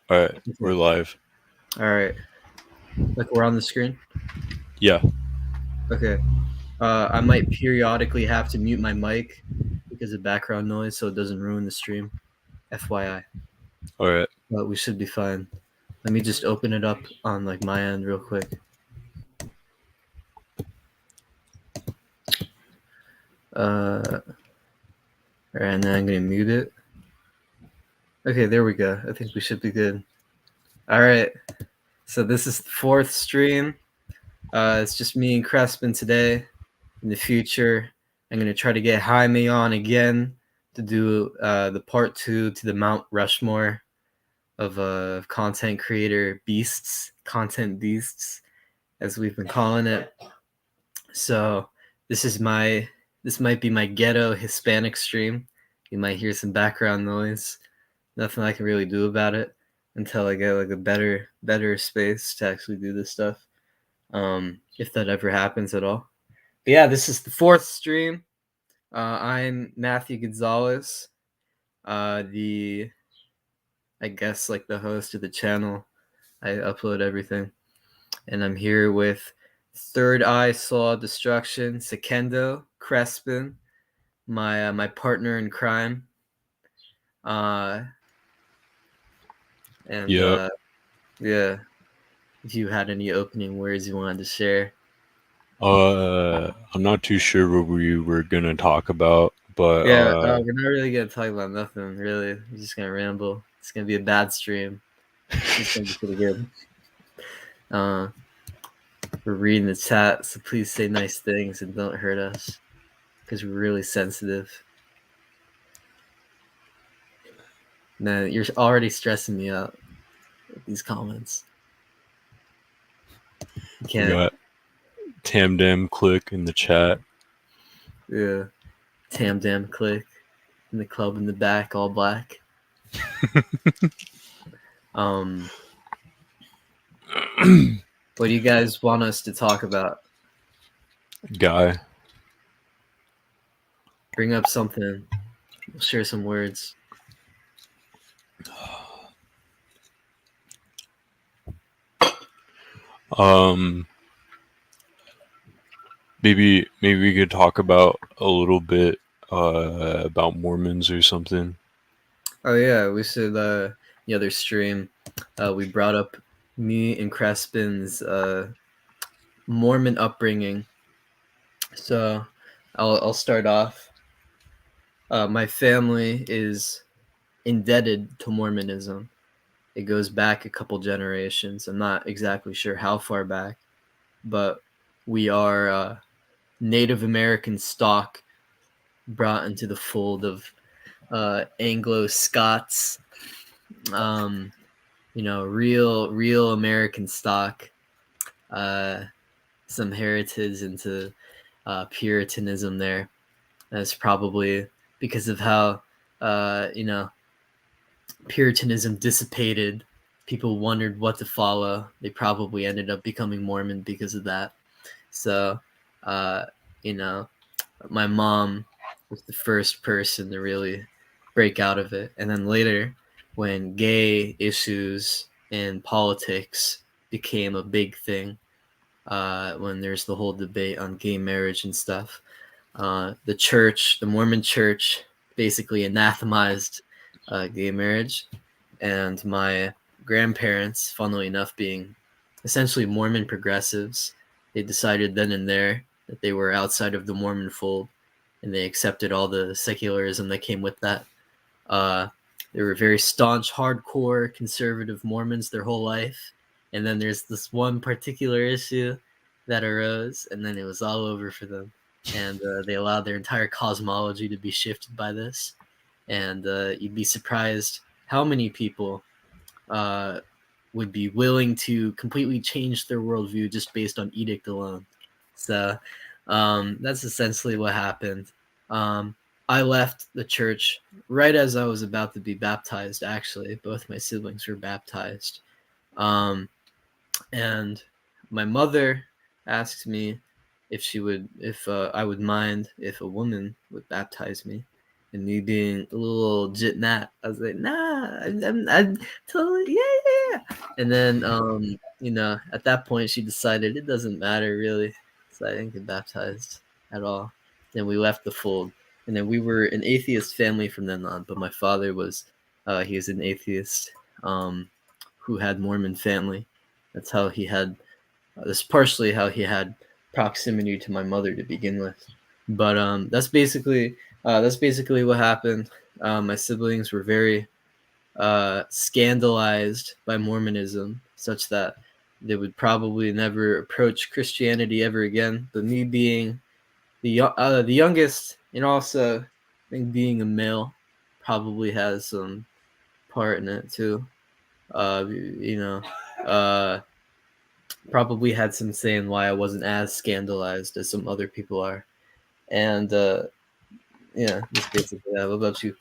All right, we're Okay. live. All right. Like we're on the screen. Yeah. Okay. I might periodically have to mute my mic because of background noise, so it doesn't ruin the stream. FYI. All right. But we should be fine. Let me just open it up on like my end real quick. All right, and then I'm gonna mute it. Okay, there we go. I think we should be good. All right. So this is the fourth stream. It's just me and Crespin today. In the future, I'm gonna try to get Jaime on again to do the part 2 to the Mount Rushmore of content creator beasts, content beasts, as we've been calling it. So this might be my ghetto Hispanic stream. You might hear some background noise. Nothing I can really do about it until I get like a better space to actually do this stuff. If that ever happens at all. But yeah, this is the fourth stream. I'm Matthew Gonzalez, the I guess like the host of the channel. I upload everything, and I'm here with Third Eye Saw Destruction, Sekendo, Crespin, my partner in crime, uh, and Yep. yeah. If you had any opening words you wanted to share. I'm not too sure what we were gonna talk about, but Yeah, we're not really gonna talk about nothing really. We're just gonna ramble. It's gonna be a bad stream. It's gonna be pretty good. Uh, we're reading the chat, so please say nice things and don't hurt us, because we're really sensitive. Man, you're already stressing me out with these comments. You we can't. got Tam Dam Click in the chat. Yeah. Tam Dam Click in the club in the back, all black. What do you guys want us to talk about? Guy. Bring up something. We'll share some words. Um, maybe we could talk about a little bit about Mormons or something. Oh yeah, we should the other stream we brought up me and Crespin's Mormon upbringing. So I'll start off. My family is indebted to Mormonism. It goes back a couple generations. I'm not exactly sure how far back, but we are Native American stock brought into the fold of Anglo Scots. Real American stock, some heritage into Puritanism there. That's probably because of how Puritanism dissipated. People wondered what to follow. They probably ended up becoming Mormon because of that. So, uh, you know, my mom was the first person to really break out of it. And then later, when gay issues and politics became a big thing, when there's the whole debate on gay marriage and stuff, the Mormon church, basically anathemized gay marriage. And my grandparents, funnily enough, being essentially Mormon progressives, they decided then and there that they were outside of the Mormon fold, and they accepted all the secularism that came with that. Uh, they were very staunch, hardcore, conservative Mormons their whole life, and then there's this one particular issue that arose, and then it was all over for them, and they allowed their entire cosmology to be shifted by this. And you'd be surprised how many people would be willing to completely change their worldview just based on edict alone. So that's essentially what happened. I left the church right as I was about to be baptized. Actually, both my siblings were baptized, and my mother asked me if I would mind if a woman would baptize me, And me being a little jit nat, I was like, nah, I'm totally, yeah. And then, at that point, she decided it doesn't matter really, so I didn't get baptized at all. Then we left the fold, and then we were an atheist family from then on. But my father was, he was an atheist, who had Mormon family. That's how he had. That's partially how he had proximity to my mother to begin with. But that's basically what happened. My siblings were very scandalized by Mormonism, such that they would probably never approach Christianity ever again. But me being the youngest, and also I think being a male, probably has some part in it too. You know, uh, probably had some say in why I wasn't as scandalized as some other people are. And yeah, that's basically that. What about you?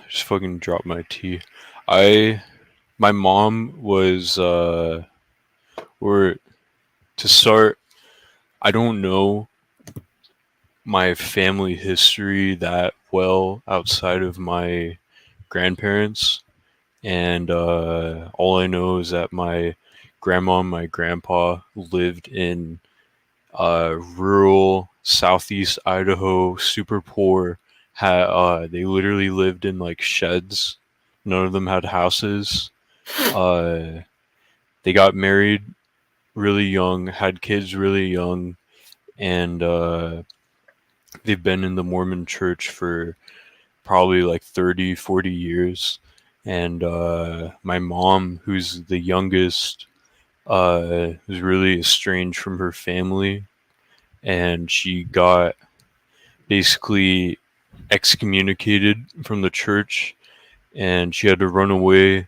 Just fucking dropped my tea. I My mom was or to start, I don't know my family history that well outside of my grandparents, and all I know is that my grandma and my grandpa lived in rural southeast Idaho, super poor. They literally lived in like sheds. None of them had houses. Uh, they got married really young, had kids really young, and they've been in the Mormon church for probably like 30, 40 years. And my mom, who's the youngest, was really estranged from her family, and she got basically excommunicated from the church, and she had to run away.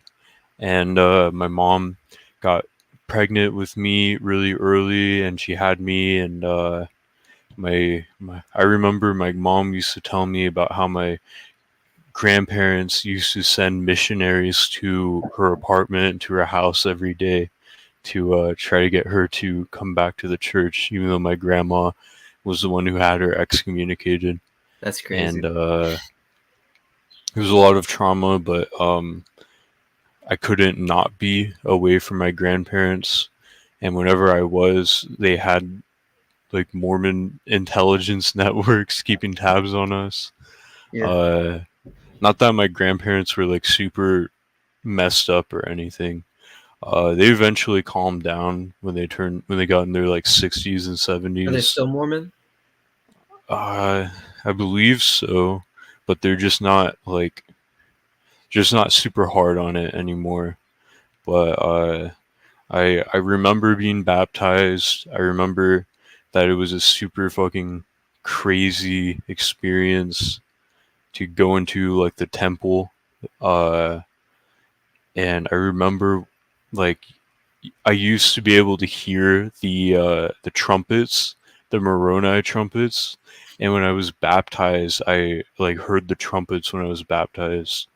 And my mom got pregnant with me really early, and she had me. And I remember my mom used to tell me about how my grandparents used to send missionaries to her apartment, to her house every day to try to get her to come back to the church, even though my grandma was the one who had her excommunicated. That's And crazy. it was a lot of trauma, but I couldn't not be away from my grandparents. And whenever I was, they had like Mormon intelligence networks keeping tabs on us. Yeah. Uh, Not that my grandparents were like super messed up or anything. They eventually calmed down when they got in their like 60s and Are they 70s. still Mormon? I believe so, but they're just not super hard on it anymore. But I remember being baptized. I remember that it was a super fucking crazy experience to go into like the temple. Uh, and I remember like I used to be able to hear the trumpets, the Moroni trumpets, and when I was baptized, I like heard the trumpets when I was baptized.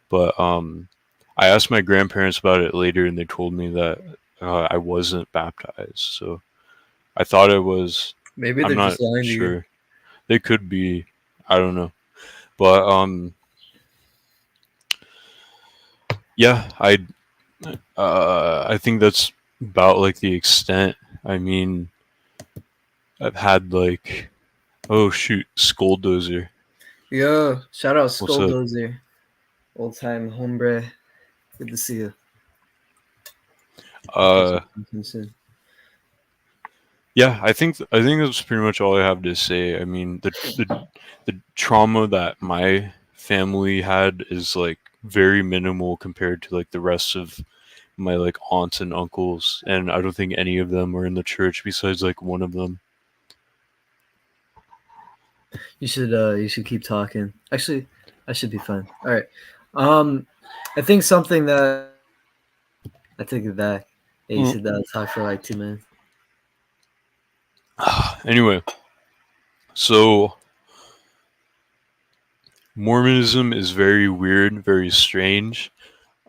But I asked my grandparents about it later, and they told me that I wasn't baptized. So I thought I was. Maybe I'm they're not just lying to you. sure. They could be. I don't know. But yeah, I think that's about like the extent. I mean, I've had like, oh shoot, 𝔀𝓸𝓻𝓴𝓲𝓷𝓰. Yo, shout out What's up? 𝔀𝓸𝓻𝓴𝓲𝓷𝓰, old time hombre. Good to see you. Hope Uh, you come soon. yeah, I think that's pretty much all I have to say. I mean, the trauma that my family had is like very minimal compared to like the rest of my like aunts and uncles, and I don't think any of them are in the church besides like one of them. You should keep talking. Actually, I should be fine. All right. Um, I think something that I take it back. Yeah, you Mm. should talk for like 2 minutes. Anyway, so Mormonism is very weird, very strange.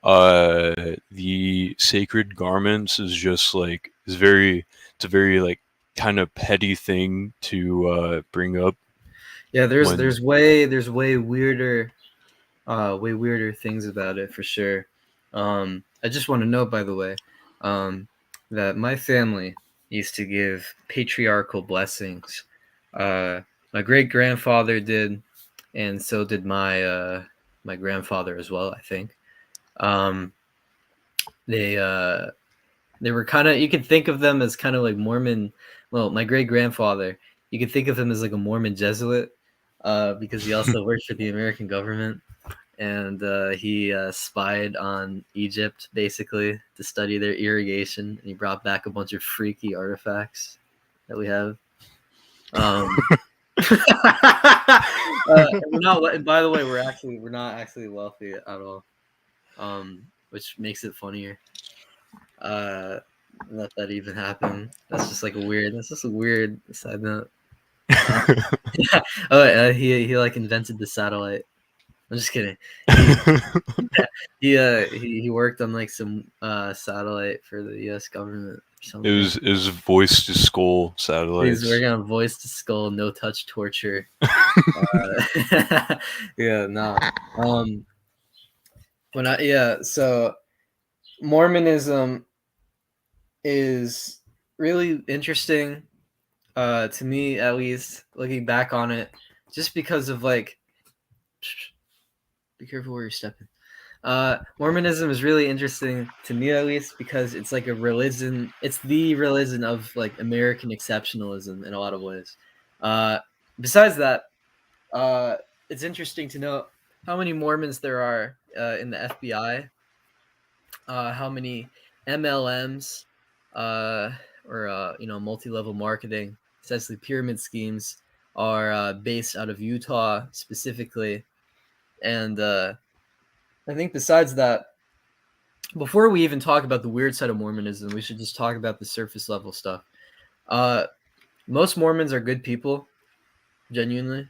The sacred garments is just like it's a very like kind of petty thing to bring up. Yeah, when there's way weirder things about it for sure. I just want to know, by the way, that my family used to give patriarchal blessings. My great grandfather did, and so did my grandfather as well, I think. Um, they they were kind of, you could think of them as kind of like Mormon. Well, my great grandfather, you could think of him as like a Mormon Jesuit, because he also worked for the American government, and he spied on Egypt basically to study their irrigation, and he brought back a bunch of freaky artifacts that we have. Um, we're not. By the way, we're not actually wealthy at all, which makes it funnier. Let that even happen. That's just like a weird. That's just a weird side note. Yeah. Oh, he like invented the satellite. I'm just kidding. He he worked on like some satellite for the U.S. government or something. it was voice to skull He's satellites. working on voice to skull, no touch torture. Yeah, no. When I yeah, so Mormonism is really interesting, to me at least, looking back on it, just because of like, be careful where you're stepping. Mormonism is really interesting to me at least because it's like a religion. It's the religion of like American exceptionalism in a lot of ways. Uh, Besides that, it's interesting to know how many Mormons there are in the FBI, how many MLMs, or multi-level marketing, essentially pyramid schemes, are based out of Utah specifically. And I think besides that, before we even talk about the weird side of Mormonism, we should just talk about the surface level stuff. Uh, Most Mormons are good people, genuinely.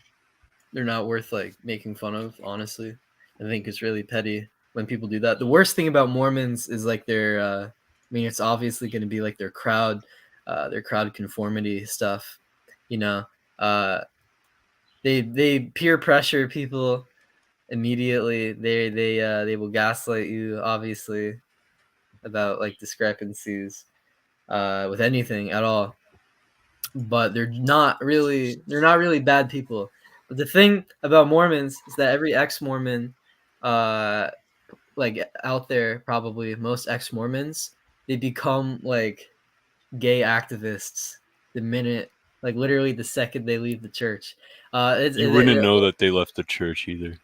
They're not worth like making fun of, honestly. I think it's really petty when people do that. The worst thing about Mormons is like I mean, it's obviously going to be like their crowd conformity stuff. You know, uh, they peer pressure people immediately. They will gaslight you, obviously, about like discrepancies with anything at all. But they're not really bad people. But the thing about Mormons is that every ex-Mormon, uh, like out there, probably most ex-Mormons, they become like gay activists the minute, like literally the second they leave the church. You wouldn't know that they left the church either.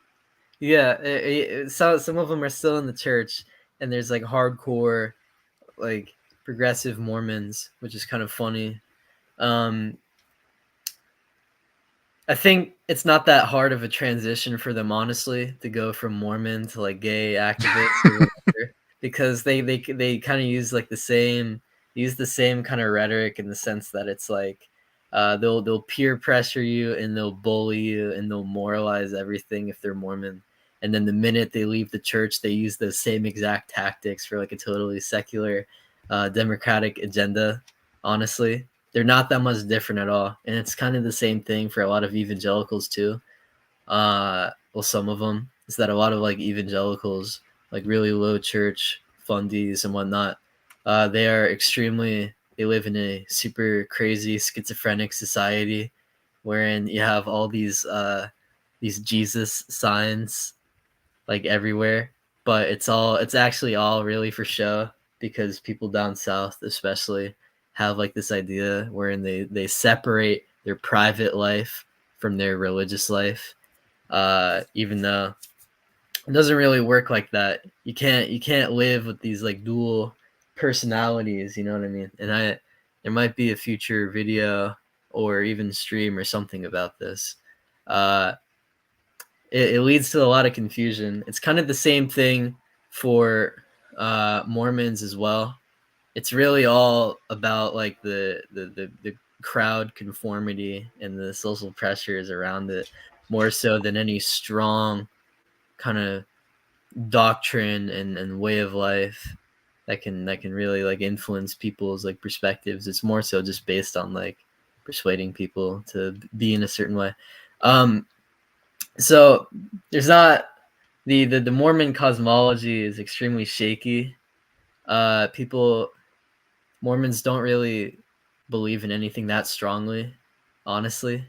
Yeah, so some of them are still in the church, and there's like hardcore, like progressive Mormons, which is kind of funny. Um, I think it's not that hard of a transition for them, honestly, to go from Mormon to like gay activist or whatever, because they kind of use the same kind of rhetoric, in the sense that it's like they'll peer pressure you, and they'll bully you, and they'll moralize everything if they're Mormon. And then the minute they leave the church, they use the same exact tactics for like a totally secular, democratic agenda. Honestly, they're not that much different at all, and it's kind of the same thing for a lot of evangelicals too. Well, some of them is that a lot of like evangelicals, like really low church fundies and whatnot, they live in a super crazy schizophrenic society, wherein you have all these Jesus signs like everywhere, but it's actually all really for show, because people down south especially have like this idea wherein they separate their private life from their religious life, even though it doesn't really work like that. You can't live with these like dual personalities, you know what I mean? And I there might be a future video or even stream or something about this. uh it leads to a lot of confusion. It's kind of the same thing for Mormons as well. It's really all about like the crowd conformity and the social pressures around it, more so than any strong kind of doctrine and way of life that can really like influence people's like perspectives. It's more so just based on like persuading people to be in a certain way. So there's not the Mormon cosmology is extremely shaky. People Mormons don't really believe in anything that strongly, honestly.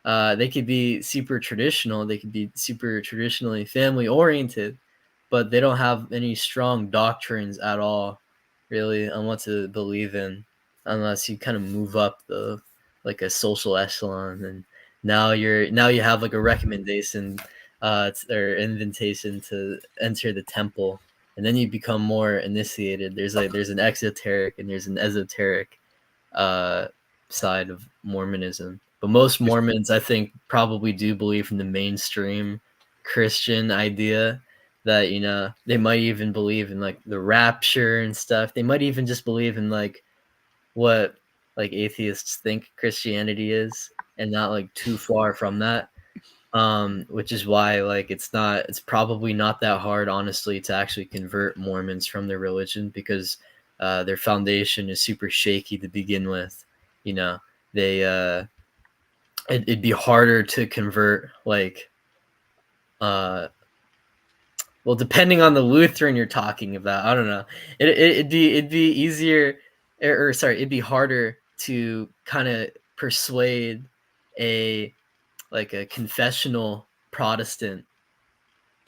They could be super traditional, they could be super traditionally family oriented, but they don't have any strong doctrines at all, really, on what to believe in, unless you kind of move up the like a social echelon, and now you have like a recommendation, or invitation to enter the temple, and then you become more initiated. There's an exoteric and there's an esoteric uh, side of Mormonism. But most Mormons, I think, probably do believe in the mainstream Christian idea that, they might even believe in like the rapture and stuff. They might even just believe in like what like atheists think Christianity is, and not like too far from that. Which is why like it's probably not that hard, honestly, to actually convert Mormons from their religion, because their foundation is super shaky to begin with. You know, they it'd be harder to convert like well, depending on the Lutheran you're talking about, I don't know. It'd be easier, or sorry, it'd be harder to kind of persuade a like a confessional Protestant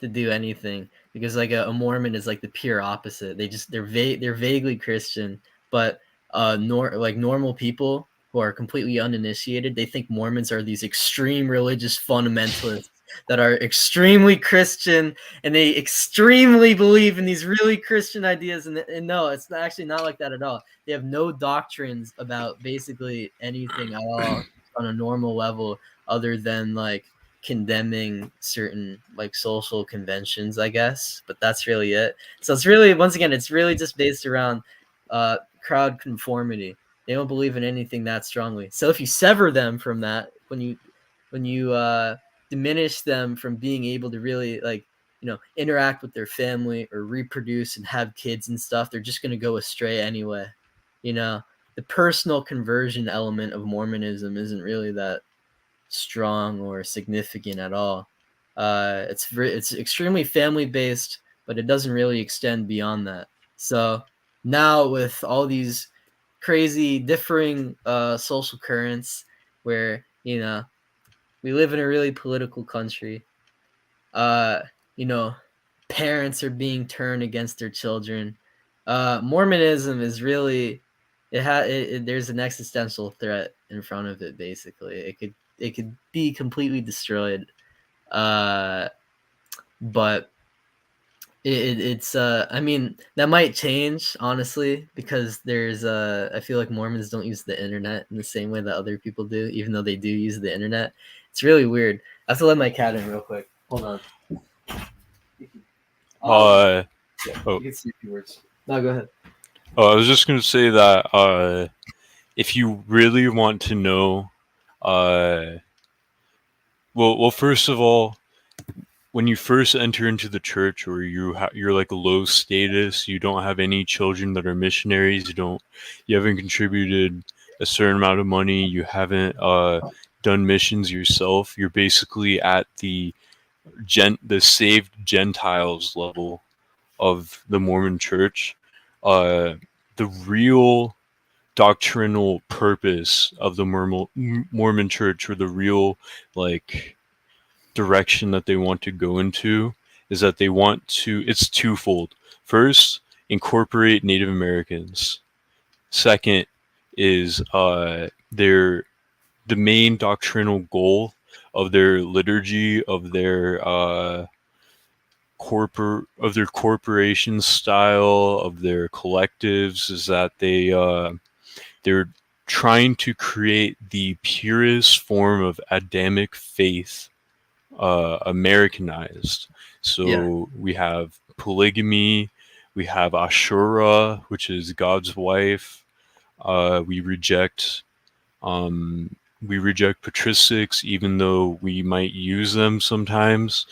to do anything, because like a Mormon is like the pure opposite. They're vaguely Christian, but like normal people who are completely uninitiated, they think Mormons are these extreme religious fundamentalists that are extremely Christian, and they extremely believe in these really Christian ideas. And no, it's actually not like that at all. They have no doctrines about basically anything at all on a normal level, other than like condemning certain like social conventions, I guess. But that's really it. So it's really, once again, it's really just based around crowd conformity. They don't believe in anything that strongly. So if you sever them from that, when you diminish them from being able to really like interact with their family or reproduce and have kids and stuff, they're just going to go astray anyway. The personal conversion element of Mormonism isn't really that strong or significant at all. It's extremely family based, but it doesn't really extend beyond that. So now with all these crazy differing social currents, where we live in a really political country, uh, you know, parents are being turned against their children. Mormonism is really there's an existential threat in front of it. Basically, it could be completely destroyed. But it's I mean, that might change, honestly, because I feel like Mormons don't use the internet in the same way that other people do, even though they do use the internet. It's really weird. I have to let my cat in real quick. Hold on. Uh, Yeah, oh, you can see a few words. No, go ahead. I was just gonna say that if you really want to know, uh, well, first of all, when you first enter into the church, or you're like low status, you don't have any children that are missionaries, you haven't contributed a certain amount of money, you haven't done missions yourself, you're basically at the saved Gentiles level of the Mormon Church. The real doctrinal purpose of the Mormon Church, or the real like direction that they want to go into, is that it's twofold. First, incorporate Native Americans. Second is the main doctrinal goal of their liturgy, of their corporation style, of their collectives, is that they're trying to create the purest form of Adamic faith, Americanized. Yeah. So we have polygamy, we have Ashura, which is God's wife. We reject patristics, even though we might use them sometimes.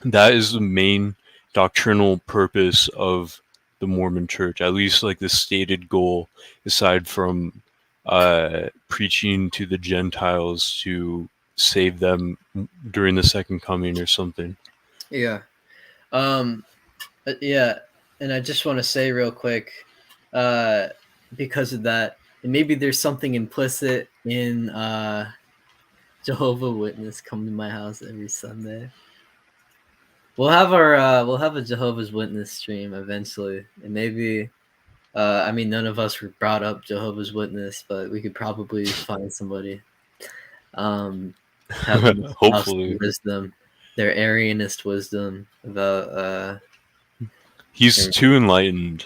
That is the main doctrinal purpose of the Mormon Church, at least like the stated goal, aside from preaching to the Gentiles to save them during the second coming or something. Yeah. Yeah, and I just want to say real quick, because of that, and maybe there's something implicit in Jehovah Witness come to my house every Sunday. We'll have a Jehovah's Witness stream eventually, and maybe I mean none of us were brought up Jehovah's Witness, but we could probably find somebody. Have them espouse their Hopefully. wisdom, their Arianist wisdom about He's too enlightened.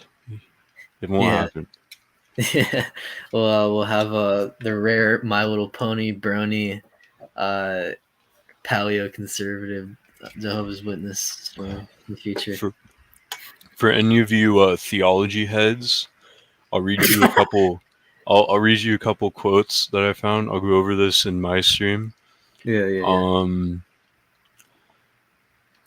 It won't yeah. happen. Yeah, well, we'll have the rare My Little Pony brony, paleo conservative Jehovah's Witness stream in the future. For any of you theology heads, I'll read you a couple. I'll read you a couple quotes that I found. I'll go over this in my stream. Yeah.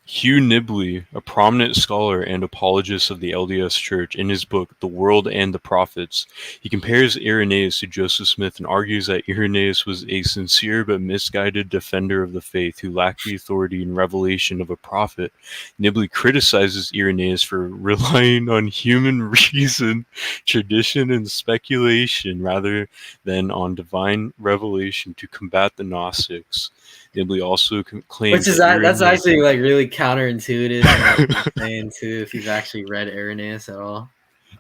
𝔀𝓸𝓻𝓴𝓲𝓷𝓰, a prominent scholar and apologist of the LDS Church, in his book *The World and the Prophets*, he compares Irenaeus to Joseph Smith and argues that Irenaeus was a sincere but misguided defender of the faith who lacked the authority and revelation of a prophet. Nibley criticizes Irenaeus for relying on human reason, tradition, and speculation rather than on divine revelation to combat the Gnostics. Nibley also claims Which is that's actually like really counterintuitive to what you're saying too, if you've actually read Irenaeus at all.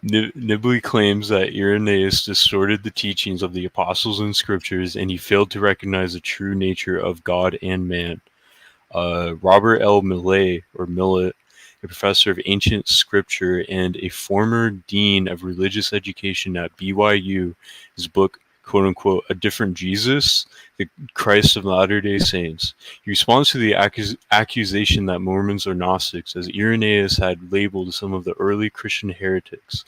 Nibley claims that Irenaeus distorted the teachings of the apostles and scriptures, and he failed to recognize the true nature of God and man. Robert L. Millet, a professor of ancient scripture and a former dean of religious education at BYU, his book, quote unquote, A Different Jesus, the Christ of Latter-day Saints. He responds to the accusation that Mormons are Gnostics, as Irenaeus had labeled some of the early Christian heretics.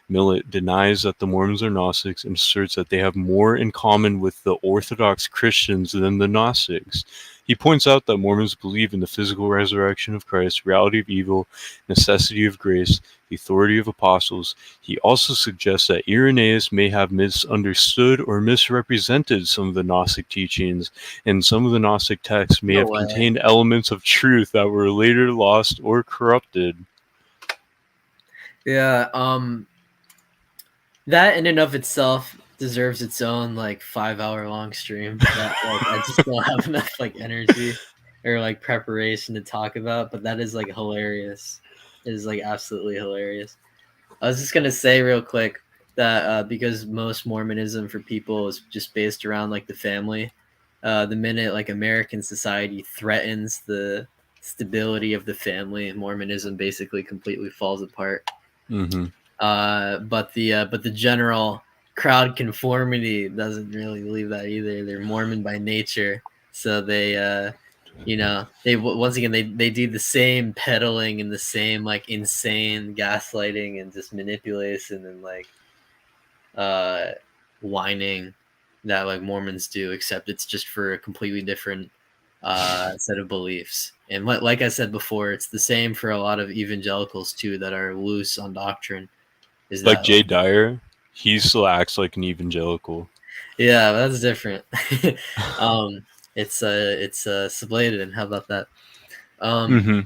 Millet denies that the Mormons are Gnostics and asserts that they have more in common with the Orthodox Christians than the Gnostics. He points out that Mormons believe in the physical resurrection of Christ, reality of evil, necessity of grace, the authority of apostles. He also suggests that Irenaeus may have misunderstood or misrepresented some of the Gnostic teachings, and some of the Gnostic texts may have contained elements of truth that were later lost or corrupted. Yeah, that in and of itself deserves its own like 5-hour long stream that I just don't have enough like energy or like preparation to talk about, but that is like hilarious. It is like absolutely hilarious. I was just gonna say real quick that because most Mormonism for people is just based around like the family, the minute like American society threatens the stability of the family, Mormonism basically completely falls apart. Mm-hmm. But the general crowd conformity doesn't really believe that either. They're Mormon by nature, so they they once again they do the same peddling and the same like insane gaslighting and just manipulation and like whining that like Mormons do, except it's just for a completely different set of beliefs. And like I said before, it's the same for a lot of evangelicals too that are loose on doctrine. Is like that Jay Dyer, he still acts like an evangelical. Yeah, that's different. It's 𝔀𝓸𝓻𝓴𝓲𝓷𝓰. How about that? Mm-hmm.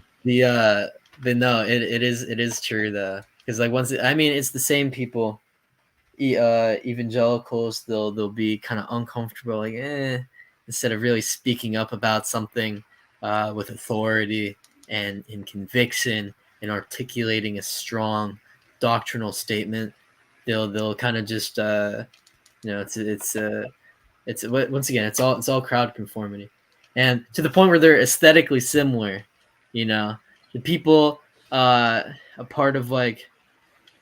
But no, it is true though, because like I mean, it's the same people. Evangelicals, they'll be kind of uncomfortable, like instead of really speaking up about something with authority and in conviction and articulating a strong doctrinal statement, they'll kind of just it's once again it's all crowd conformity, and to the point where they're aesthetically similar. The people a part of like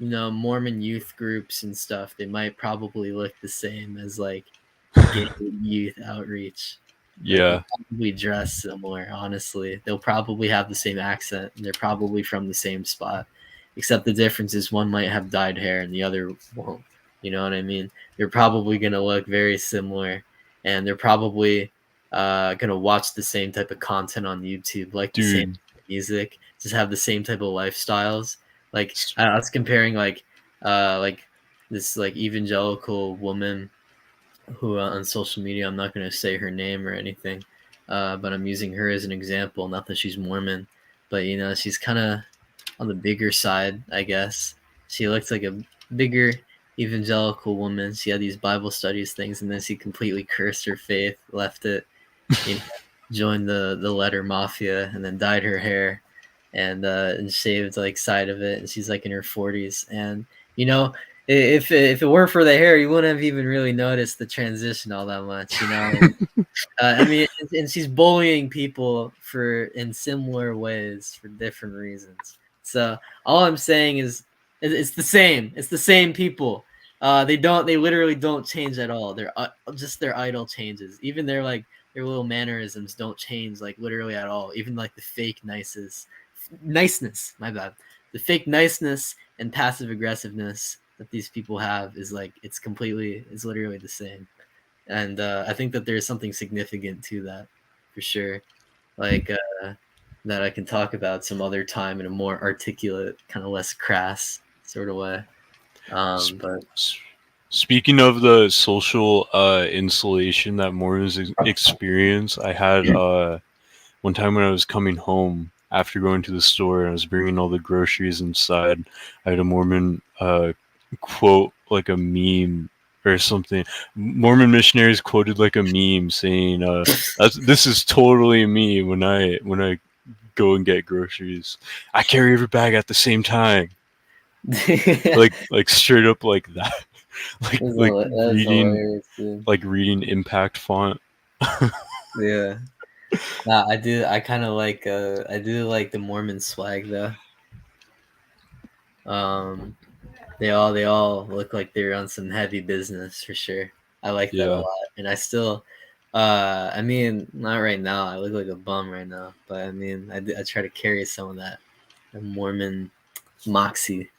Mormon youth groups and stuff, they might probably look the same as like gay youth outreach. They'll Yeah. probably dress similar, honestly. They'll probably have the same accent, and they're probably from the same spot, except the difference is one might have dyed hair and the other won't. You know what I mean? They're probably going to look very similar, and they're probably going to watch the same type of content on YouTube, like the same music, just have the same type of lifestyles. Like I was comparing like this like evangelical woman who on social media, I'm not going to say her name or anything, but I'm using her as an example. Not that she's Mormon, but she's kind of on the bigger side, I guess. She looks like a bigger evangelical woman. She had these Bible studies things, and then she completely cursed her faith, left it, you know, joined the letter mafia, and then dyed her hair and shaved like side of it. And she's like in her 40s, and you know. If it weren't for the hair, you wouldn't have even really noticed the transition all that much, I mean, and she's bullying people for in similar ways for different reasons. So all I'm saying is it's the same. It's the same people. They literally don't change at all. They're just their idol changes. Even their little mannerisms don't change like literally at all. Even like the fake niceness. My bad. The fake niceness and passive aggressiveness that these people have is like it's literally the same. And I think that there's something significant to that, for sure. Like that I can talk about some other time in a more articulate, kind of less crass sort of way. Sp- But s- Speaking of the social insulation that Mormons experience, I had one time when I was coming home after going to the store and I was bringing all the groceries inside, I had a Mormon quote like a meme or something. Mormon missionaries quoted like a meme saying, "This is totally me when I go and get groceries. I carry every bag at the same time." that's, Like straight up like that. like that's reading hilarious, dude. reading impact font. Yeah. Nah, I do. I kind of like. I do like the Mormon swag though. Um, they all look like they're on some heavy business for sure. I like that a Yeah. lot, and I still, I mean, not right now. I look like a bum right now, but I mean, I try to carry some of that Mormon moxie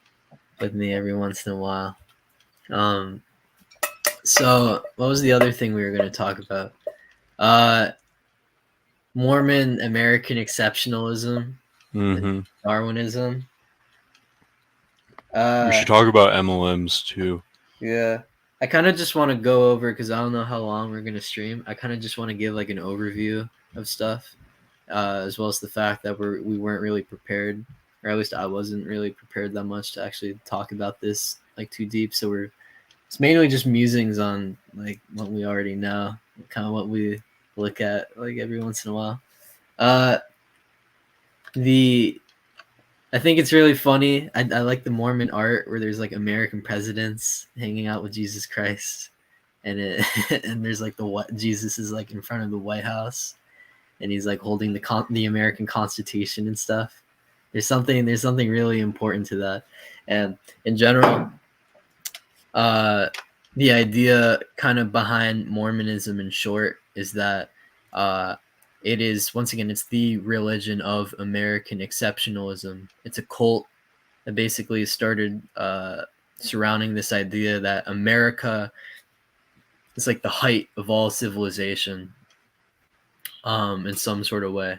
with me every once in a while. Um, so what was the other thing we were going to talk about? Uh, Mormon American exceptionalism and Hmm. Darwinism. We Uh, should talk about MLMs too. Yeah. I kind of just want to go over because I don't know how long we're gonna stream. I kind of just want to give like an overview of stuff, as well as the fact that we weren't really prepared, or at least I wasn't really prepared that much to actually talk about this like too deep. So it's mainly just musings on like what we already know, kind of what we look at like every once in a while. Uh, the I think it's really funny. I like the Mormon art where there's like American presidents hanging out with Jesus Christ, and and there's like the what Jesus is like in front of the White House, and he's like holding the American Constitution and stuff. There's something really important to that, and in general, uh, the idea kind of behind Mormonism in short is that uh, it is once again it's the religion of American exceptionalism. It's a cult that basically started surrounding this idea that America is like the height of all civilization in some sort of way.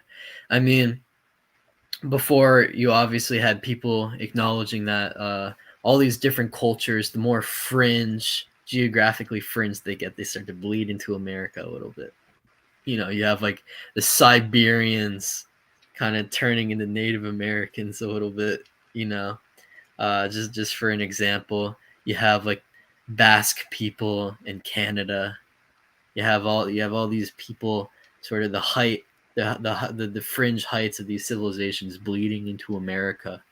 I mean, before you obviously had people acknowledging that all these different cultures, the more geographically fringe they get, they start to bleed into America a little bit. You have like the Siberians kind of turning into Native Americans a little bit, you know. Just for an example, you have like Basque people in Canada. You have all these people, sort of the height, the fringe heights of these civilizations bleeding into America,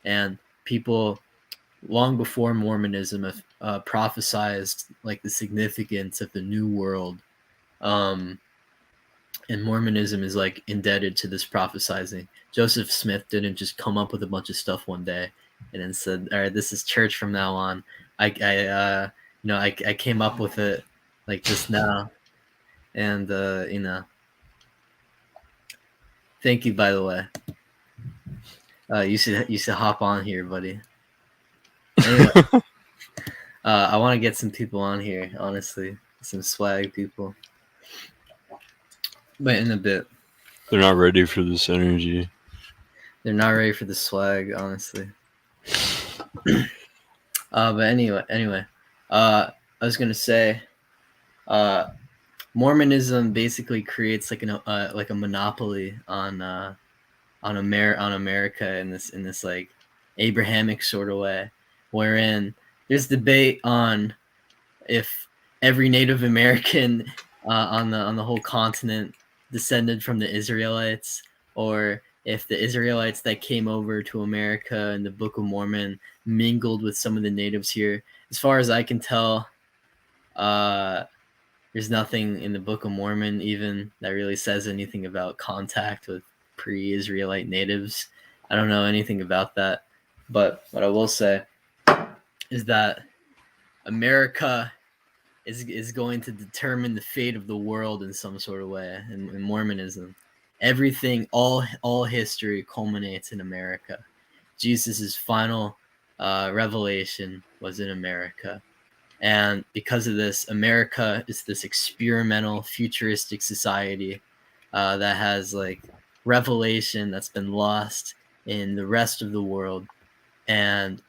and people long before Mormonism have prophesized like the significance of the New World. Um, and Mormonism is like indebted to this prophesizing. Joseph Smith didn't just come up with a bunch of stuff one day and then said, "All right, this is church from now on." I came up with it like just now, and thank you by the way. You should hop on here, buddy. Anyway, I want to get some people on here, honestly, some swag people, but in a bit. They're not ready for this energy. They're not ready for the swag, honestly. But anyway, I was gonna say, uh, Mormonism basically creates like a monopoly on America in this like Abrahamic sort of way, wherein there's debate on if every Native American on the whole continent descended from the Israelites, or if the Israelites that came over to America in the Book of Mormon mingled with some of the natives here. As far as I can tell, uh, there's nothing in the Book of Mormon even that really says anything about contact with pre-Israelite natives. I don't know anything about that, but what I will say is that America is going to determine the fate of the world in some sort of way in Mormonism. Everything, all history culminates in America. Jesus's final revelation was in America. And because of this, America is this experimental, futuristic society that has like revelation that's been lost in the rest of the world. And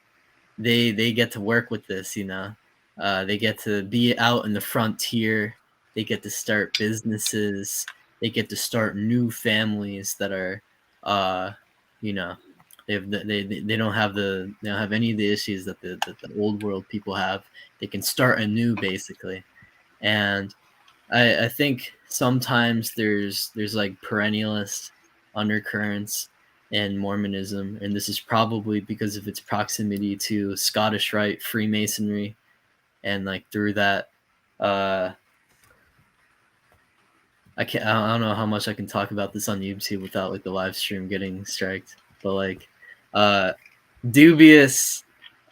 they get to work with this, you know. They get to be out in the frontier. They get to start businesses. They get to start new families that are, uh, you know, they don't have any of the issues that the old world people have. They can start anew basically, and I think sometimes there's like perennialist undercurrents in Mormonism, and this is probably because of its proximity to Scottish Rite Freemasonry, and like through that, uh, I don't know how much I can talk about this on YouTube without like the live stream getting striked, but like, uh, dubious,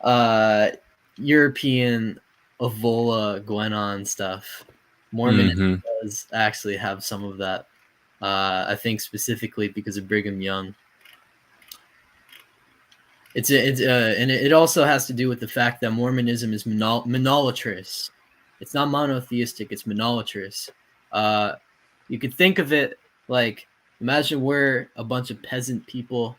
uh, European 𝔀𝓸𝓻𝓴𝓲𝓷𝓰 stuff. Mormonism Mm-hmm. does actually have some of that. I think specifically because of Brigham Young. And it also has to do with the fact that Mormonism is monolatrous. It's not monotheistic. It's monolatrous. You could think of it like, imagine we're a bunch of peasant people.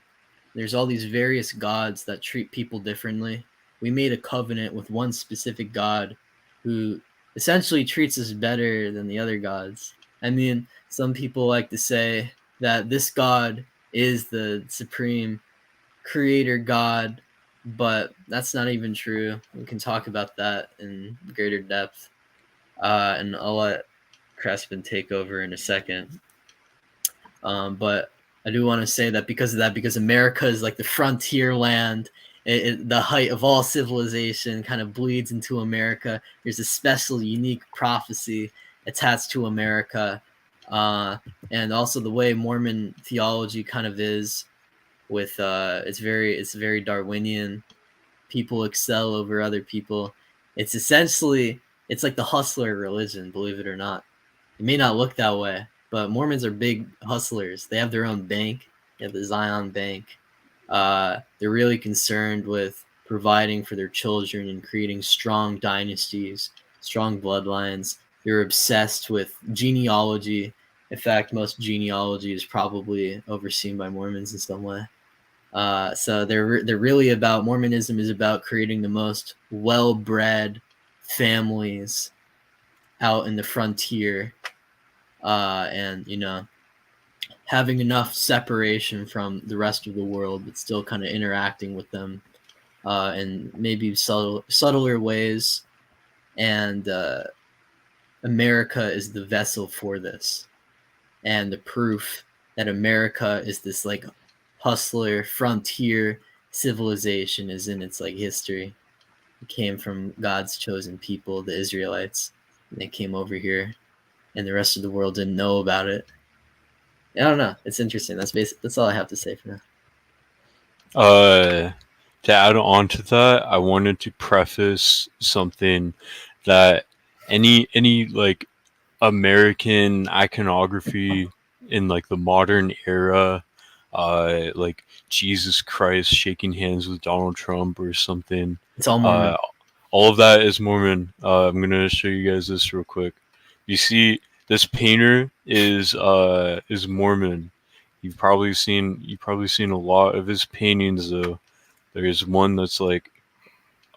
There's all these various gods that treat people differently. We made a covenant with one specific god who essentially treats us better than the other gods. I mean, some people like to say that this god is the supreme creator god, but that's not even true. We can talk about that in greater depth. And I'll let Crespin take over in a second. But I do want to say that because of that, because America is like the frontier land, the height of all civilization kind of bleeds into America. There's a special, unique prophecy attached to America. And also the way Mormon theology kind of is with it's very Darwinian. People excel over other people. It's essentially it's like the hustler religion, believe it or not. It may not look that way, but Mormons are big hustlers. They have their own bank. They have the Zion Bank. They're really concerned with providing for their children and creating strong dynasties, strong bloodlines. They're obsessed with genealogy. In fact, most genealogy is probably overseen by Mormons in some way. So they're really about Mormonism is about creating the most well-bred families out in the frontier, and you know, having enough separation from the rest of the world, but still kind of interacting with them in maybe subtler ways. And America is the vessel for this, and the proof that America is this like hustler frontier civilization is in its like history. It came from God's chosen people, the Israelites, and they came over here, and the rest of the world didn't know about it. I don't know. It's interesting. That's all I have to say for now. To add on to that, I wanted to preface something that any like American iconography in like the modern era, like Jesus Christ shaking hands with Donald Trump or something, It's all uh, Mormon. all of that is Mormon. I'm gonna show you guys this real quick. You see, this painter is Mormon. You've probably seen a lot of his paintings though. There's one that's like,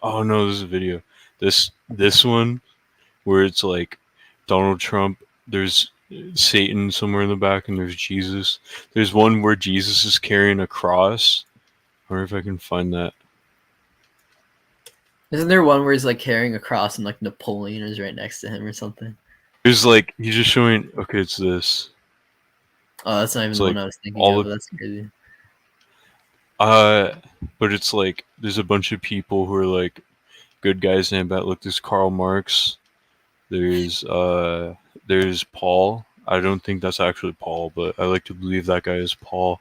oh no, this is a video. This one where it's like Donald Trump. There's Satan somewhere in the back, and there's Jesus. There's one where Jesus is carrying a cross. I wonder if I can find that. Isn't there one where he's like carrying a cross and like Napoleon is right next to him or something? There's like he's just showing. Okay, it's this. Oh, that's not even It's the one like I was thinking all of. of That's crazy. but it's like there's a bunch of people who are like good guys named about. Look, there's Karl Marx. There's Paul. I don't think that's actually Paul, but I like to believe that guy is Paul.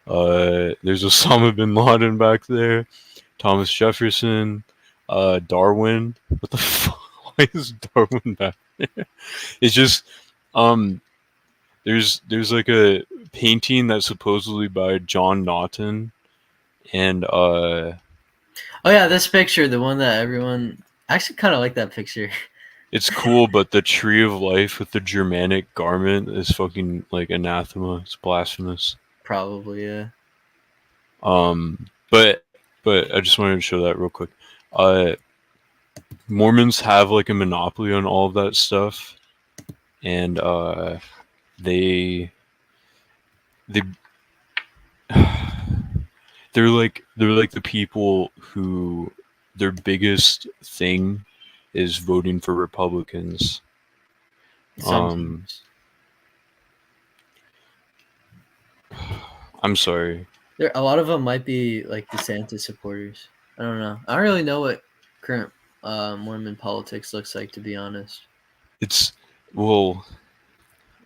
There's Osama bin Laden back there. Thomas Jefferson. Darwin. What the fuck? Why is Darwin back there? It's just there's like a painting that's supposedly by John Naughton, and Oh yeah, this picture, the one that everyone I actually kind of like that picture. it's cool, but the tree of life with the Germanic garment is fucking like anathema. It's blasphemous. Probably, yeah. But I just wanted to show that real quick. Uh, Mormons have like a monopoly on all of that stuff, and they they they're like the people who their biggest thing is voting for Republicans. Sometimes. I'm sorry. There, a lot of them might be like DeSantis supporters. I don't know. I don't really know what current Mormon politics looks like, to be honest. It's well,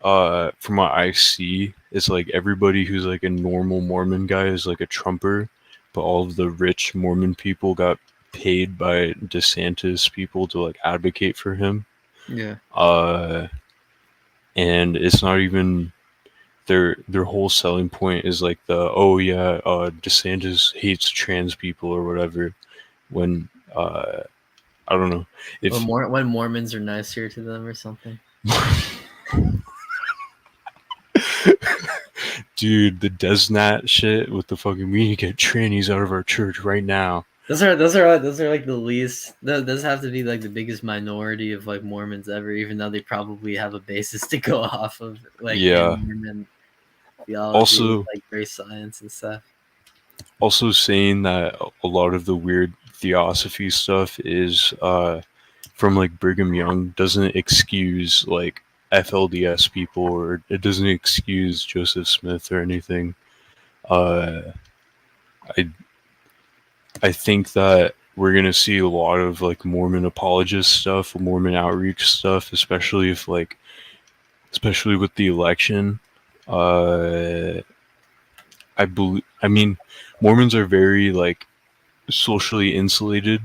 from what I see, it's like everybody who's like a normal Mormon guy is like a Trumper, but all of the rich Mormon people got paid by DeSantis people to like advocate for him. Yeah. And it's not even their whole selling point is like DeSantis hates trans people or whatever. When I don't know if when Mormons are nicer to them or something. Dude, the Desnat shit with the fucking we need to get trannies out of our church right now. Those are like the least. Those have to be like the biggest minority of like Mormons ever, even though they probably have a basis to go off of, like Yeah. in Mormon theology, Also, like race science and stuff. Also saying that a lot of the weird theosophy stuff is from like Brigham Young doesn't excuse like FLDS people, or it doesn't excuse Joseph Smith or anything. I I think that we're gonna see a lot of like Mormon apologist stuff, Mormon outreach stuff, especially with the election. I mean, Mormons are very like socially insulated,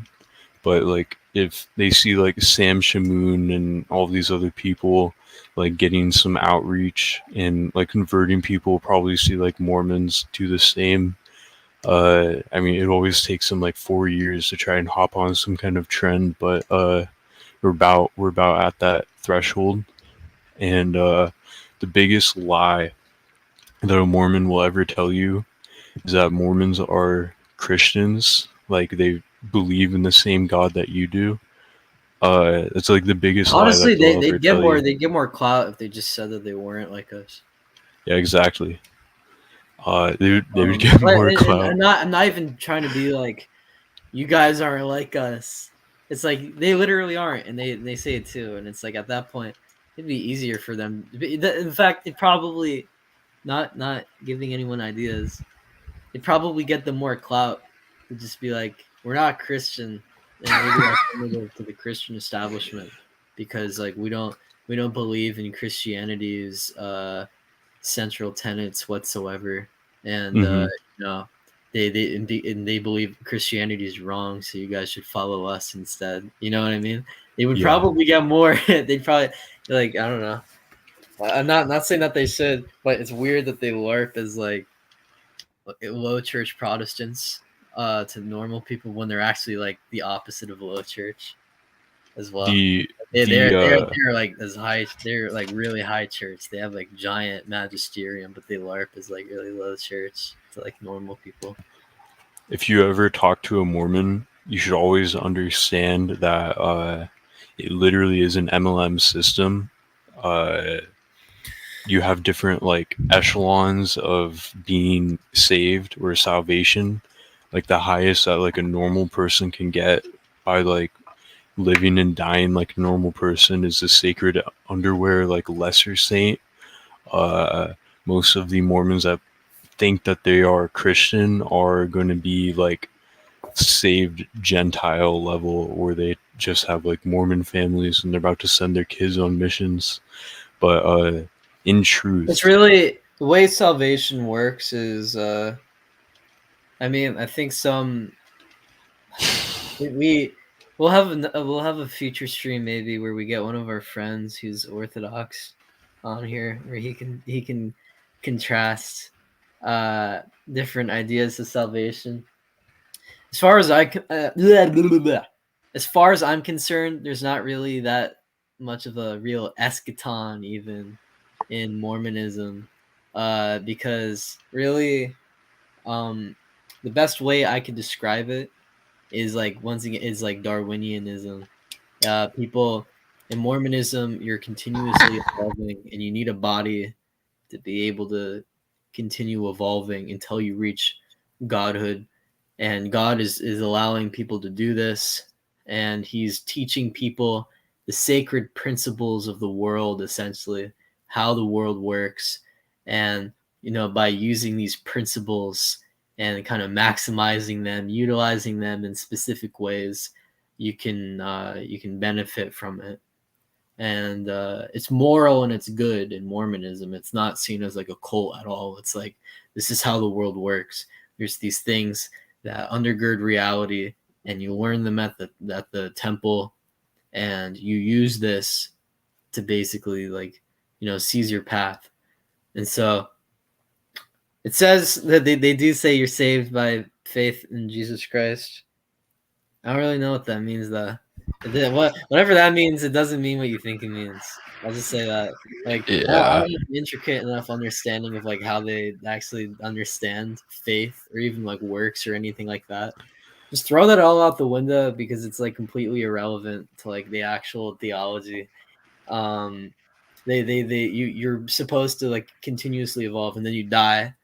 but like if they see like Sam Shamoon and all these other people like getting some outreach and like converting people, probably see like Mormons do the same. I mean, it always takes them like 4 years to try and hop on some kind of trend, but we're about at that threshold. And the biggest lie that a Mormon will ever tell you is that Mormons are Christians, like they believe in the same God that you do. It's like the biggest Honestly, lie that they'll ever they'd get tell more you. they'd get more clout if they just said that they weren't like us. Yeah, exactly. They would get more clout. I'm not even trying to be like, you guys aren't like us. It's like they literally aren't, and they say it too. And it's like at that point, it'd be easier for them. In fact, it probably not giving anyone ideas. It'd probably get them more clout to just be like, we're not Christian, and maybe alternative to the Christian establishment, because like we don't believe in Christianity's central tenets whatsoever, and Mm-hmm. you know, they believe Christianity is wrong, so you guys should follow us instead. You know what I mean? They would Yeah. probably get more. They'd probably like, I don't know. I'm not saying that they should, but it's weird that they LARP as like low church Protestants to normal people when they're actually like the opposite of low church as well. They're like as high. They're like really high church. They have like giant magisterium, but they LARP as like really low church to like normal people. If you ever talk to a Mormon, you should always understand that It literally is an MLM system. Uh, you have different like echelons of being saved or salvation. Like the highest that like a normal person can get by like living and dying like a normal person is the sacred underwear like lesser saint. Uh, Most of the Mormons that think that they are Christian are going to be like saved Gentile level, where they just have like Mormon families and they're about to send their kids on missions. But in It's truth, really the way salvation works is I mean, I think we we'll have a future stream maybe where we get one of our friends who's Orthodox on here where he can contrast uh different ideas of salvation. As far as as far as I'm concerned, there's not really that much of a real eschaton even in Mormonism, because really, the best way I could describe it is like once again is like Darwinianism. People in Mormonism, you're continuously evolving, and you need a body to be able to continue evolving until you reach godhood. And God is allowing people to do this, and He's teaching people the sacred principles of the world, essentially, how the world works. And, by using these principles and kind of maximizing them, utilizing them in specific ways, you can benefit from it. And it's moral and it's good in Mormonism. It's not seen as like a cult at all. It's like this is how the world works. There's these things that undergird reality, and you learn them at the temple, and you use this to basically like seize your path. And so it says that they do say you're saved by faith in Jesus Christ. I don't really know what that means though. Whatever that means, it doesn't mean what you think it means. I'll just say that. Like, I yeah. don't have an intricate enough understanding of like how they actually understand faith or even like works or anything like that. Just throw that all out the window because it's like completely irrelevant to like the actual theology. Um, you're supposed to like continuously evolve, and then you die,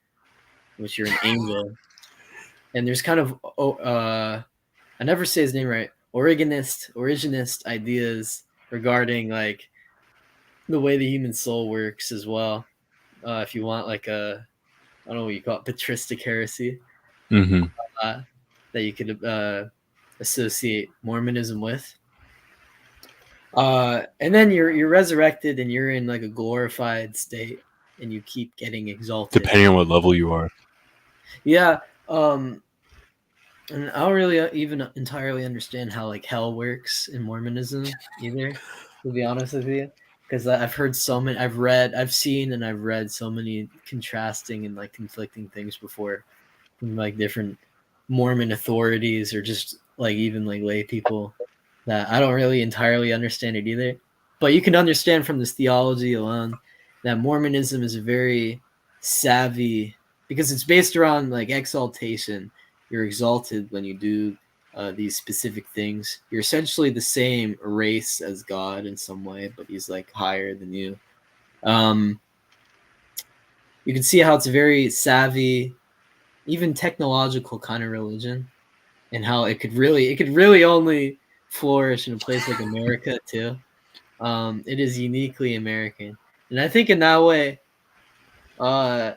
which you're an angel. And there's kind of I never say his name right. Originist ideas regarding like the way the human soul works as well. If you want like I don't know what you call it, patristic heresy, Mm-hmm. uh, that you could associate Mormonism with. And then you're resurrected and you're in like a glorified state, and you keep getting exalted. Depending on what level you are. Yeah. And I don't really even entirely understand how like hell works in Mormonism either, to be honest with you, because I've heard so many, I've seen, and I've read so many contrasting and like conflicting things before from like different Mormon authorities or just like even like lay people that I don't really entirely understand it either. But you can understand from this theology alone that Mormonism is a very savvy, because it's based around like exaltation. You're exalted when you do these specific things. You're essentially the same race as God in some way, but He's like higher than you. Um, you can see how it's a very savvy, even technological kind of religion, and how it could really only flourish in a place like America too. It is uniquely American, and I think in that way, uh,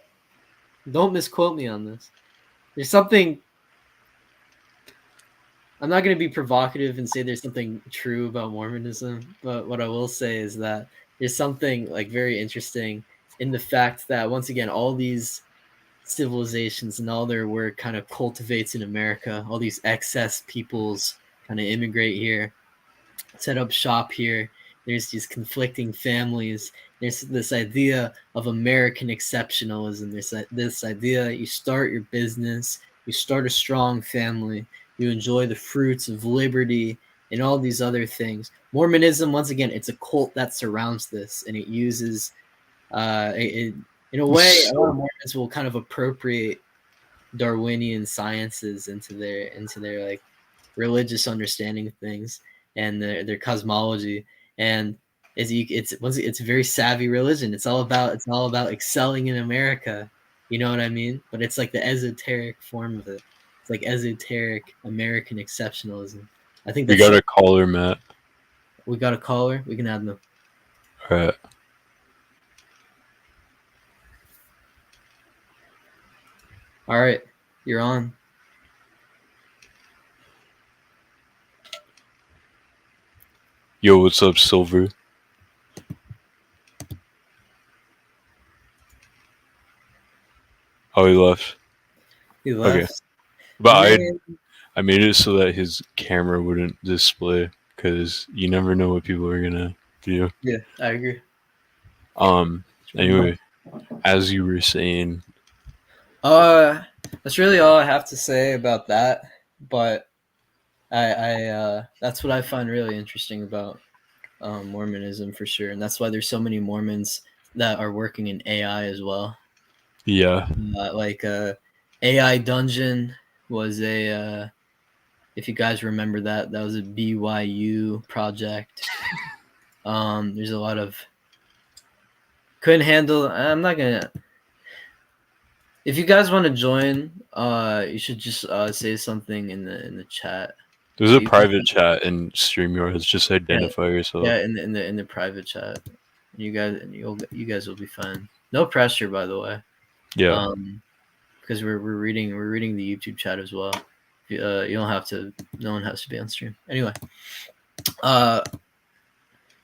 don't misquote me on this. There's something. I'm not going to be provocative and say there's something true about Mormonism, but what I will say is that there's something like very interesting in the fact that once again, all these civilizations and all their work kind of cultivates in America. All these excess peoples kind of immigrate here, set up shop here. There's these conflicting families. There's this idea of American exceptionalism. There's this idea you start your business, you start a strong family, you enjoy the fruits of liberty and all these other things. Mormonism, once again, it's a cult that surrounds this, and it uses in a way, a lot of Mormons will kind of appropriate Darwinian sciences into their like religious understanding of things. and their cosmology, and it's a very savvy religion. It's all about excelling in America. You know what I mean? But it's like the esoteric form of it. It's like esoteric American exceptionalism. I think We that's got so. a caller, Matt. We got a caller. We can have them. All right. All right, you're on. Yo, what's up, Silver? Oh, he left. He Okay, left. but I I mean, I made it so that his camera wouldn't display because you never know what people are gonna do. yeah, I agree. Anyway, as you were saying, That's really all I have to say about that. But that's what I find really interesting about Mormonism for sure, and that's why there's so many Mormons that are working in AI as well. yeah, Like AI Dungeon was if you guys remember that was a BYU project. There's a lot of couldn't handle. I'm not gonna. If you guys want to join, you should just say something in the chat. there's a You can, private chat in StreamYard. Just yeah, identify yourself. yeah, in the private chat. You guys will be fine. No pressure, by the way. Yeah, Because we're reading the YouTube chat as well. You don't have to. No one has to be on stream. Anyway, uh,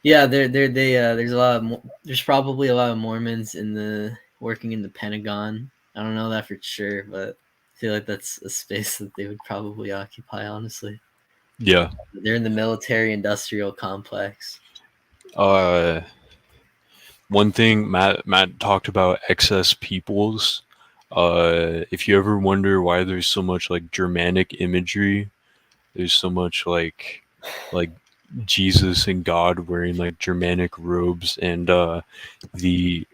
yeah, there's a lot of there's probably a lot of Mormons working in the Pentagon. I don't know that for sure, but I feel like that's a space that they would probably occupy. Honestly, yeah. they're in the military-industrial complex. Uh, One thing Matt talked about excess peoples. If you ever wonder why there's so much like Germanic imagery, there's so much like Jesus and God wearing like Germanic robes and the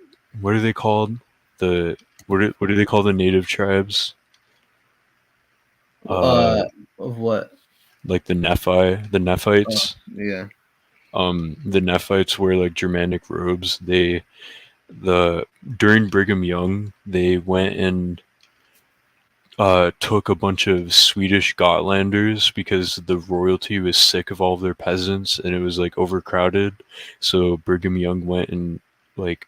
what are they called? The what do they call the native tribes? Uh, Of what? like the Nephites. Yeah. The Nephites wear like Germanic robes. The during Brigham Young, they went and took a bunch of Swedish Gotlanders because the royalty was sick of all of their peasants and it was like overcrowded. So Brigham Young like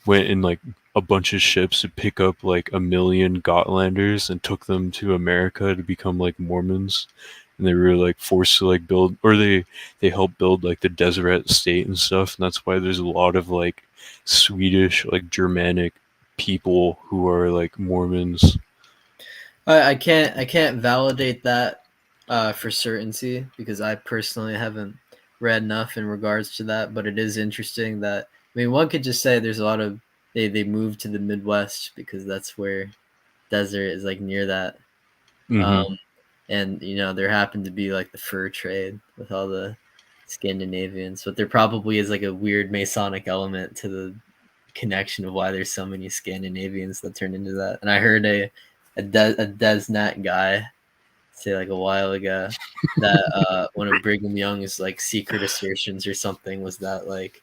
went in like a bunch of ships to pick up like 1 million Gotlanders and took them to America to become like Mormons. And they were like forced to like build, or they helped build like the Deseret state and stuff. And that's why there's a lot of like Swedish, like Germanic people who are like Mormons. I can't validate that for certainty because I personally haven't read enough in regards to that. But it is interesting that one could just say there's a lot of they moved to the Midwest because that's where desert is like near that, Mm-hmm. and there happened to be like the fur trade with all the Scandinavians, but there probably is like a weird Masonic element to the connection of why there's so many Scandinavians that turned into that. And I heard a Desnat guy say like a while ago that one of Brigham Young's like secret assertions or something was that like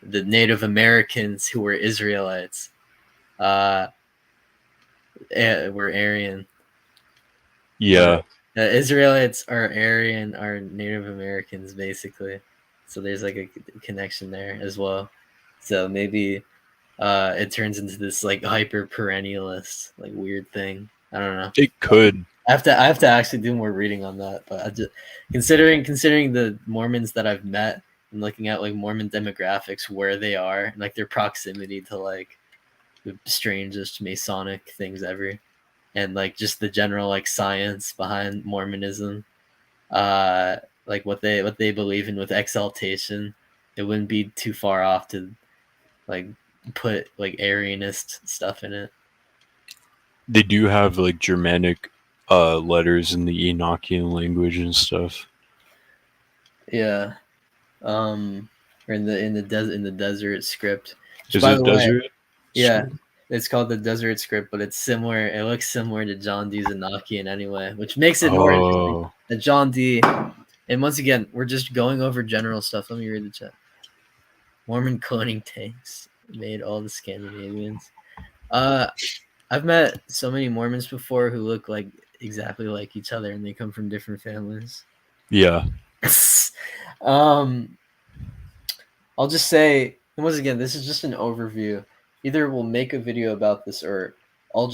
the Native Americans who were Israelites were Aryan. Yeah. Israelites are Aryan, are Native Americans basically. So there's like a connection there as well. So maybe it turns into this like hyper perennialist like weird thing. I don't know. It could. I have to actually do more reading on that. But I just considering the Mormons that I've met and looking at like Mormon demographics, where they are, and like their proximity to like the strangest Masonic things ever, and like just the general like science behind Mormonism, like what they believe in with exaltation, it wouldn't be too far off to like put like Arianist stuff in it. They do have like Germanic letters in the Enochian language and stuff. Yeah. Or in the desert script. Which, Is by it the way, desert? yeah, it's called the desert script, but it's similar. It looks similar to John D's Enochian anyway, which makes it more interesting. Oh, That John D And once again, we're just going over general stuff. Let me read the chat. Mormon cloning tanks made all the Scandinavians. I've met so many Mormons before who look like exactly like each other, and they come from different families. Yeah. I'll just say, and once again, this is just an overview. Either we'll make a video about this, or I'll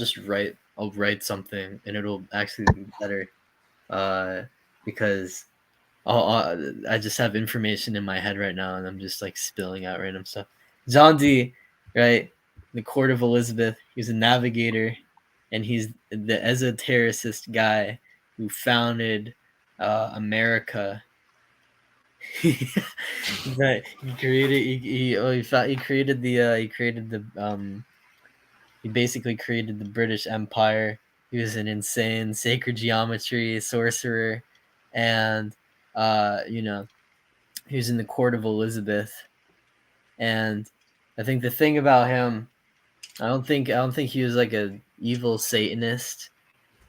write something, and it'll actually be better, because I just have information in my head right now, and I'm just like spilling out random stuff. John Dee, right? The Court of Elizabeth. He was a navigator, and he's the esotericist guy who founded America. He created he basically created the British Empire. He was an insane sacred geometry sorcerer, and he was in the Court of Elizabeth. And I think the thing about him, I don't think he was like a evil Satanist.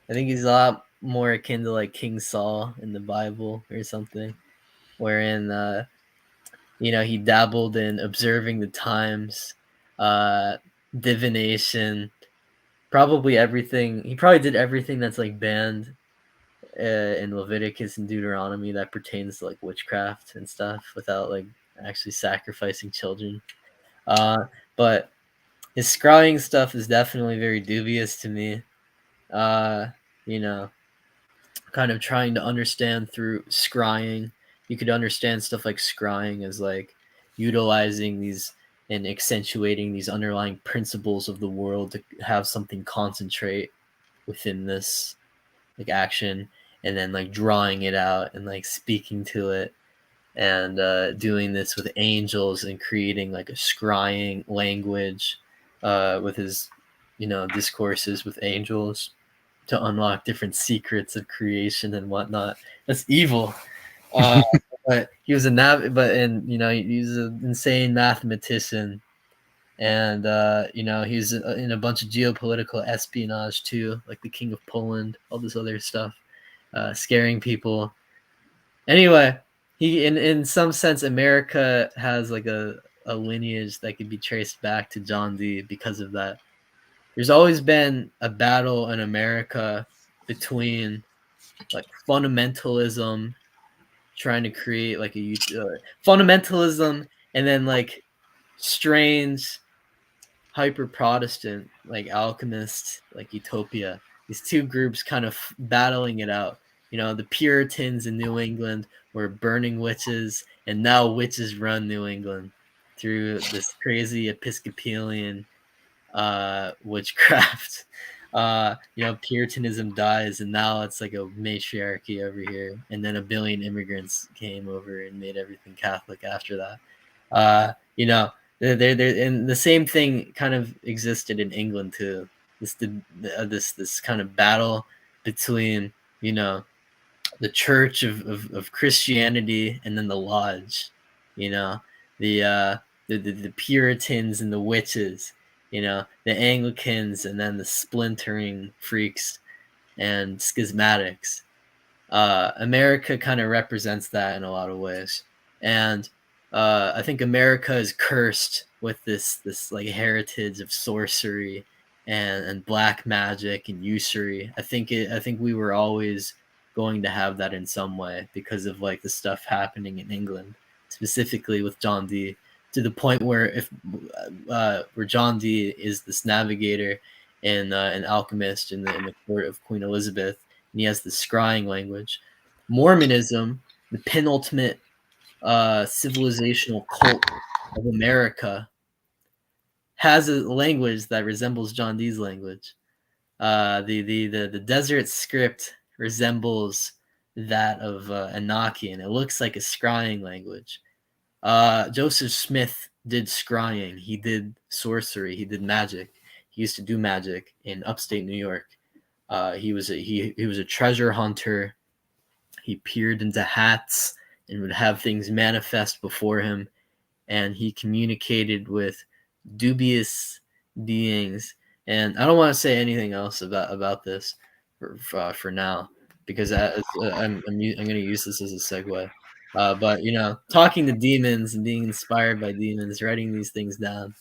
I think he's a lot more akin to like King Saul in the Bible or something, wherein he dabbled in observing the times, divination, probably everything. He probably did everything that's like banned in Leviticus and Deuteronomy that pertains to like witchcraft and stuff without like actually sacrificing children. But his scrying stuff is definitely very dubious to me. You know, kind of trying to understand through scrying. You could understand stuff like scrying as like utilizing these and accentuating these underlying principles of the world to have something concentrate within this like action, and then like drawing it out and like speaking to it, and doing this with angels and creating like a scrying language with his discourses with angels to unlock different secrets of creation and whatnot. That's evil. Uh, but he was he was an insane mathematician, and he was in a bunch of geopolitical espionage too, like the King of Poland, all this other stuff, scaring people. Anyway, he in some sense, America has like a lineage that could be traced back to John Dee because of that. There's always been a battle in America between like fundamentalism, trying to create like a fundamentalism, and then like strange hyper Protestant like alchemist like utopia. These two groups kind of battling it out. The Puritans in New England were burning witches, and now witches run New England through this crazy Episcopalian witchcraft. Puritanism dies, and now it's like a matriarchy over here, and then a billion immigrants came over and made everything Catholic after that. And the same thing kind of existed in England too. This kind of battle between the Church of Christianity, and then the Lodge, the Puritans and the witches, the Anglicans, and then the splintering freaks and schismatics. America kind of represents that in a lot of ways, and I think America is cursed with this like heritage of sorcery and black magic and usury. I think we were always going to have that in some way because of like the stuff happening in England, specifically with John Dee, to the point where where John Dee is this navigator and an alchemist in the court of Queen Elizabeth, and he has the scrying language. Mormonism, the penultimate civilizational cult of America, has a language that resembles John Dee's language. The desert script resembles that of Enochian. It looks like a scrying language. Joseph Smith did scrying. He did sorcery. He did magic. He used to do magic in upstate New York. He was a treasure hunter. He peered into hats and would have things manifest before him, and he communicated with dubious beings. And I don't want to say anything else about this for now. because I'm going to use this as a segue. But talking to demons and being inspired by demons, writing these things down.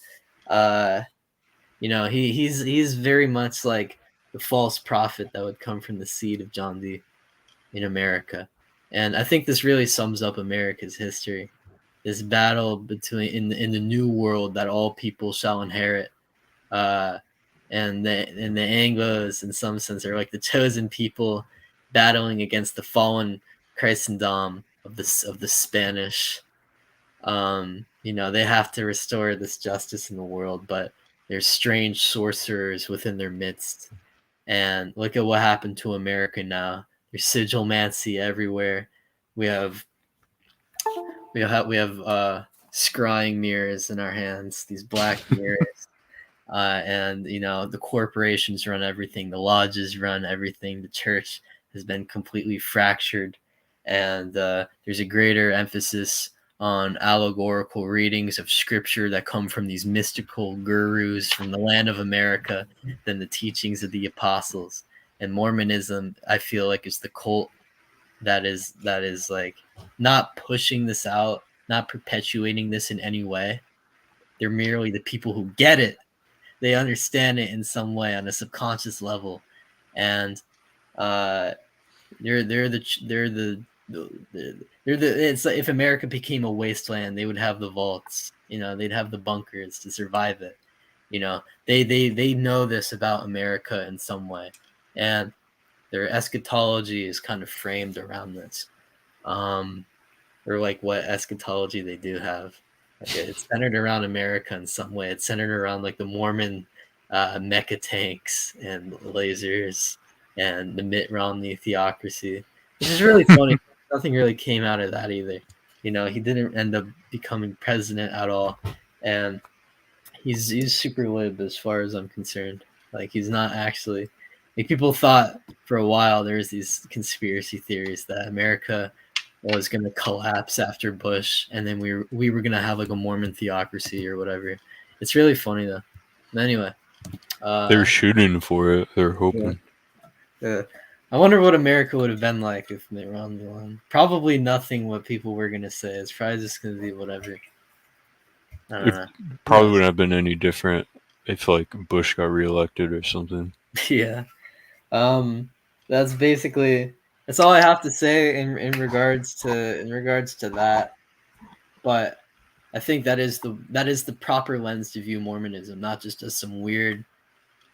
He's very much like the false prophet that would come from the seed of John Dee in America, and I think this really sums up America's history. This battle between in the new world that all people shall inherit, uh, and the Anglos, in some sense, are like the chosen people battling against the fallen Christendom of the Spanish. They have to restore this justice in the world, but there's strange sorcerers within their midst. And look at what happened to America now. There's sigilmancy everywhere. We have scrying mirrors in our hands, these black mirrors. And the corporations run everything, the lodges run everything, the church has been completely fractured, and there's a greater emphasis on allegorical readings of scripture that come from these mystical gurus from the land of America than the teachings of the apostles. And Mormonism, I feel like, is the cult that is like not pushing this out, not perpetuating this in any way. They're merely the people who get it. They understand it in some way on a subconscious level, and it's like if America became a wasteland, they would have the vaults, they'd have the bunkers to survive it. They know this about America in some way, and their eschatology is kind of framed around this, or like what eschatology they do have. It's centered around America in some way. It's centered around like the Mormon mecha tanks and lasers and the Mitt Romney theocracy, which is really funny. Nothing really came out of that either. He didn't end up becoming president at all, and he's super lib as far as I'm concerned. Like, he's not actually, like, people thought for a while there's these conspiracy theories that America was going to collapse after Bush, and then we were going to have like a Mormon theocracy or whatever. It's really funny though. Anyway, they're shooting for it. They're hoping. Yeah. I wonder what America would have been like if Mitt Romney won. Probably nothing what people were going to say. It's probably just going to be whatever. I don't know. Probably wouldn't have been any different if like Bush got reelected or something. Yeah. That's basically, that's all I have to say in regards to that. But I think that is the proper lens to view Mormonism, not just as some weird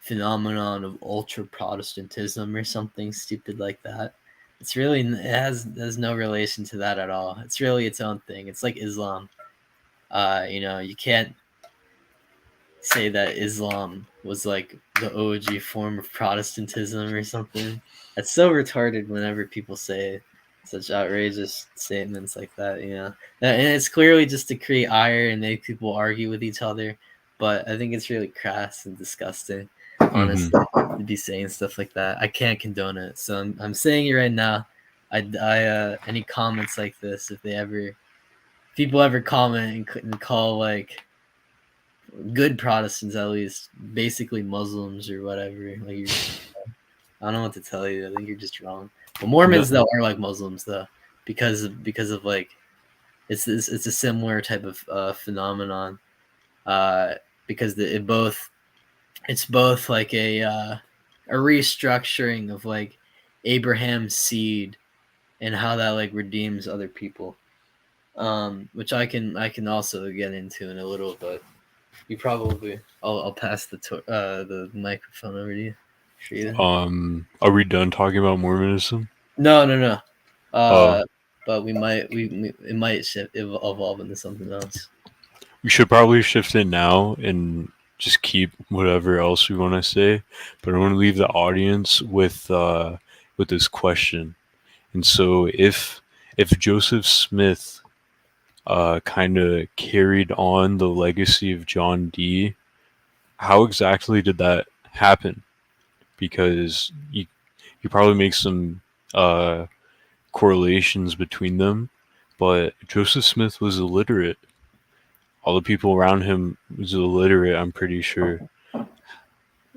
phenomenon of ultra Protestantism or something stupid like that. It's really, there's no relation to that at all. It's really its own thing. It's like Islam. You can't say that Islam was like the OG form of Protestantism or something. That's so retarded whenever people say such outrageous statements like that, and it's clearly just to create ire and make people argue with each other. But I think it's really crass and disgusting, honestly, to be saying stuff like that. I can't condone it, so I'm saying it right now. I any comments like this, if people ever comment and call like good Protestants, at least, basically Muslims or whatever, like, I don't know what to tell you. I think you're just wrong. But Mormons though are like Muslims though, because of like it's a similar type of phenomenon, because it's both like a restructuring of like Abraham's seed and how that like redeems other people, which I can also get into in a little, but you probably I'll pass the microphone over to you. Are we done talking about Mormonism? No. But it might evolve into something else. We should probably shift it now and just keep whatever else we want to say. But I want to leave the audience with this question. And so, if Joseph Smith kind of carried on the legacy of John Dee, how exactly did that happen? Because you probably make some correlations between them, but Joseph Smith was illiterate. All the people around him was illiterate, I'm pretty sure.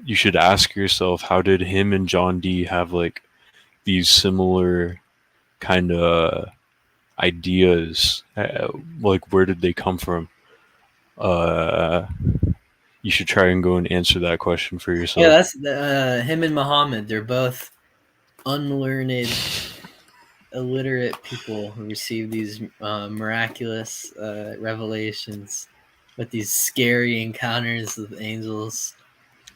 You should ask yourself, how did him and John Dee have like these similar kind of ideas, like where did they come from? Uh, you should try and go and answer that question for Yeah, yourself. that's him and Muhammad. They're both unlearned, illiterate people who receive these miraculous revelations with these scary encounters with angels.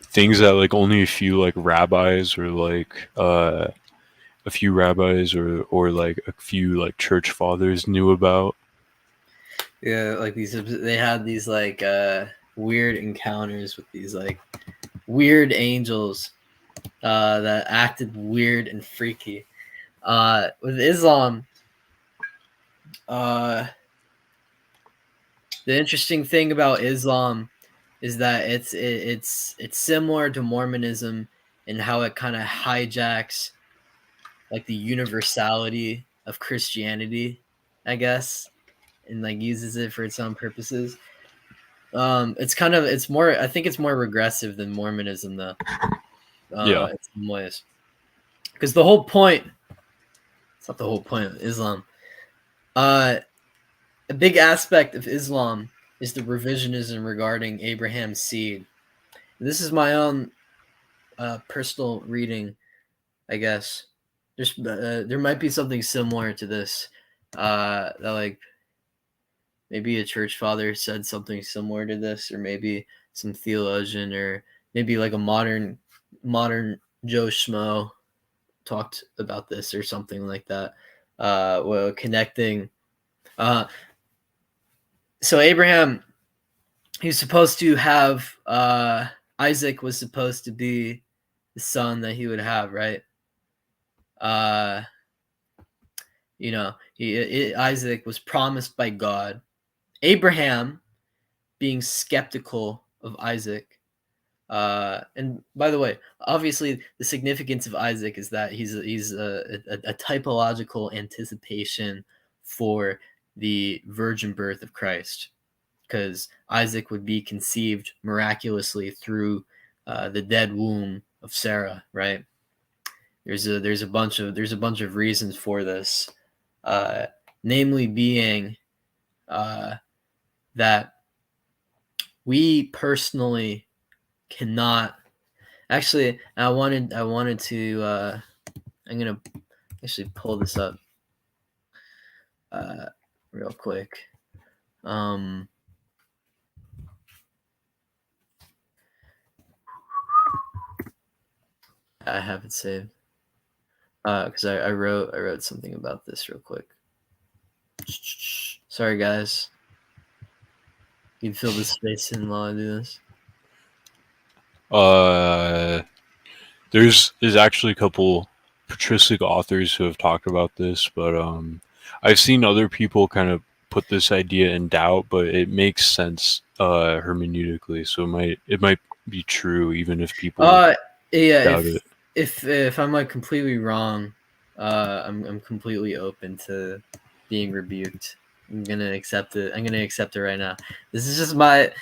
Things that like only a few like rabbis or like a few rabbis or like a few like church fathers knew about. Yeah, like they had these like weird encounters with these like weird angels that acted weird and freaky. With Islam, the interesting thing about Islam is that it's similar to Mormonism in how it kind of hijacks like the universality of Christianity, I guess, and like uses it for its own purposes. It's more, I think it's more regressive than Mormonism though. Yeah, In some ways, because the whole point, it's not the whole point of Islam. A big aspect of Islam is the revisionism regarding Abraham's seed. This is my own personal reading, I guess. There might be something similar to this. That like maybe a church father said something similar to this, or maybe some theologian, or maybe like a modern Joe Schmo talked about this or something like that. Well, connecting. So Abraham, he was supposed to have Isaac was supposed to be the son that he would have, right? Isaac was promised by God. Abraham, being skeptical of Isaac, and by the way, obviously the significance of Isaac is that he's a typological anticipation for the virgin birth of Christ, because Isaac would be conceived miraculously through the dead womb of Sarah, right? There's a bunch of reasons for this, namely being that we personally cannot actually. I wanted to. I'm gonna actually pull this up real quick. I have it saved because I wrote something about this real quick. Sorry, guys. You can fill the space in while I do this. there's actually a couple patristic authors who have talked about this, but I've seen other people kind of put this idea in doubt, but it makes sense hermeneutically, so it might be true even if people Yeah. doubt it. If I'm like completely wrong, I'm completely open to being rebuked. I'm gonna accept it. I'm gonna accept it right now. This is just It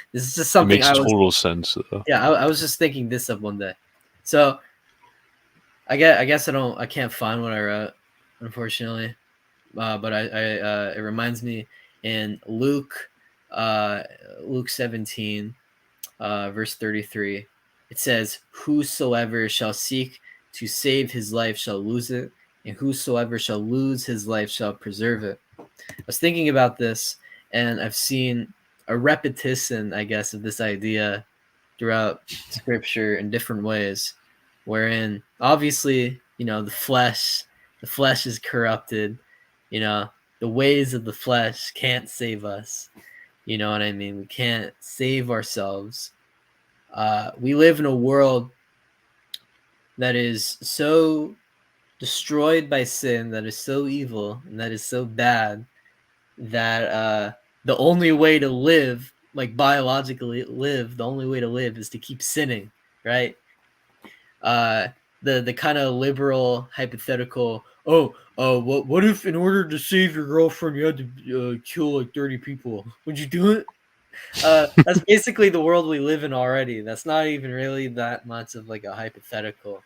something makes total sense though. Yeah, I was just thinking this up one day. So I guess I can't find what I wrote, unfortunately. But it reminds me in Luke 17, verse 33. It says, "Whosoever shall seek to save his life shall lose it, and whosoever shall lose his life shall preserve it." I was thinking about this, and I've seen a repetition, I guess, of this idea throughout Scripture in different ways, wherein obviously, the flesh is corrupted. The ways of the flesh can't save us. You know what I mean? We can't save ourselves. We live in a world that is so destroyed by sin, that is so evil, and that is so bad, that the only way to live, like biologically live, the only way to live is to keep sinning, right? The kind of liberal hypothetical, what if in order to save your girlfriend you had to kill like 30 people? Would you do it? That's basically the world we live in already. That's not even really that much of like a hypothetical,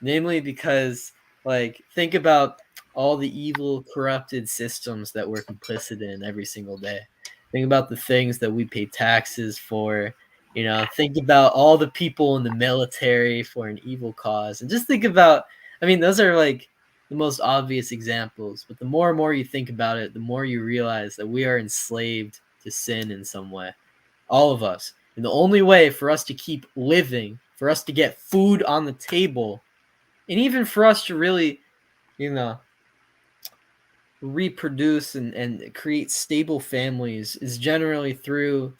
namely because Like, think about all the evil, corrupted systems that we're complicit in every single day. Think about the things that we pay taxes for. Think about all the people in the military for an evil cause. And just think about, I mean, those are like the most obvious examples. But the more and more you think about it, the more you realize that we are enslaved to sin in some way. All of us. And the only way for us to keep living, for us to get food on the table, and even for us to really, you know, reproduce and create stable families is generally through,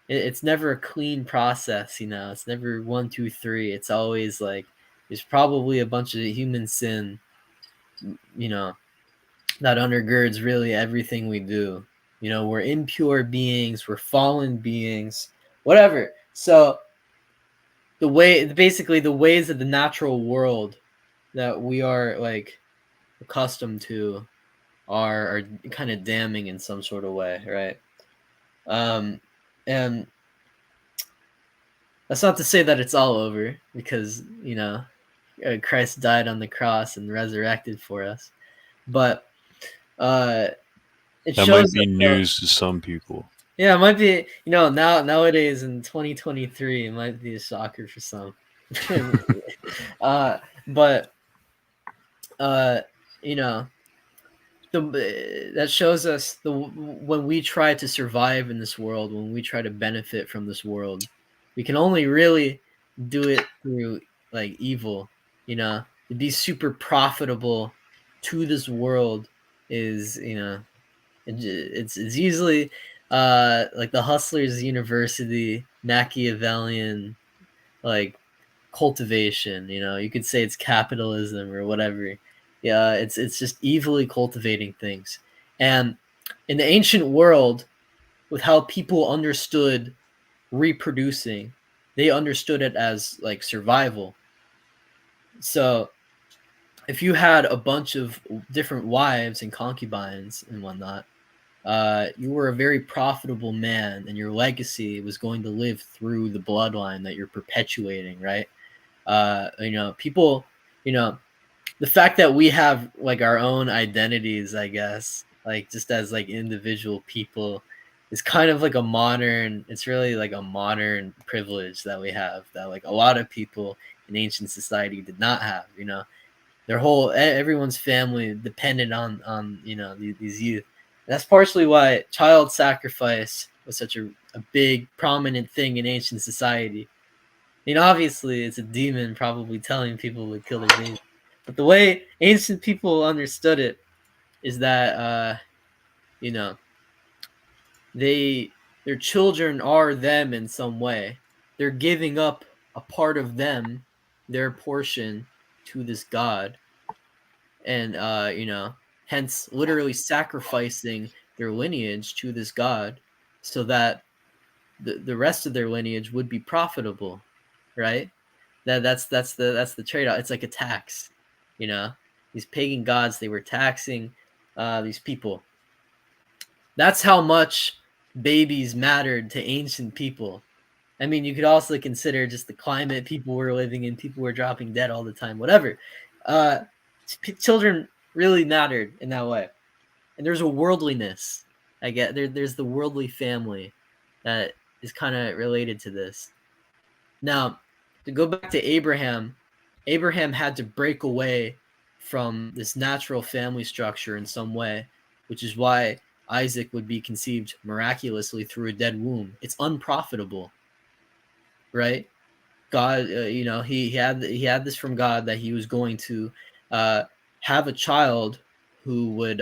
it's never a clean process. It's never 1 2 3. It's always like there's probably a bunch of human sin, you know that undergirds really everything we do. We're impure beings, we're fallen beings, whatever. So basically the ways of the natural world that we are like accustomed to are kind of damning in some sort of way, right? And that's not to say that it's all over, because Christ died on the cross and resurrected for us, but uh, it That might shows be that, news to some people. yeah, it might be, nowadays in 2023, it might be a shocker for some. But uh, you know, that shows us when we try to survive in this world, when we try to benefit from this world, we can only really do it through like evil. To be super profitable to this world is, it's usually like the Hustlers University Machiavellian, like, cultivation. You could say it's capitalism or whatever. Yeah, it's just evilly cultivating things. And in the ancient world, with how people understood reproducing, they understood it as like survival. So if you had a bunch of different wives and concubines and whatnot, you were a very profitable man, and your legacy was going to live through the bloodline that you're perpetuating, right? People, you know, the fact that we have like our own identities, I guess, like just as like individual people, is kind of like it's really like a modern privilege that we have, that like a lot of people in ancient society did not have. Everyone's family depended on these youth. That's partially why child sacrifice was such a big prominent thing in ancient society. Obviously, it's a demon probably telling people to kill their baby. But the way ancient people understood it is that, you know, their children are them in some way. They're giving up a part of them, their portion, to this god, and hence literally sacrificing their lineage to this god, so that the rest of their lineage would be profitable, right? That's the trade-off. It's like a tax. you know these pagan gods, they were taxing these people. That's how much babies mattered to ancient people. I mean, you could also consider just the climate people were living in. People were dropping dead all the time, whatever. uh Children really mattered in that way. And there's a worldliness, I get there's the worldly family that is kind of related to this. Now, to go back to Abraham, Abraham had to break away from this natural family structure in some way, which is why Isaac would be conceived miraculously through a dead womb. It's unprofitable, right? God, he had this from God, that he was going to uh, have a child who would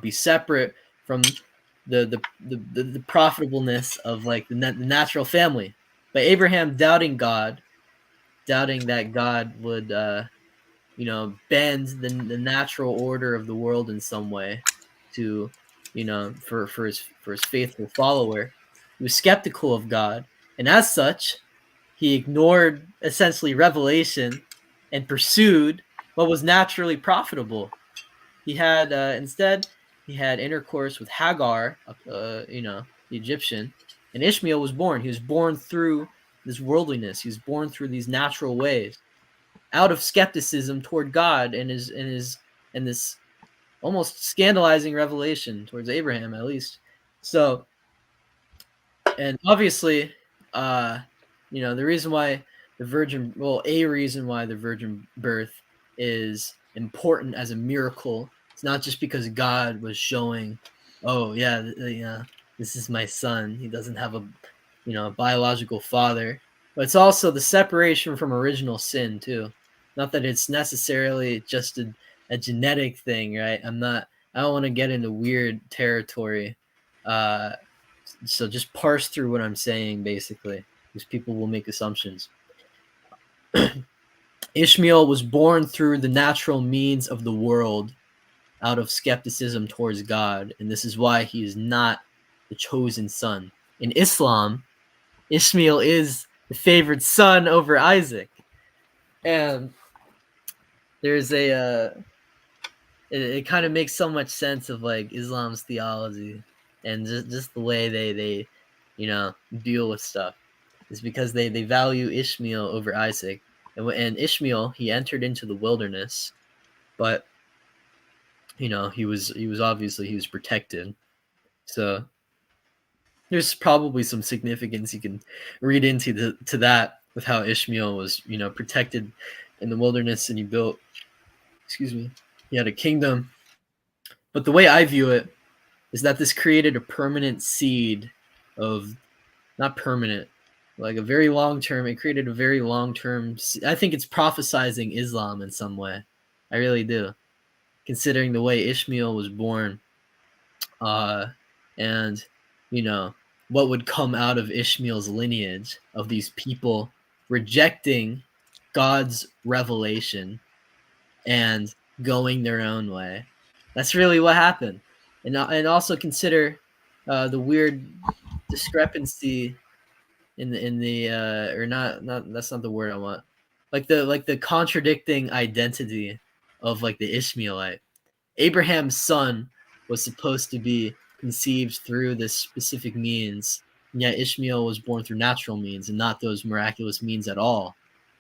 be separate from the profitableness of like the natural family. But Abraham doubting God, doubting that God would bend the natural order of the world in some way to for his faithful follower. He was skeptical of God, and as such, he ignored essentially revelation and pursued what was naturally profitable. Instead he had intercourse with Hagar, the Egyptian, and Ishmael was born. He was born through this worldliness. He was born through these natural ways. out of skepticism toward God and this almost scandalizing revelation towards Abraham, at least. So, and obviously, the reason why a reason why the virgin birth is important as a miracle, it's not just because God was showing, oh yeah, this is my son. He doesn't have a biological father, but it's also the separation from original sin too. Not that it's necessarily just a genetic thing, right? I don't want to get into weird territory. So just parse through what I'm saying, basically, because people will make assumptions. Ishmael was born through the natural means of the world out of skepticism towards God, and this is why he is not the chosen son. In Islam, Ishmael is the favored son over Isaac. And there's it kind of makes so much sense of like Islam's theology and just the way they deal with stuff. Is because they value Ishmael over Isaac. And Ishmael, he entered into the wilderness, but he was protected. So there's probably some significance you can read into to that with how Ishmael was, protected in the wilderness, and he had a kingdom. But the way I view it is that this created a permanent seed of, not permanent, like a very long term. It created a very long term. I think it's prophesizing Islam in some way. I really do, considering the way Ishmael was born, and what would come out of Ishmael's lineage of these people rejecting God's revelation and going their own way. That's really what happened. And also consider the weird discrepancy in the or not that's not the word I want. Like the contradicting identity of like the Ishmaelite. Abraham's son was supposed to be conceived through this specific means, and yet Ishmael was born through natural means and not those miraculous means at all.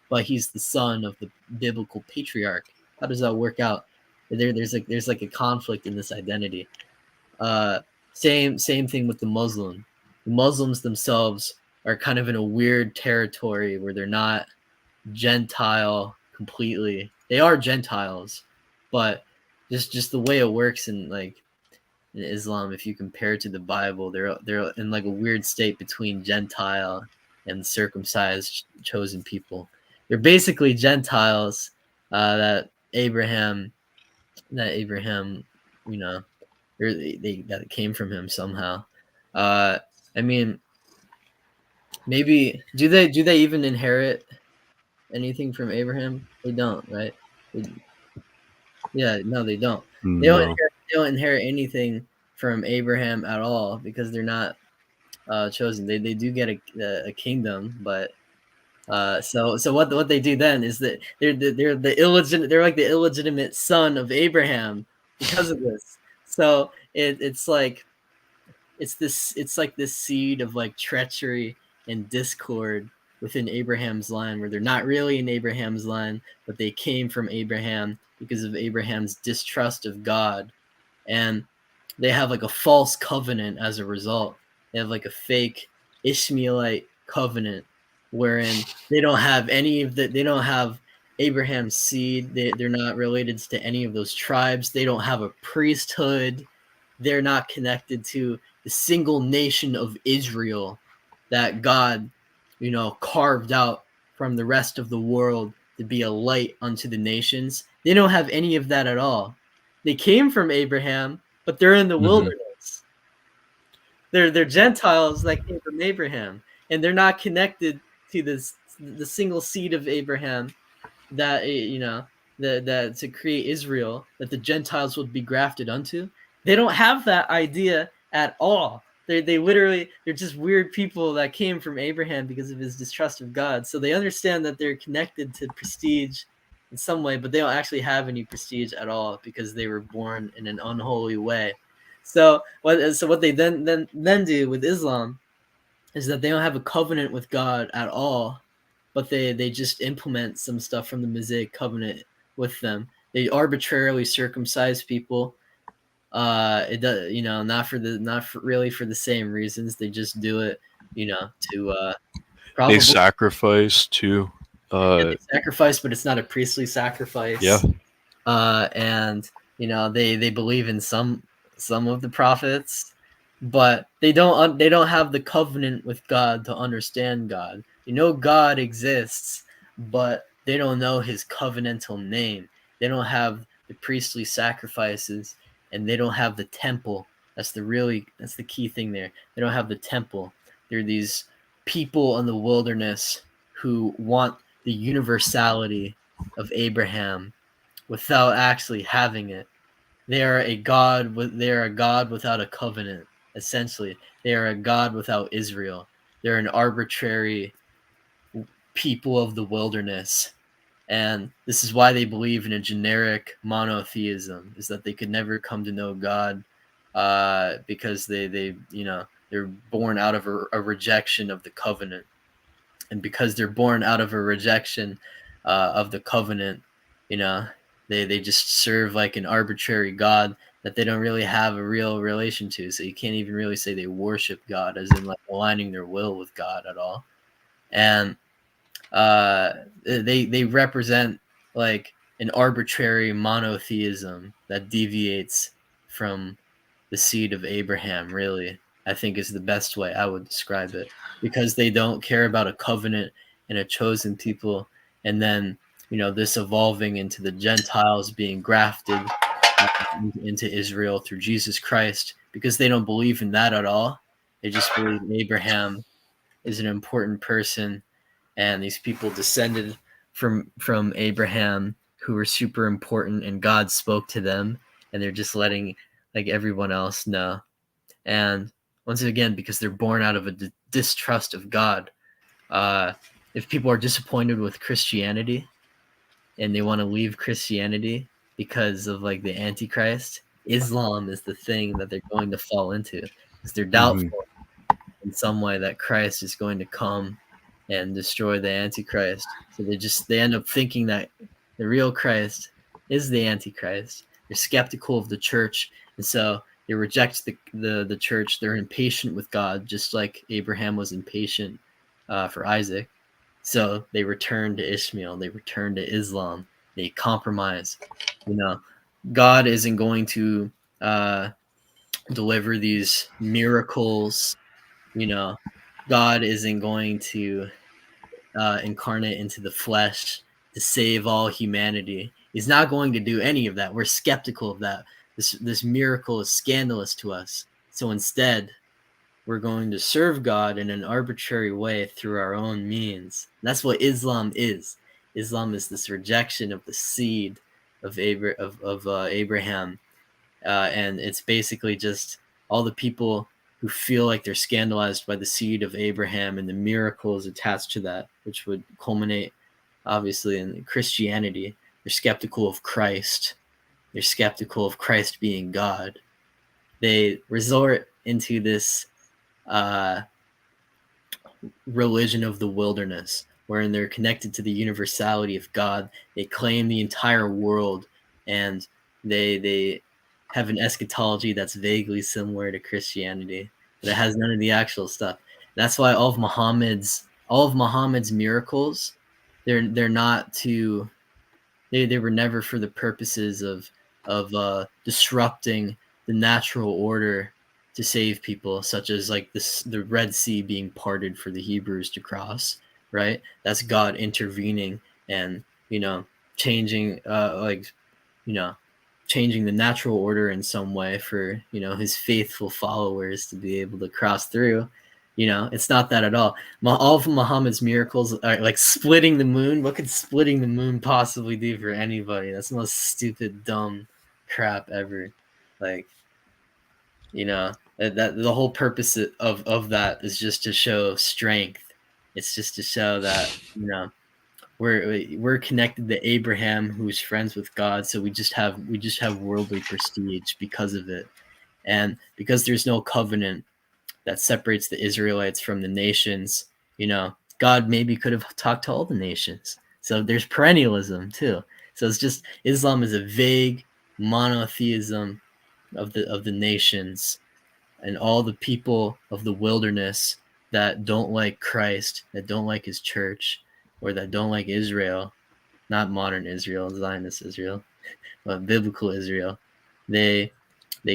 But he's the son of the biblical patriarch. How does that work out? There's like a conflict in this identity. Same thing with the Muslim. The Muslims themselves are kind of in a weird territory where they're not Gentile completely. They are Gentiles, but just the way it works in Islam, if you compare it to the Bible, they're in like a weird state between Gentile and circumcised chosen people. They're basically Gentiles that Abraham, that came from him somehow. I mean, maybe do they even inherit anything from Abraham? They don't, right? No, they don't. No. They don't inherit anything from Abraham at all because they're not chosen. They do get a kingdom, but so what they do then is that they're the illegitimate. They're like the illegitimate son of Abraham because of this. So it's like this seed of like treachery and discord within Abraham's line, where they're not really in Abraham's line, but they came from Abraham because of Abraham's distrust of God, and they have like a false covenant as a result. They have like a fake Ishmaelite covenant wherein they don't have they don't have Abraham's seed. They're not related to any of those tribes. They don't have a priesthood. They're not connected to the single nation of Israel that God, carved out from the rest of the world to be a light unto the nations. They don't have any of that at all. They came from Abraham, but they're in the wilderness. They're Gentiles that came from Abraham, and they're not connected to the single seed of Abraham that that to create Israel, that the Gentiles would be grafted unto. They don't have that idea at all. They're just weird people that came from Abraham because of his distrust of God. So they understand that they're connected to prestige in some way, but they don't actually have any prestige at all because they were born in an unholy way. So what they then do with Islam is that they don't have a covenant with God at all. but they just implement some stuff from the Mosaic covenant with them. They arbitrarily circumcise people. It does, not for really for the same reasons. They just do it, to They probably sacrifice too. yeah, Uh, they sacrifice, but it's not a priestly yeah. sacrifice. And they believe in some of the prophets, but they don't have the covenant with God to understand God. God exists, but they don't know his covenantal name. They don't have the priestly sacrifices, and they don't have the temple. That's the key thing there. They don't have the temple. They're these people in the wilderness who want the universality of Abraham without actually having it. They are a god without a covenant. Essentially, they are a god without Israel. They're an arbitrary people of the wilderness, and this is why they believe in a generic monotheism. Is that they could never come to know God, because they're born out of a rejection of the covenant, and because they're born out of a rejection of the covenant, you know, they just serve like an arbitrary god that they don't really have a real relation to. So you can't even really say they worship God, as in like aligning their will with God at all. And they represent like an arbitrary monotheism that deviates from the seed of Abraham, really, I think is the best way I would describe it, because they don't care about a covenant and a chosen people, and then this evolving into the Gentiles being grafted into Israel through Jesus Christ, because they don't believe in that at all. They just believe Abraham is an important person, and these people descended from Abraham who were super important, and God spoke to them, and they're just letting like everyone else know. And once again, because they're born out of a distrust of God, if people are disappointed with Christianity and they want to leave Christianity because of like the Antichrist, Islam is the thing that they're going to fall into, because they're Hmm. doubtful in some way that Christ is going to come and destroy the Antichrist. So they end up thinking that the real Christ is the Antichrist. They're skeptical of the church, and so they reject the church. They're impatient with God, just like Abraham was impatient for Isaac. So they return to Ishmael. They return to Islam. They compromise. You know, God isn't going to deliver these miracles. You know, God isn't going to incarnate into the flesh to save all humanity. He's not going to do any of that. We're skeptical of that. This miracle is scandalous to us. So instead, we're going to serve God in an arbitrary way through our own means. And that's what Islam is. Islam is this rejection of the seed of Abraham, and it's basically just all the people who feel like they're scandalized by the seed of Abraham and the miracles attached to that, which would culminate obviously in Christianity. They're skeptical of Christ. They're skeptical of Christ being God. They resort into this uh, religion of the wilderness, wherein they're connected to the universality of God. They claim the entire world, and they have an eschatology that's vaguely similar to Christianity, but it has none of the actual stuff. That's why all of Muhammad's miracles, they're not to they were never for the purposes of disrupting the natural order to save people, such as like the Red Sea being parted for the Hebrews to cross. Right, that's God intervening and changing you know changing the natural order in some way for his faithful followers to be able to cross through. It's not that at all. All of Muhammad's miracles are like splitting the moon. What could splitting the moon possibly do for anybody? That's the most stupid, dumb crap ever. Like, that the whole purpose of that is just to show strength. It's just to show that we're connected to Abraham, who's friends with God. So we just have worldly prestige because of it, and because there's no covenant that separates the Israelites from the nations. God maybe could have talked to all the nations. So there's perennialism too. So it's just Islam is a vague monotheism of the nations, and all the people of the wilderness that don't like Christ, that don't like his church, or that don't like Israel, not modern Israel, Zionist Israel, but biblical Israel, they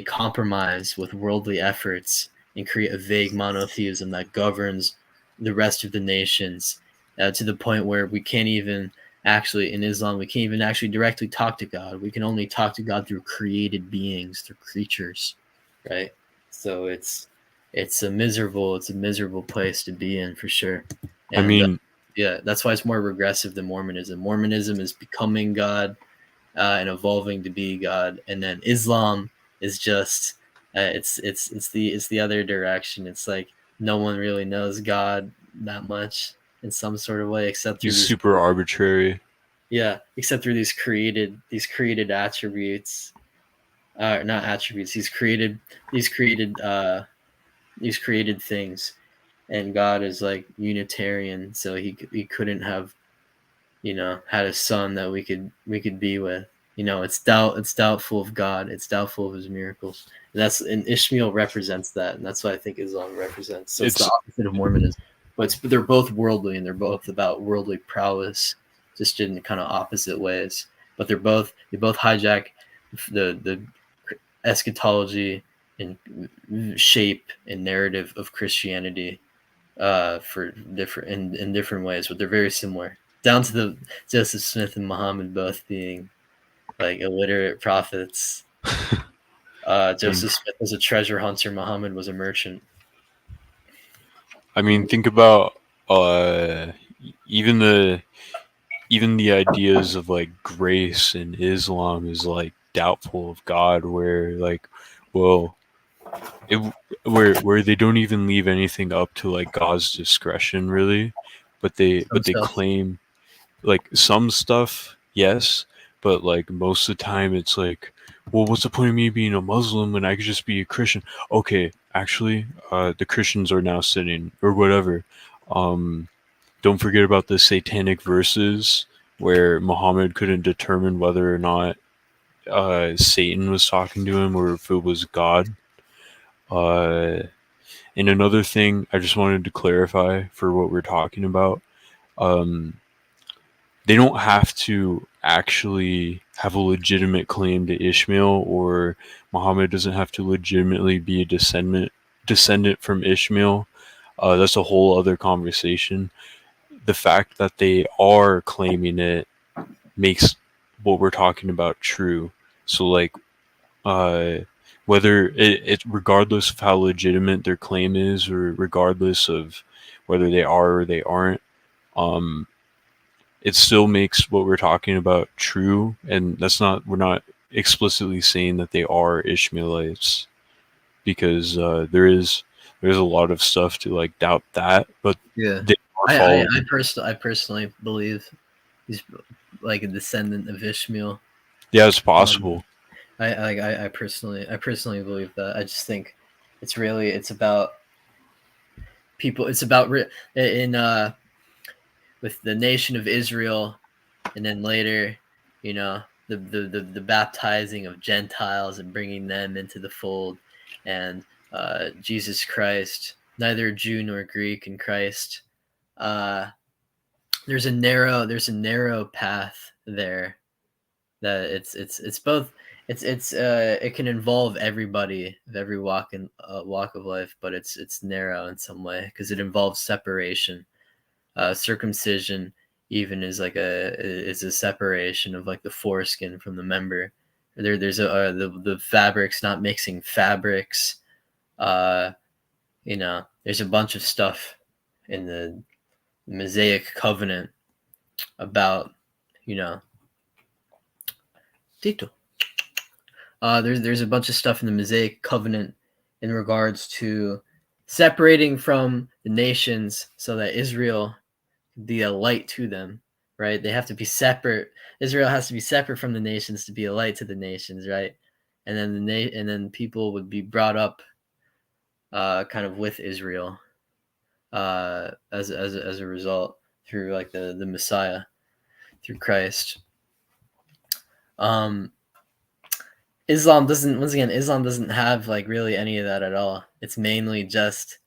compromise with worldly efforts and create a vague monotheism that governs the rest of the nations, to the point where we can't even actually, in Islam, we can't even actually directly talk to God. We can only talk to God through created beings, through creatures, right? So it's a miserable place to be in, for sure. I And mean, yeah, that's why it's more regressive than Mormonism. Mormonism is becoming God, and evolving to be God, and then Islam is just, it's the other direction. It's like no one really knows God that much in some sort of way, except through he's these, super arbitrary. yeah, except through these created attributes, not attributes. These created these created things, and God is like Unitarian, so he couldn't have, had a son that we could be with. It's doubtful of God. It's doubtful of his miracles. And Ishmael represents that, and that's what I think Islam represents. So it's the It's opposite of Mormonism, but they're both worldly, and they're both about worldly prowess, just in kind of opposite ways. But they both hijack the eschatology and shape and narrative of Christianity, for different in different ways, but they're very similar. Down to the Joseph Smith and Muhammad both being like illiterate prophets. and Joseph Smith was a treasure hunter. Muhammad was a merchant. I mean, think about uh, even the ideas of like grace in Islam is like doubtful of God, where like, well, it where they don't even leave anything up to like God's discretion really, Some but they stuff. claim like some stuff, yes, but like most of the time it's like, well, what's the point of me being a Muslim when I could just be a Christian? Okay, actually, the Christians are now sinning or whatever. Um, don't forget about the satanic verses where Muhammad couldn't determine whether or not Satan was talking to him or if it was God. Uh, and another thing I just wanted to clarify for what we're talking about. Um, they don't have to actually have a legitimate claim to Ishmael, or Muhammad doesn't have to legitimately be a descendant from Ishmael. That's a whole other conversation. The fact that they are claiming it makes what we're talking about true. So like, uh, whether regardless of how legitimate their claim is, or regardless of whether they are or they aren't, um, it still makes what we're talking about true, and we're not explicitly saying that they are Ishmaelites, because there's a lot of stuff to like doubt that, but Yeah, they are following. I personally believe he's like a descendant of Ishmael. Yeah, it's Um, possible. I personally believe that. I just think it's about people. It's about in with the nation of Israel, and then later, the baptizing of Gentiles and bringing them into the fold, and Jesus Christ, neither Jew nor Greek in Christ. Uh, there's a narrow path there, that it's both. It can involve everybody of every walk of life, but it's narrow in some way because it involves separation. Circumcision even is a separation of like the foreskin from the member. There's the fabrics, not mixing fabrics. Uh, there's a bunch of stuff in the Mosaic covenant about, you know Tito. There's a bunch of stuff in the Mosaic covenant in regards to separating from the nations so that Israel be a light to them, right? They have to be separate. Israel has to be separate from the nations to be a light to the nations, right? And then and then people would be brought up, kind of with Israel, as a result through like the Messiah, through Christ. Islam doesn't have like really any of that at all. It's mainly just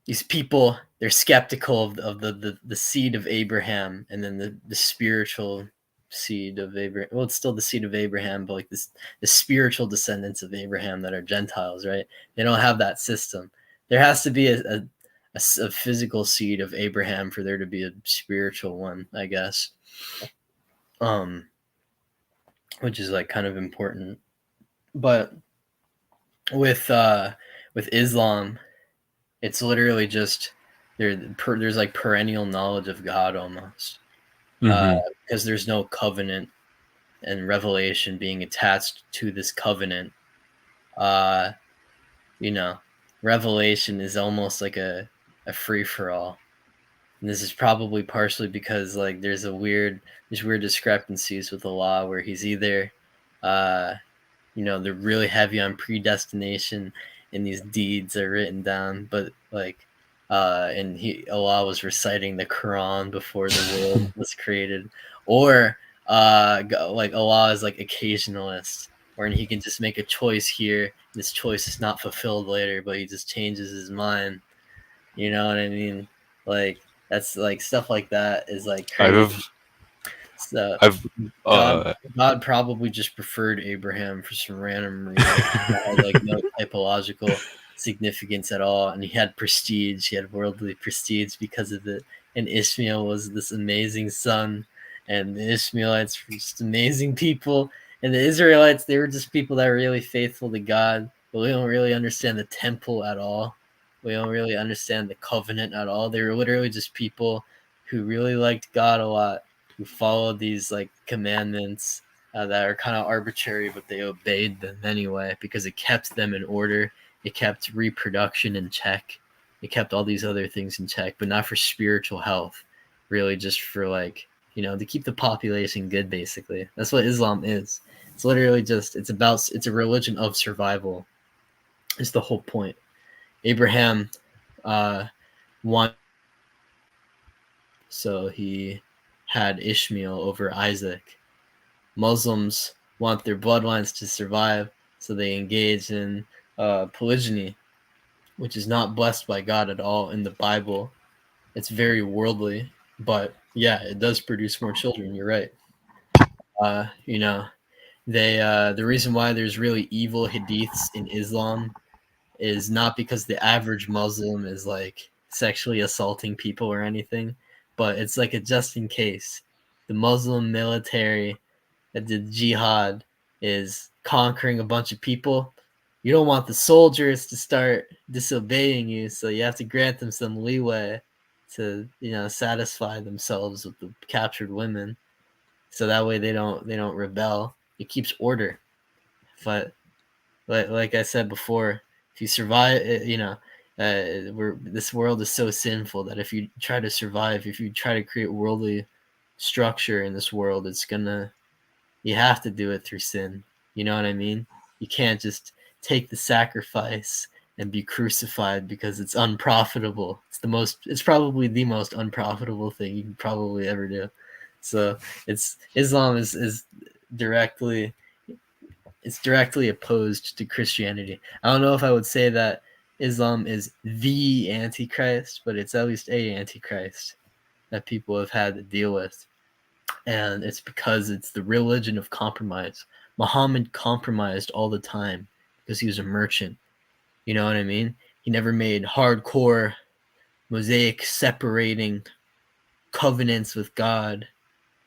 these people, they're skeptical of the seed of Abraham, and then the spiritual seed of Abraham. Well, it's still the seed of Abraham, but like the spiritual descendants of Abraham that are Gentiles, right? They don't have that system. There has to be a physical seed of Abraham for there to be a spiritual one, I guess. Which is like kind of important. But with Islam, it's literally just there's like perennial knowledge of God almost, because there's no covenant and revelation being attached to this covenant. You know, revelation is almost like a free for all. And this is probably partially because like there's weird discrepancies with the law where he's either they're really heavy on predestination and these deeds are written down, but like and Allah was reciting the Quran before the world was created, or like Allah is like occasionalist, where he can just make a choice here, this choice is not fulfilled later, but he just changes his mind. You know what I mean? Like that's like stuff like that is like crazy. So God probably just preferred Abraham for some random reason. Had like no typological significance at all, and he had prestige. He had worldly prestige because of it. And Ishmael was this amazing son, and the Ishmaelites were just amazing people, and the Israelites, they were just people that were really faithful to God. But we don't really understand the temple at all. We don't really understand the covenant at all. They were literally just people who really liked God a lot, who followed these like commandments that are kind of arbitrary, but they obeyed them anyway because it kept them in order. It kept reproduction in check. It kept all these other things in check, but not for spiritual health, really just for like, to keep the population good, basically. That's what Islam is. It's literally just, it's a religion of survival. It's the whole point. Abraham wanted, so he had Ishmael over Isaac. Muslims want their bloodlines to survive, so they engage in polygyny, which is not blessed by God at all in the Bible. It's very worldly, but yeah, it does produce more children. You're right. The reason why there's really evil hadiths in Islam is not because the average Muslim is like sexually assaulting people or anything, but it's like a just in case. The Muslim military that did jihad is conquering a bunch of people. You don't want the soldiers to start disobeying you, so you have to grant them some leeway to, satisfy themselves with the captured women, so that way they don't rebel. It keeps order. But like I said before, if you survive, this world is so sinful that if you try to survive, if you try to create worldly structure in this world, you have to do it through sin. You know what I mean? You can't just take the sacrifice and be crucified because it's unprofitable. It's probably the most unprofitable thing you can probably ever do. So Islam is directly opposed to Christianity. I don't know if I would say that Islam is the Antichrist, but it's at least a Antichrist that people have had to deal with. And it's because it's the religion of compromise. Muhammad compromised all the time because he was a merchant. You know what I mean? He never made hardcore, mosaic separating covenants with God.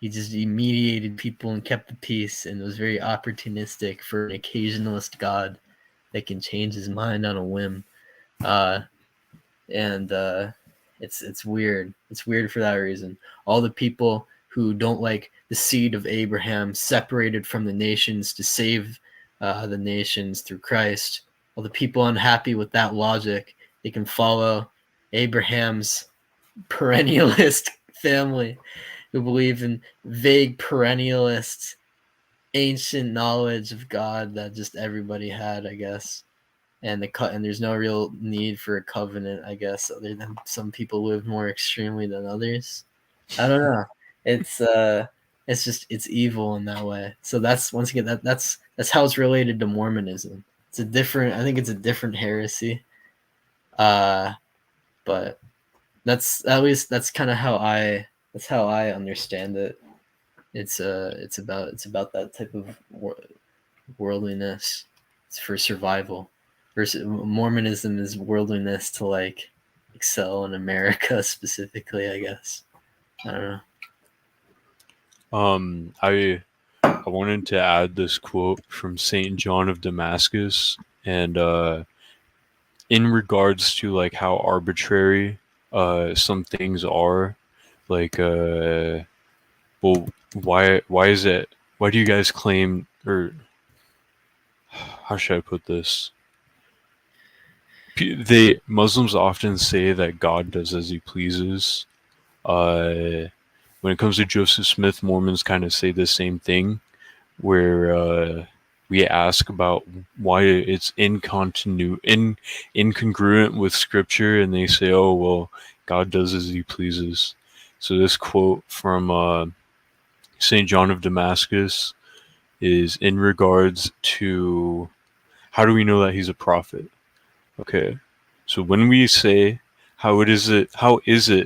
He mediated people and kept the peace, and was very opportunistic for an occasionalist God that can change his mind on a whim. It's weird. It's weird for that reason. All the people who don't like the seed of Abraham separated from the nations to save the nations through Christ, all the people unhappy with that logic, they can follow Abraham's perennialist family who believe in vague perennialist ancient knowledge of God that just everybody had, I guess. and there's no real need for a covenant, I guess, other than some people live more extremely than others. I don't know. It's just it's evil in that way. So that's once again that's how it's related to Mormonism. It's a different. I think it's a different heresy. But that's at least that's kind of how I understand it. It's about that type of worldliness. It's for survival. Versus Mormonism is worldliness to like excel in America specifically, I guess. I don't know. I wanted to add this quote from Saint John of Damascus, and in regards to like how arbitrary some things are, like well, why is it? Why do you guys claim, or how should I put this? They Muslims often say that God does as He pleases. When it comes to Joseph Smith, Mormons kind of say the same thing, where we ask about why it's incongruent with Scripture, and they say, "Oh well, God does as He pleases." So this quote from Saint John of Damascus is in regards to how do we know that he's a prophet? Okay. So when we say how is it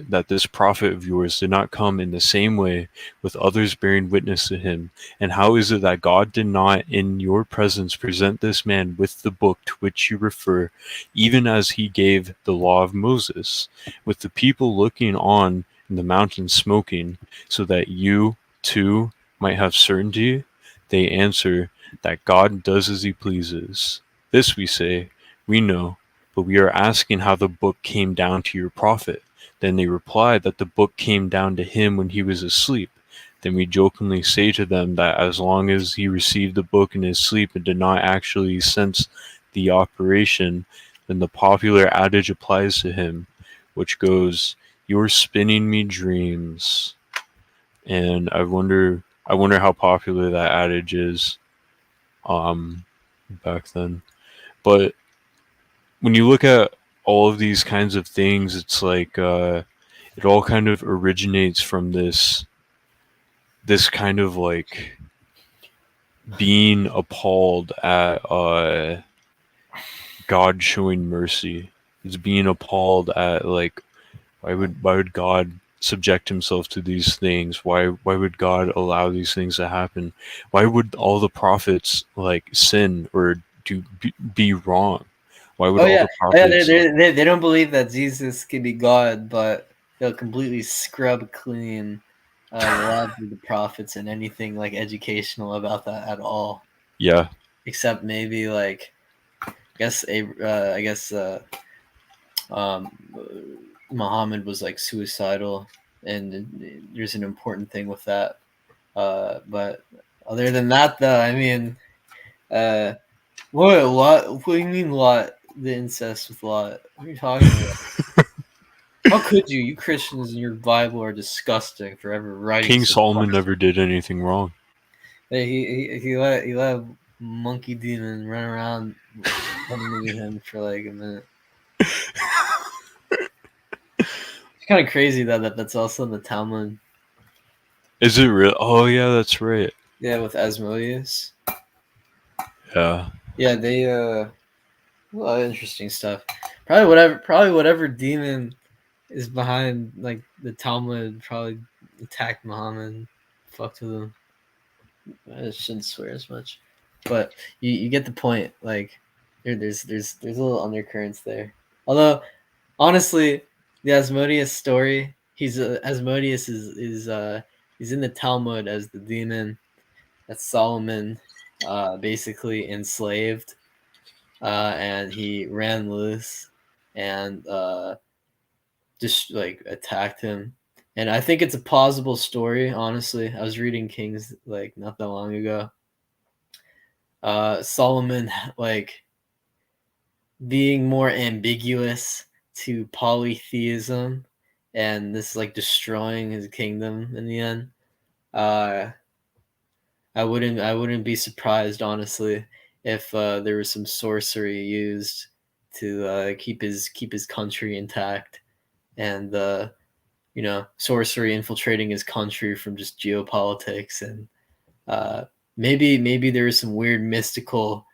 that this prophet of yours did not come in the same way with others bearing witness to him? And how is it that God did not in your presence present this man with the book to which you refer, even as he gave the law of Moses, with the people looking on in the mountain smoking, so that you too might have certainty? They answer that God does as he pleases. This we say, we know, but we are asking how the book came down to your prophet. Then they reply that the book came down to him when he was asleep. Then we jokingly say to them that as long as he received the book in his sleep and did not actually sense the operation, then the popular adage applies to him, which goes, "You're spinning me dreams." And I wonder how popular that adage is back then. But when you look at all of these kinds of things, it's like it all kind of originates from this kind of like being appalled at God showing mercy. It's being appalled at like why would God subject himself to these things? Why would God allow these things to happen? Why would all the prophets like sin or be wrong? Why would Oh all yeah, the prophets they don't believe that Jesus can be God, but they'll completely scrub clean the lives of the prophets and anything like educational about that at all, yeah. except maybe like I guess um, Muhammad was like suicidal, and there's an important thing with that. But other than that, though, I mean, uh, what Lot? What do you mean Lot? The incest with Lot? What are you talking about? How could you? You Christians in your Bible are disgusting for ever writing King such. Solomon never did anything wrong. Hey, he let monkey demon run around running with him for like a minute. It's kind of crazy that's also in the Talmud. Is it real? Oh yeah, that's right. Yeah, with Asmodeus. Yeah. Yeah, they a lot of interesting stuff. Probably whatever demon is behind like the Talmud probably attacked Muhammad, fucked with him. I shouldn't swear as much, but you get the point. Like there's a little undercurrents there. Although honestly, the Asmodeus story, Asmodeus he's in the Talmud as the demon that Solomon basically enslaved, and he ran loose and just like attacked him. And I think it's a plausible story, honestly. I was reading Kings like not that long ago. Solomon like being more ambiguous to polytheism and this like destroying his kingdom in the end. Uh I wouldn't be surprised honestly if there was some sorcery used to keep his country intact, and sorcery infiltrating his country from just geopolitics, and uh, maybe there is some weird mystical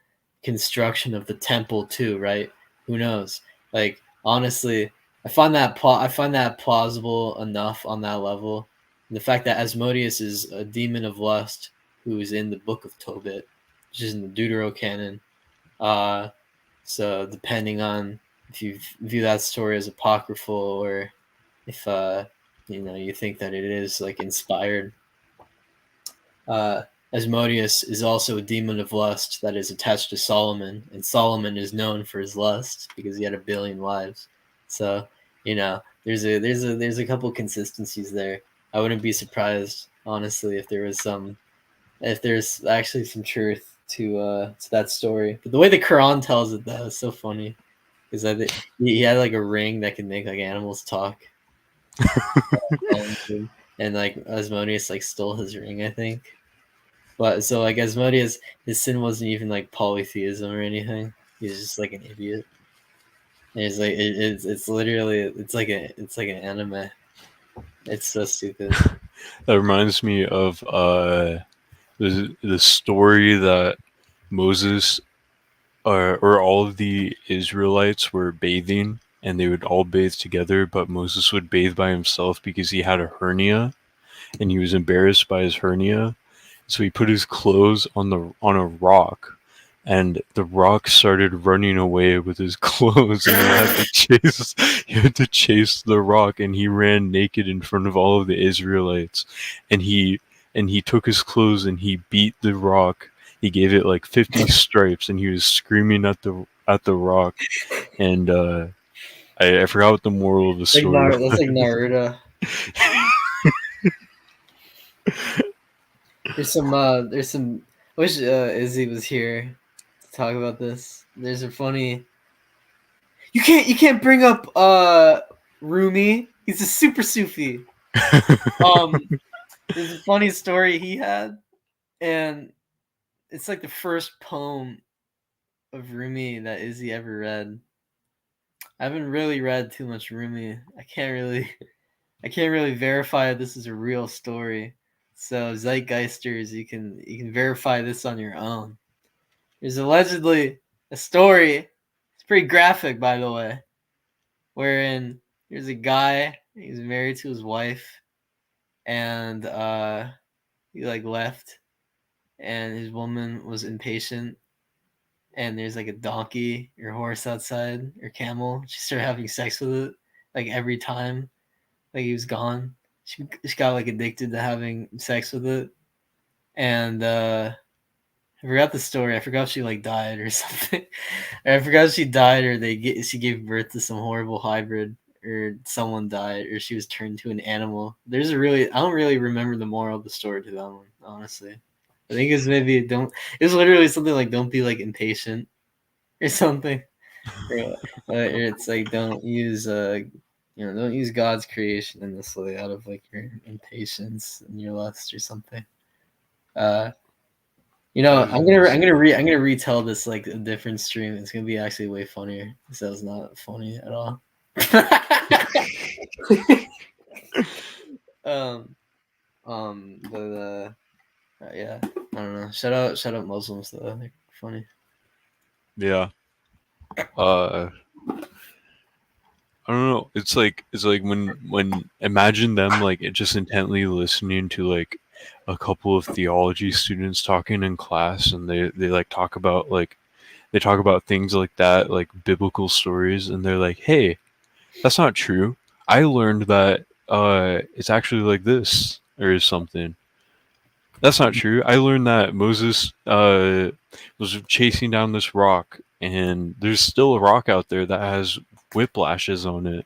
construction of the temple too, right? Who knows? Like honestly, I find that plausible enough on that level. And the fact that Asmodeus is a demon of lust who is in the Book of Tobit, which is in the Deuterocanon. Uh, so depending on if you view that story as apocryphal, or if you think that it is like inspired. Uh, Asmodeus is also a demon of lust that is attached to Solomon, and Solomon is known for his lust because he had 1,000,000,000 wives. So there's a couple consistencies there. I wouldn't be surprised, honestly, if there's actually some truth to that story. But the way the Quran tells it, though, is so funny because I think he had like a ring that could make like animals talk, and like Asmodeus like stole his ring, I think. But so like Asmodeus, his sin wasn't even like polytheism or anything. He's just like an idiot. And it's like it's literally it's like an anime. It's so stupid. That reminds me of the story that Moses or all of the Israelites were bathing and they would all bathe together, but Moses would bathe by himself because he had a hernia and he was embarrassed by his hernia. So he put his clothes on a rock, and the rock started running away with his clothes, and he had to chase the rock, and he ran naked in front of all of the Israelites, and he took his clothes and he beat the rock. He gave it like 50 stripes, and he was screaming at the rock, and I forgot what the moral of the Like story That's like Naruto. There's some. I wish Izzy was here to talk about this. There's a funny. You can't bring up Rumi. He's a super Sufi. There's a funny story he had, and it's like the first poem of Rumi that Izzy ever read. I haven't really read too much Rumi. I can't really verify if this is a real story. So Zeitgeisters, you can verify this on your own. There's allegedly a story. It's pretty graphic, by the way, wherein there's a guy. He's married to his wife, and he like left, and his woman was impatient, and there's like a donkey or horse outside or camel. She started having sex with it like every time like he was gone. She got like addicted to having sex with it, and I forgot the story. I forgot if she like died or something. Or I forgot if she died or she gave birth to some horrible hybrid, or someone died, or she was turned to an animal. I don't really remember the moral of the story to that one, honestly. I think it's maybe don't. It was literally something like don't be like impatient or something. Or it's like don't use God's creation endlessly out of like your impatience and your lust or something. Uh, I'm gonna retell this like a different stream. It's gonna be actually way funnier. This was not funny at all. But yeah, I don't know. Shout out Muslims though. They're funny. Yeah. I don't know. It's like when imagine them like just intently listening to like a couple of theology students talking in class, and they like talk about they talk about things like that, like biblical stories, and they're like, "Hey, that's not true. I learned that it's actually like this or something." That's not true. I learned that Moses was chasing down this rock, and there's still a rock out there that has whiplashes on it.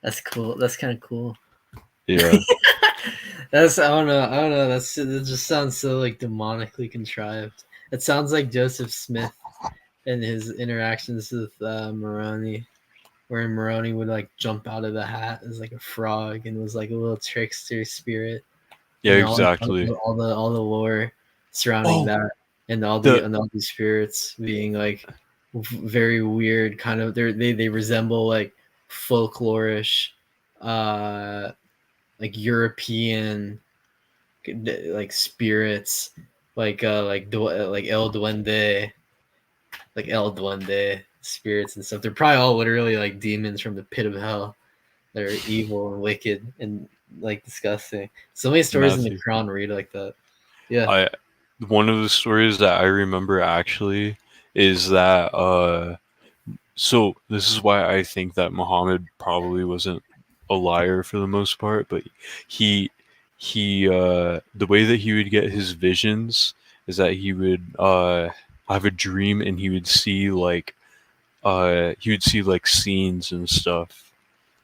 That's cool. That's kind of cool. Yeah. That's I don't know. That just sounds so like demonically contrived. It sounds like Joseph Smith and his interactions with Moroni, where Moroni would like jump out of the hat as like a frog and was like a little trickster spirit. Yeah, exactly. All the lore surrounding Oh, that. and The all these spirits being like very weird, kind of they resemble like folklorish, uh, like European like spirits, like El Duende spirits and stuff. They're probably all literally like demons from the pit of hell. They're evil and wicked and like disgusting. So many stories in the Matthew, Quran read like that. Yeah. I one of the stories that I remember actually is that so this is why I think that Muhammad probably wasn't a liar for the most part, but he the way that he would get his visions is that he would have a dream and he would see like scenes and stuff,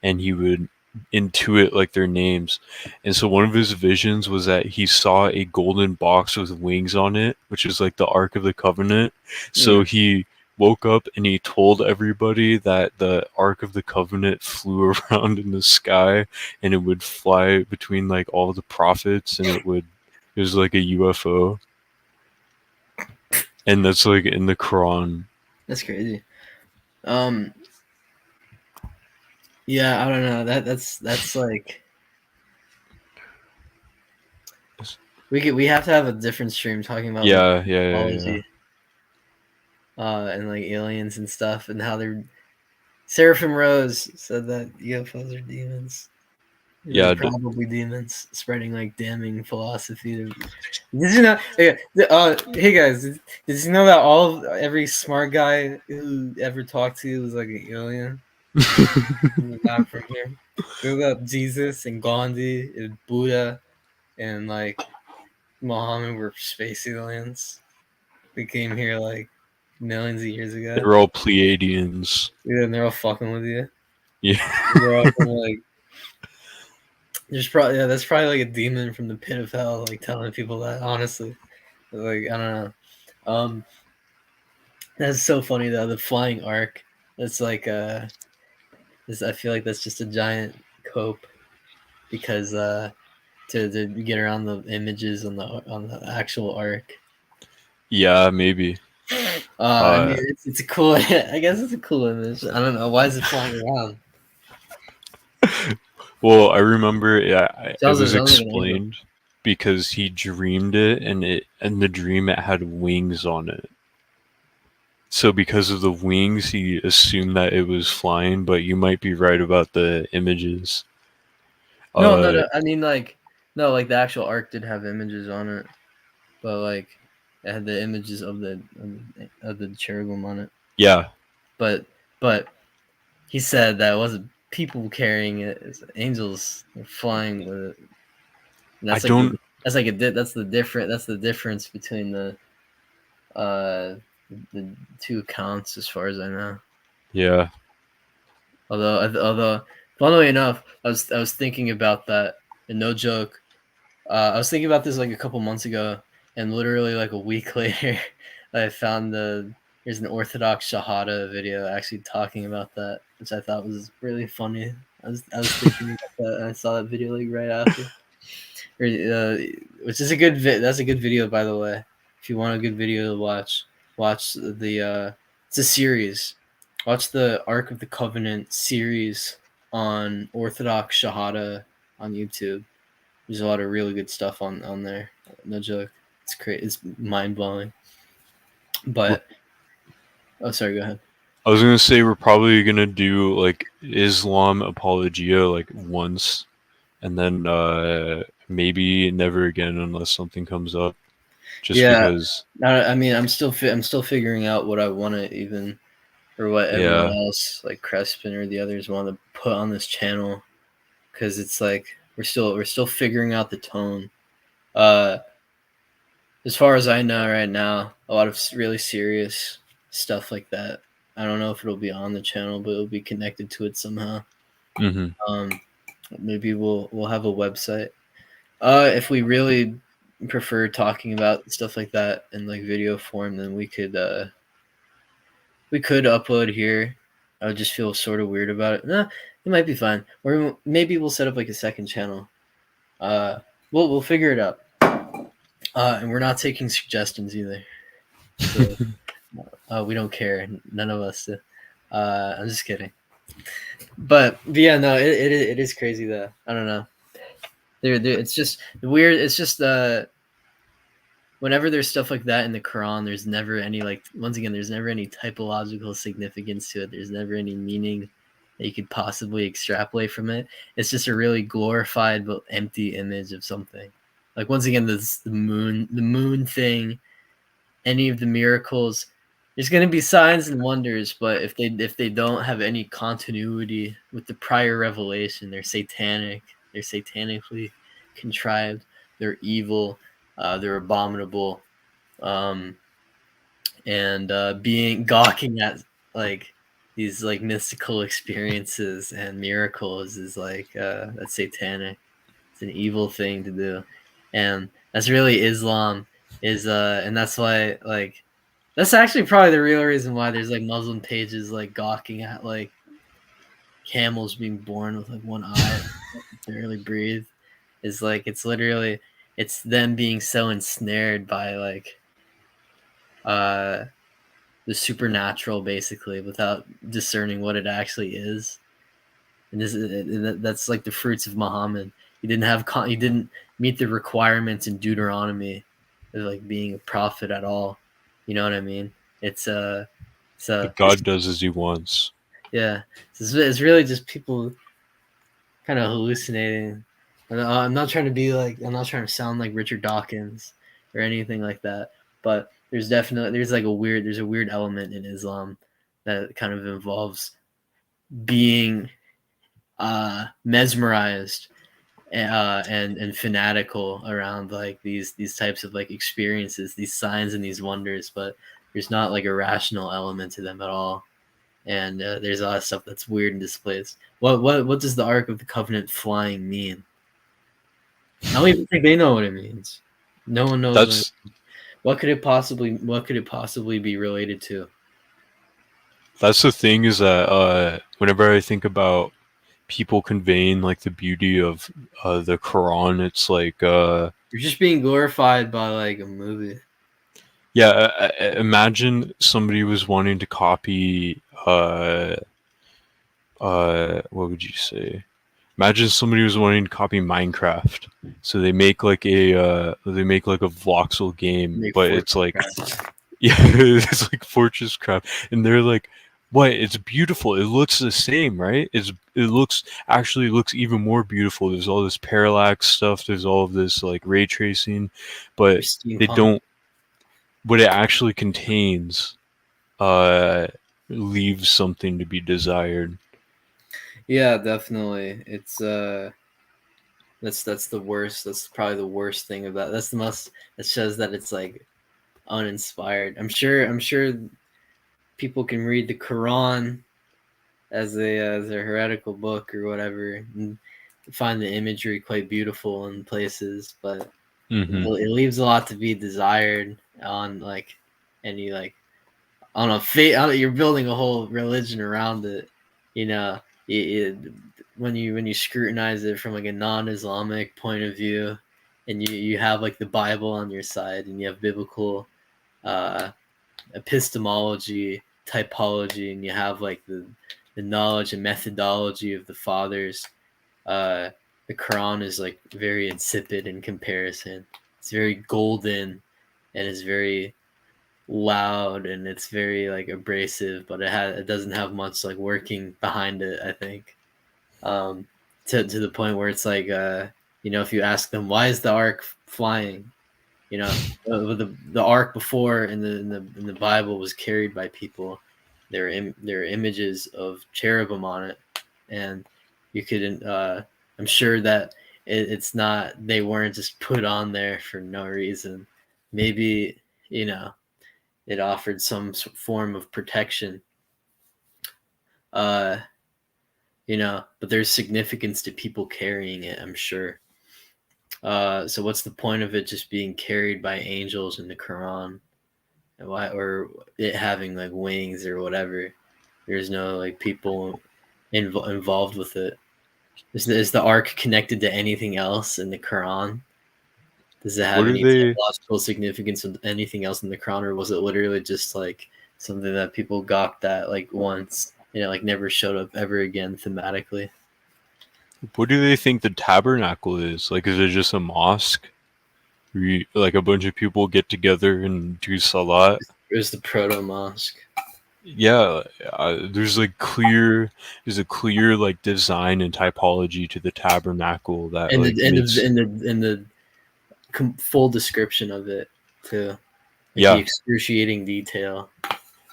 and he would intuit like their names. And so one of his visions was that he saw a golden box with wings on it, which is like the Ark of the Covenant. So Mm. he woke up and he told everybody that the Ark of the Covenant flew around in the sky and it would fly between like all the prophets, and it was like a UFO. And that's like in the Quran. That's crazy. Um, yeah, I don't know. That's like we have to have a different stream talking about like Yeah, yeah, yeah, yeah. mythology, and like aliens and stuff and how they're Seraphim Rose said that UFOs are demons. They're Yeah, probably demons spreading like damning philosophy. Did you know? Hey guys, did you know that every smart guy who ever talked to you was like an alien? Not from here. Look up Jesus and Gandhi and Buddha and like Muhammad were space aliens. They came here like millions of years they ago. were all Pleiadians. Yeah, and they're all fucking with you. Yeah. They're all from, like there's probably that's probably like a demon from the pit of hell, like telling people that. Honestly, like I don't know. Um, that's so funny though. The flying arc. That's like I feel like that's just a giant cope because to get around the images on the actual arc. Yeah, maybe. I mean, Uh, it's a cool. I guess it's a cool image. I don't know why is it flying around. well, I remember it was Sounds like an angel. explained because he dreamed it, and the dream it had wings on it. So because of the wings, he assumed that it was flying, but you might be right about the images. No, no, Uh, no. I mean, like, no, like the actual arc did have images on it, but like, it had the images of the cherubim on it. yeah, But he said that it wasn't people carrying it; it's angels flying with it. And I don't. that's the difference between uh the two accounts as far as I know. Yeah. Although funnily enough, I was thinking about that, and no joke. I was thinking about this like a couple months ago, and literally like a week later, I found there's an 𝔀𝓸𝓻𝓴𝓷𝓰 video actually talking about that, which I thought was really funny. I was thinking about that, and I saw that video like right after, which is a good that's a good video, by the way. If you want a good video to watch the it's a series. Watch the Ark of the Covenant series on 𝔀𝓸𝓻𝓴𝓷𝓰 on YouTube. There's a lot of really good stuff on there. No joke. It's great. It's mind blowing. But oh, sorry. Go ahead. I was gonna say we're probably gonna do like Islam apologia like once, and then maybe never again unless something comes up. Just Yeah. because, I mean, I'm still figuring out what I want to even or what everyone yeah. else like Crespin or the others want to put on this channel because it's like we're still figuring out the tone. Uh, as far as I know right now, a lot of really serious stuff like that. I don't know if it'll be on the channel, but it'll be connected to it somehow. Hmm. Um, maybe we'll have a website. If we really prefer talking about stuff like that in like video form, then we could upload here. I would just feel sort of weird about it. Nah, it might be fine. Or maybe we'll set up like a second channel. Uh, we'll figure it out. And we're not taking suggestions either. So we don't care. None of us. I'm just kidding. But yeah, no, it is crazy though. I don't know. It's just weird. It's just whenever there's stuff like that in the Quran, there's never any like once again, there's never any typological significance to it. There's never any meaning that you could possibly extrapolate from it. It's just a really glorified but empty image of something. Like once again, this the moon thing, any of the miracles. There's going to be signs and wonders, but if they don't have any continuity with the prior revelation, they're satanic. They're satanically contrived. They're evil. They're abominable. Um, and being gawking at like these like mystical experiences and miracles is like that's satanic. It's an evil thing to do, and that's really Islam is and that's why like that's actually probably the real reason why there's like Muslim pages like gawking at like camels being born with like one eye, barely breathe. Is like it's literally it's them being so ensnared by like uh the supernatural basically without discerning what it actually is. And that's like the fruits of Muhammad. He didn't meet the requirements in Deuteronomy of like being a prophet at all. You know what I mean? It's Like God does as he wants. yeah. It's really just people kind of hallucinating. I'm not trying to be like I'm not trying to sound like Richard Dawkins or anything like that. But there's a weird element in Islam that kind of involves being mesmerized and fanatical around like these types of like experiences, these signs and these wonders, but there's not like a rational element to them at all. And there's a lot of stuff that's weird and displaced. What does the Ark of the Covenant flying mean? I don't even think they know what it means. No one knows That's what could it possibly be related to. that's the thing is that whenever I think about people conveying like the beauty of the Quran, it's like You're just being glorified by like a movie. yeah, imagine somebody was wanting to copy what would you say? Imagine somebody was wanting to copy Minecraft, so they make like a voxel game, Make but Fortnite it's like graphics. yeah, it's like Fortress Craft, and they're like, "What? It's beautiful. It looks the same, right? It looks even more beautiful. There's all this parallax stuff. There's all of this like ray tracing, Or but they steampunk. don't. What it actually contains, uh, leaves something to be desired." Yeah, definitely. It's that's the worst. That's probably the worst thing about that's the most that shows that it's like uninspired. I'm sure people can read the Quran as a heretical book or whatever and find the imagery quite beautiful in places, but Hmm. it leaves a lot to be desired on like any like on a fate. You're building a whole religion around it, you know. When you scrutinize it from like a non-Islamic point of view, and you have like the Bible on your side, and you have biblical uh, epistemology, typology, and you have like the knowledge and methodology of the fathers. Uh, the Quran is like very insipid in comparison. It's very golden, and it's very loud, and it's very like abrasive, but it doesn't have much like working behind it. I think um, to the point where it's like if you ask them why is the ark flying, the ark before in the Bible was carried by people. There are images of cherubim on it, and you could I'm sure that it's not they weren't just put on there for no reason. Maybe you know it offered some form of protection. Uh, but there's significance to people carrying it, I'm sure. So what's the point of it just being carried by angels in the Quran? And why, or it having like wings or whatever? There's no like people involved with it. Is the ark connected to anything else in the Quran Does it have What are any they? theological significance of anything else in the Quran, or was it literally just like something that people gawked at like once and it like never showed up ever again thematically? What do they think the tabernacle is? Like, is it just a mosque? Like a bunch of people get together and do salat? It was the proto mosque, Yeah, there's a clear like design and typology to the tabernacle that and like makes the full description of it too, like the yeah. excruciating detail.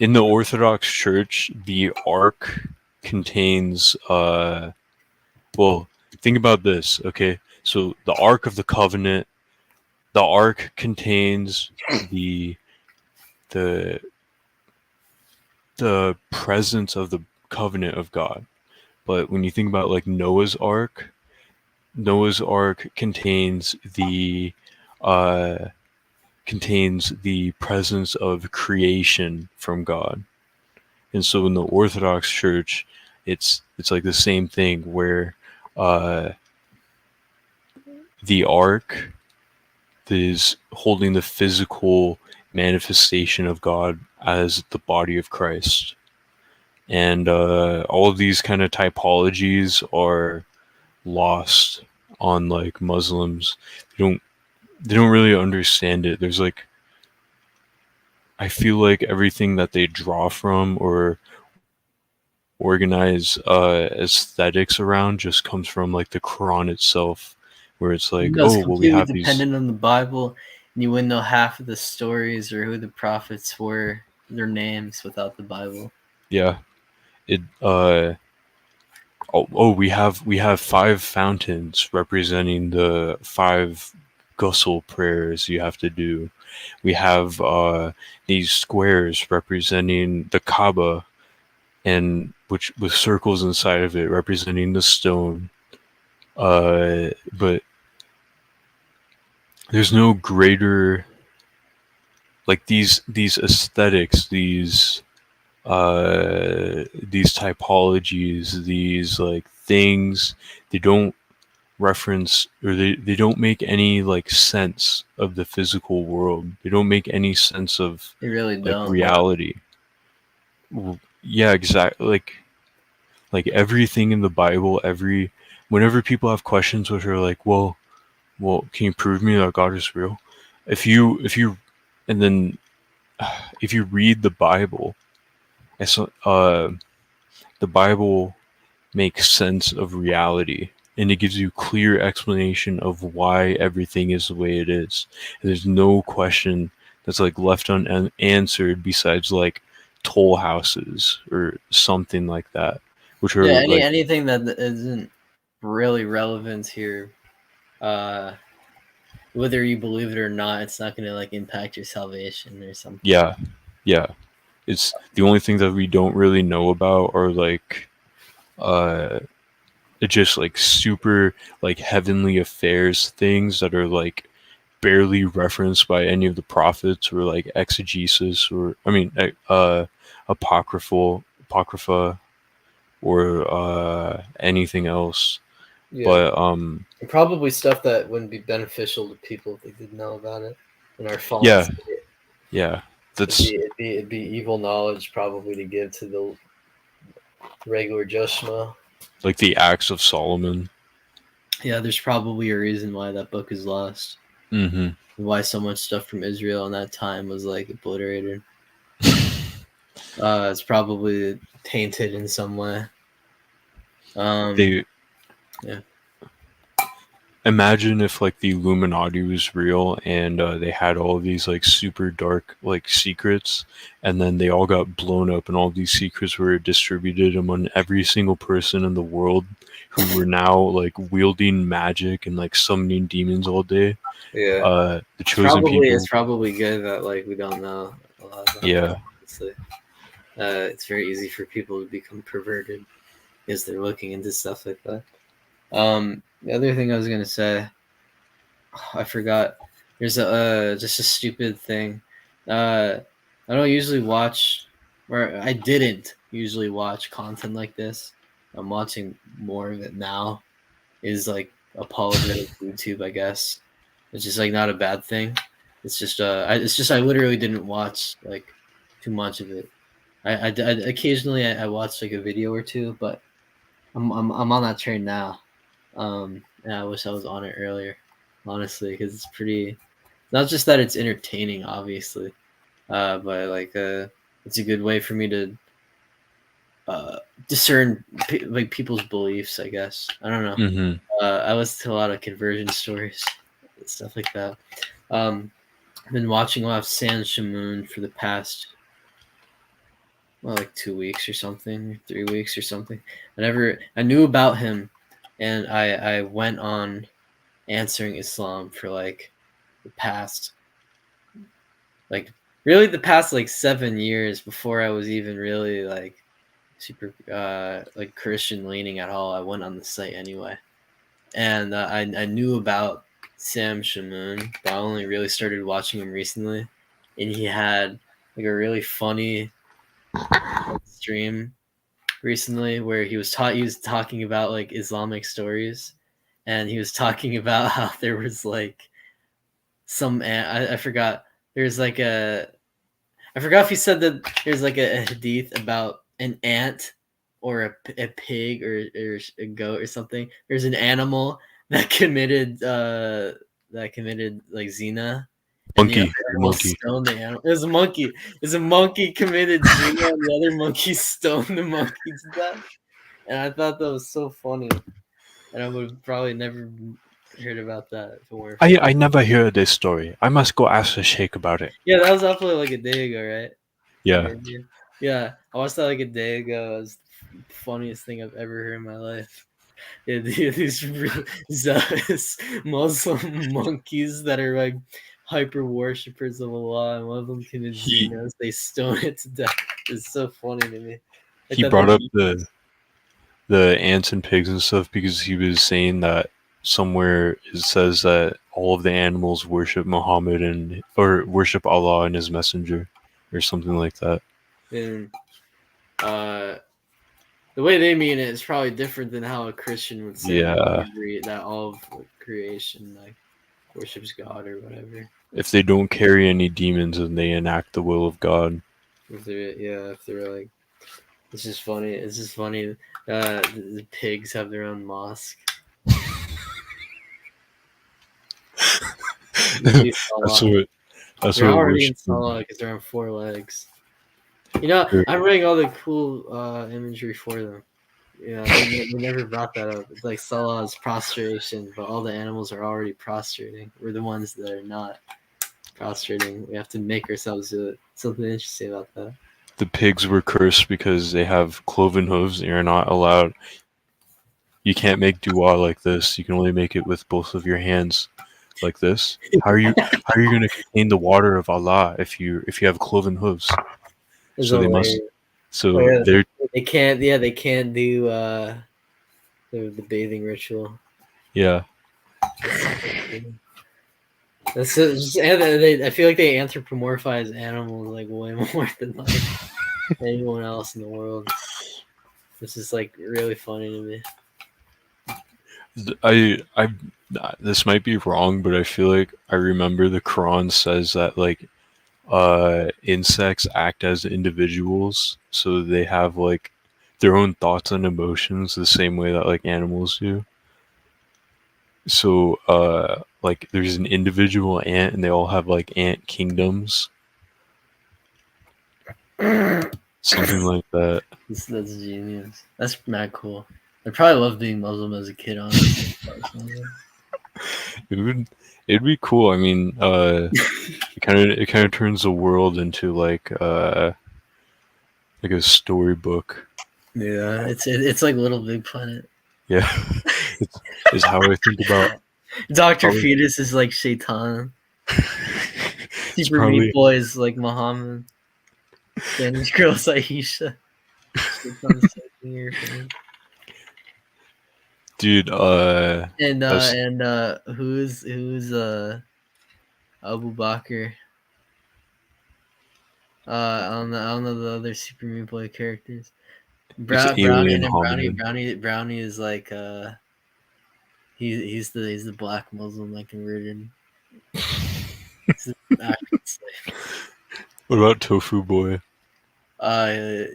In the Orthodox Church, the Ark contains well, think about this, okay? So the Ark of the Covenant, the Ark contains the the the presence of the covenant of God. But when you think about like Noah's Ark uh contains the presence of creation from God. And so in the Orthodox Church, it's like the same thing where uh the ark is holding the physical manifestation of God as the body of Christ. And all of these kind of typologies are lost on like Muslims. They don't really understand it. There's like I feel like everything that they draw from or organize aesthetics around just comes from like the Quran itself, where it's like, No, it's oh well, we completely have these. dependent on the Bible, and you wouldn't know half of the stories or who the prophets were, their names, without the Bible. Yeah, it we have five fountains representing the five ghusl prayers you have to do. We have these squares representing the Kaaba, and which with circles inside of it representing the stone. But there's no greater like these aesthetics, these typologies, these like things. They don't reference or they don't make any like sense of the physical world. They don't make any sense of They really like don't. reality. Yeah, exactly. Like everything in the Bible, whenever people have questions which are like, well, can you prove me that God is real? If you and then if you read the Bible, the Bible makes sense of reality and it gives you clear explanation of why everything is the way it is. And there's no question that's like left unanswered besides like toll houses or something like that, which Yeah, are like anything that isn't really relevant here, uh, whether you believe it or not, it's not going to like impact your salvation or something. yeah, yeah. It's the only thing that we don't really know about are like uh it's just like super like heavenly affairs things that are like barely referenced by any of the prophets or like exegesis or I mean apocrypha or anything else. Yeah, But and probably stuff that wouldn't be beneficial to people if they didn't know about it in our fallen yeah, state. yeah, It'd that's be, it'd be evil knowledge probably to give to the regular Joe Schmo. like the Acts of Solomon. Yeah, there's probably a reason why that book is lost. Mm-hmm. Why so much stuff from Israel in that time was like obliterated. It's probably tainted in some way. They Yeah. imagine if like the Illuminati was real and they had all of these like super dark like secrets, and then they all got blown up, and all of these secrets were distributed among every single person in the world who were now like wielding magic and like summoning demons all day. Yeah. The chosen It's people. probably good that like we don't know a lot about that. Yeah, Honestly, it's very easy for people to become perverted because they're looking into stuff like that. The other thing I was gonna say, I forgot. There's a just a stupid thing. I don't usually watch, or I didn't usually watch content like this. I'm watching more of it now. Is like apologetic YouTube, I guess. It's just like not a bad thing. It's just I literally didn't watch like too much of it. I occasionally I watch like a video or two, but I'm on that train now. And I wish I was on it earlier, honestly, because it's pretty. Not just that it's entertaining, obviously, but like it's a good way for me to uh, discern like people's beliefs. I guess I don't know. Mm-hmm. I listen to a lot of conversion stories, stuff like that. I've been watching a lot of San Shamoon for the past like 2 weeks or something, 3 weeks or something. I knew about him, and I went on answering Islam for like the past like really the past like 7 years before I was even really like super like Christian leaning at all. I went on the site anyway, and I knew about Sam Shamoon, but I only really started watching him recently, and he had like a really funny stream recently where he was talking about like Islamic stories, and he was talking about how there was like I forgot there's like a I forgot if he said that there's like a hadith about an ant or a pig or a goat or something. There's an animal that committed like zina, and the other Monkey, the animal monkey. stoned the animal. It was a monkey. It was a monkey committed zina, and the other monkey stoned the monkey to death. And I thought that was so funny, and I would have probably never heard about that if it weren't for I never heard this story. I must go ask the sheikh about it. Yeah, that was uploaded like a day ago, right? Yeah. Yeah, I watched that like a day ago. It was the funniest thing I've ever heard in my life. Yeah, these zealous Muslim monkeys that are like hyper worshippers of Allah, and one of them commits He zina. They stone it to death. It's so funny to me. Like he that brought they up the ants and pigs and stuff because he was saying that somewhere it says that all of the animals worship Muhammad and or worship Allah and his messenger or something like that. and uh the way they mean it is probably different than how a Christian would say Yeah. that all of creation like worships God or whatever. If they don't carry any demons and they enact the will of God. If they're like, it's just funny. It's just funny. The pigs have their own mosque. that's what that's They're what already in worship. Salah because they're on four legs. You know, I'm writing all the cool imagery for them. Yeah, they never brought that up. It's like Salah is prostration, but all the animals are already prostrating. We're the ones that are not prostrating. We have to make ourselves do it. Something interesting about that. The pigs were cursed because they have cloven hooves and you're not allowed. You can't make dua like this. You can only make it with both of your hands, like this. How are you going to contain the water of Allah if you have cloven hooves? It's So they must. hilarious. Oh, So yeah, they're they can't. Yeah, they can't do the bathing ritual. yeah. That's just, and I feel like they anthropomorphize animals like way more than like anyone else in the world. This is like really funny to me. I this might be wrong, but I feel like I remember the Quran says that like insects act as individuals, so they have like their own thoughts and emotions the same way that like animals do. So like there's an individual ant and they all have like ant kingdoms, something like that. That's genius. That's mad cool. I probably loved being Muslim as a kid, honestly. It would it'd be cool. I mean, it kind of turns the world into like a storybook. Yeah, it's like Little Big Planet. Yeah, it's, is how I think about. Doctor Probably, Fetus is like Shaitan. it's Super Meat probably Boy is like Muhammad. Spanish Girl is Aisha. Shaitan's taking your phone. dude. That's And who's Abu Bakr? I don't know the other Super Meat Boy characters. it's Brownie alien and then hominid. Brownie is like he's the black Muslim that converted. This is actually slave. What about Tofu Boy?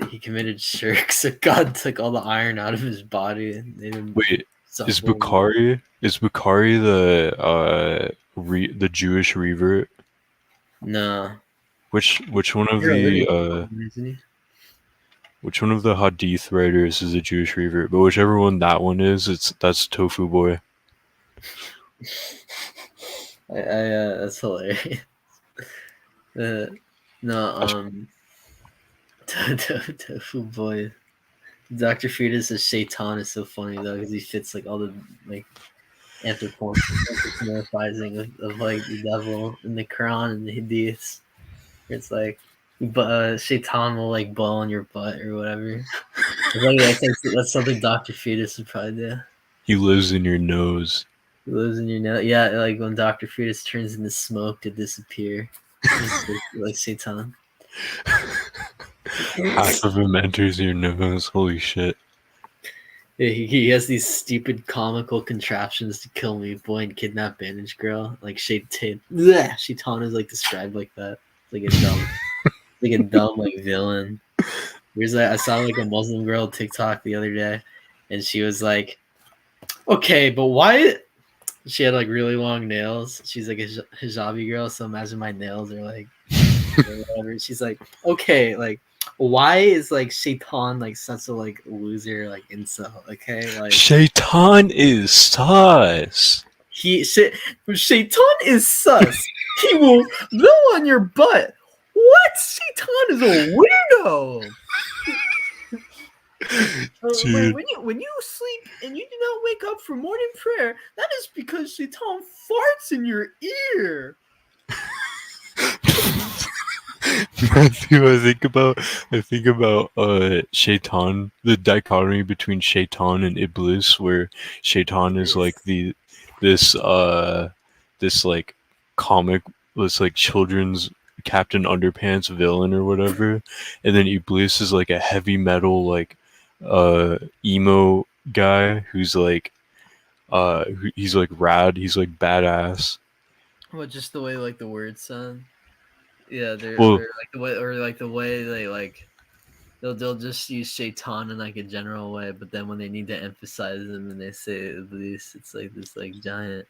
He committed shirk, so God took all the iron out of his body and made him Wait, is supple. Bukhari the Jewish revert? No, Which one of you're already the isn't he? which one of the hadith writers is a Jewish revert? But whichever one that one is, that's Tofu Boy. That's hilarious. Uh, no, Tofu boy. Dr. Frieda says Shaitan is so funny though because he fits like all the like anthropomorphizing of like the devil in the Quran and the Hadiths. It's like, but Shaitan will like blow on your butt or whatever. That's something Dr. Fetus would probably do. He lives in your nose. He lives in your nose. Yeah, like when Dr. Fetus turns into smoke to disappear. Just like Satan. Half of him enters your nose. Holy shit. Yeah, he has these stupid comical contraptions to kill me, boy, and kidnap Bandage Girl. Like Shaitan is like described like that. It's like a dumb like villain. I saw like a Muslim girl TikTok the other day, and she was like, "Okay, but why?" She had like really long nails. She's like a hijabi girl, so imagine my nails are like whatever. She's like, "Okay, like why is like Shaitan like such a like loser like incel? Okay, like Shaitan is sus. Shaitan is sus. He will blow on your butt. What? Shaitan is a weirdo." When you sleep and you do not wake up for morning prayer, that is because Shaitan farts in your ear. Matthew, I think about Shaitan, the dichotomy between Shaitan and Iblis, where Shaitan is like this like comic, this like children's Captain Underpants villain or whatever, and then Iblis is like a heavy metal like emo guy who's like he's like rad, he's like badass. Well, just the way like the words sound. Yeah, they're Well, like the way they like they'll just use Shaitan in like a general way, but then when they need to emphasize them and they say Iblis, it's like this like giant.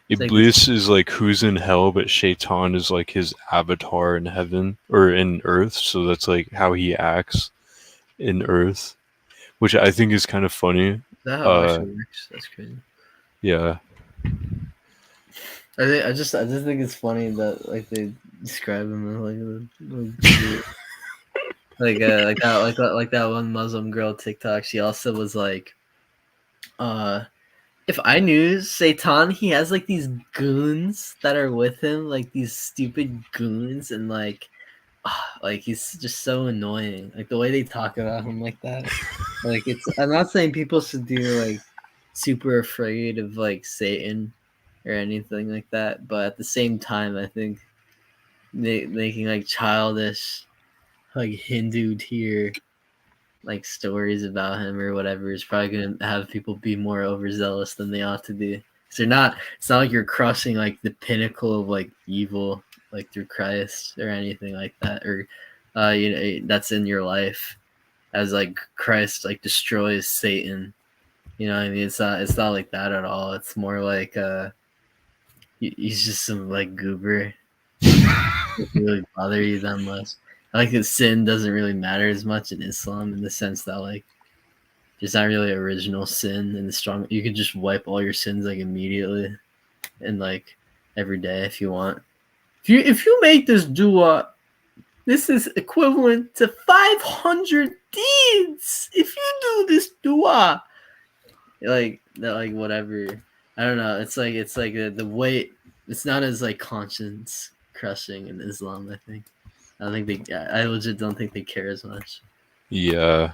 Iblis is like who's in hell, but Shaitan is like his avatar in heaven or in earth, so that's like how he acts in earth, which I think is kind of funny. Is that how it actually works? That's crazy. Yeah. I just think it's funny that like they describe him like that one Muslim girl TikTok. She also was like, if I knew Satan, he has like these goons that are with him, like these stupid goons, and like he's just so annoying. Like the way they talk about him like that. Like I'm not saying people should do like super afraid of like Satan or anything like that, but at the same time, I think making like childish, like Hindu tier like stories about him or whatever is probably gonna have people be more overzealous than they ought to be. It's not like you're crushing like the pinnacle of like evil like through Christ or anything like that, or that's in your life as like Christ like destroys Satan. You know what I mean? It's not like that at all. It's more like he's just some like goober. It doesn't really bother you that much. I like that sin doesn't really matter as much in Islam in the sense that like there's not really original sin and the strong you can just wipe all your sins like immediately and like every day if you want. If you make this dua, this is equivalent to 500 deeds. If you do this dua, like whatever. I don't know. It's like the weight. It's not as like conscience crushing in Islam. I legit don't think they care as much. Yeah.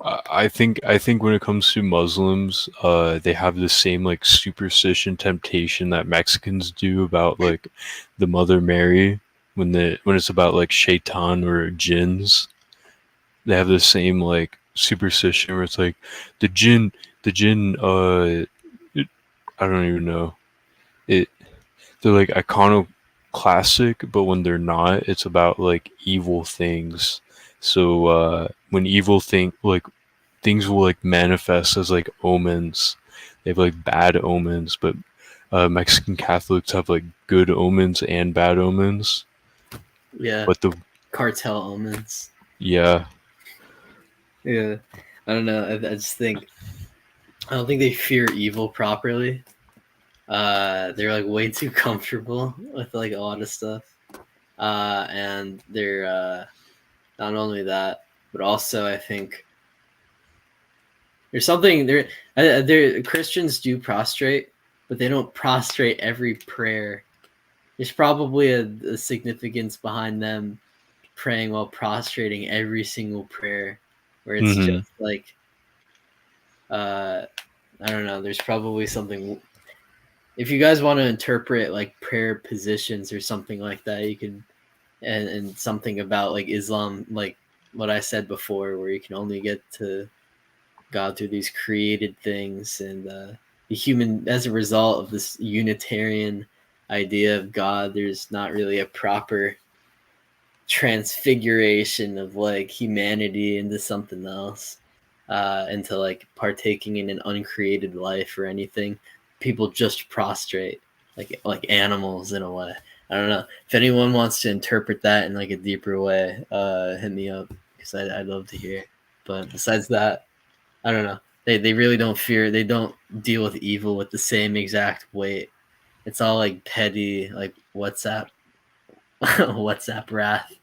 I think when it comes to Muslims, they have the same like superstition temptation that Mexicans do about like the Mother Mary when it's about like Shaitan or jinns. They have the same like superstition where it's like the jinn I don't even know. it they're like iconoclastic, but when they're not, it's about like evil things. So when evil things will like manifest as like omens. They have like bad omens, but Mexican Catholics have like good omens and bad omens. Yeah, But the cartel omens. yeah, Yeah, I don't know. I just think I don't think they fear evil properly. They're like way too comfortable with like a lot of stuff. And they're not only that, but also I think there's something there. Christians do prostrate, but they don't prostrate every prayer. There's probably a significance behind them praying while prostrating every single prayer, where it's hmm just like I don't know. There's probably something. If you guys want to interpret like prayer positions or something like that, you can and something about like Islam, like what I said before, where you can only get to God through these created things, and the human, as a result of this Unitarian idea of God, there's not really a proper transfiguration of like humanity into something else, into like partaking in an uncreated life or anything. People just prostrate like animals in a way. I don't know if anyone wants to interpret that in like a deeper way. Hit me up because I'd love to hear. But besides that, I don't know. They really don't fear. They don't deal with evil with the same exact weight. It's all like petty, like WhatsApp, WhatsApp wrath.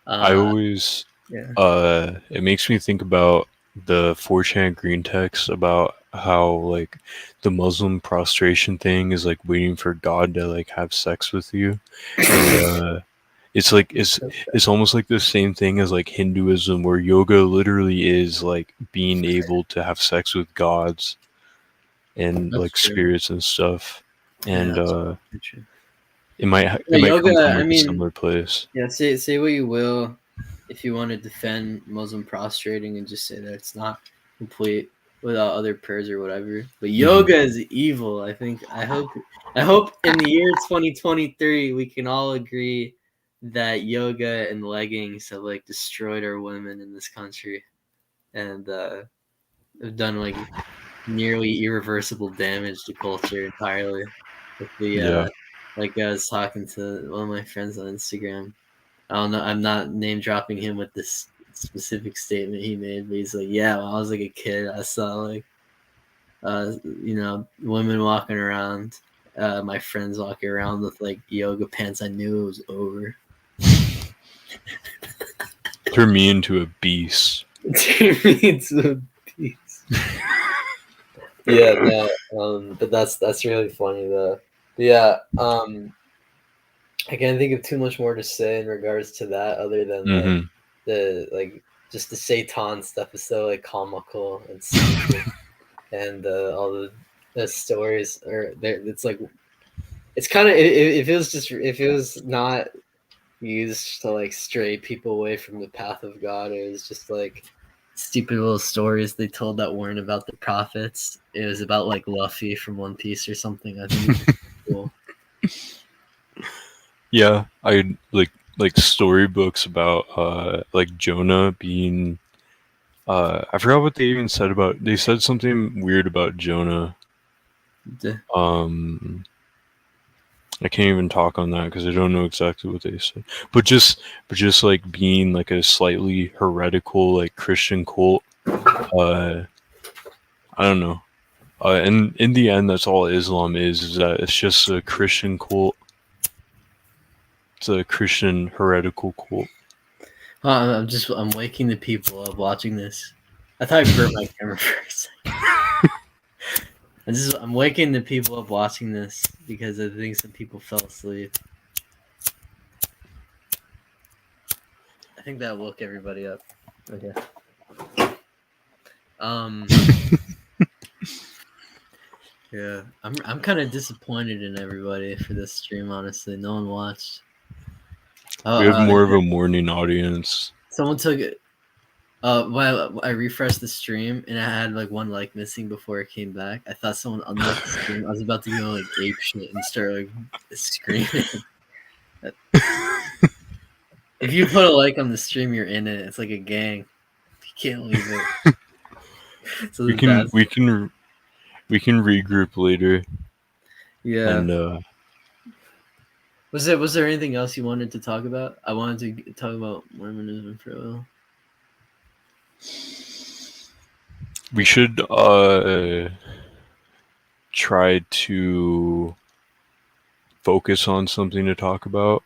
I Uh, always yeah. it makes me think about the 4chan green text about how like the Muslim prostration thing is like waiting for God to like have sex with you, and it's like it's almost like the same thing as like Hinduism, where yoga literally is like being able to have sex with gods and That's like true. spirits and stuff, Yeah, and that's true. it Yeah, might come yoga. from I like a mean, similar place. yeah. Say what you will. If you want to defend Muslim prostrating and just say that it's not complete without other prayers or whatever, but hmm yoga is evil. I think. I hope in the year 2023 we can all agree that yoga and leggings have like destroyed our women in this country and have done like nearly irreversible damage to culture entirely. With the Yeah. like I was talking to one of my friends on Instagram. I don't know. I'm not name dropping him with this specific statement he made, but he's like, "Yeah, when I was like a kid, I saw like, women walking around, my friends walking around with like yoga pants. I knew it was over." Turn me into a beast. It's a piece. Yeah, no, but that's really funny though. But yeah, I can't think of too much more to say in regards to that, other than like hmm the like just the Satan stuff is so like comical and stupid, and all the stories are there. It's like it's kind of if it was just if it was not used to like stray people away from the path of God, it was just like stupid little stories they told that weren't about the prophets. It was about like Luffy from One Piece or something. I think it's cool. Yeah, I like storybooks about like Jonah being I forgot what they even said about they said something weird about Jonah. Um I can't even talk on that because I don't know exactly what they said. But just like being like a slightly heretical like Christian cult. Uh I don't know. And in the end that's all Islam is that it's just a Christian cult. It's a Christian heretical cult. I'm waking the people up watching this. I thought I burnt my camera first. I'm waking the people up watching this because I think some people fell asleep. I think that woke everybody up. Okay. Um. Yeah, I'm kind of disappointed in everybody for this stream. Honestly, no one watched. Oh, We have more of a morning audience. someone took it. While I refreshed the stream and I had like one like missing before it came back, I thought someone unliked the stream. I was about to go like ape shit and start like screaming. If you put a like on the stream, you're in it. It's like a gang. You can't leave it. So we this bad. can regroup later. Yeah. And Was there anything else you wanted to talk about? I wanted to talk about Mormonism for a while. we should try to focus on something to talk about.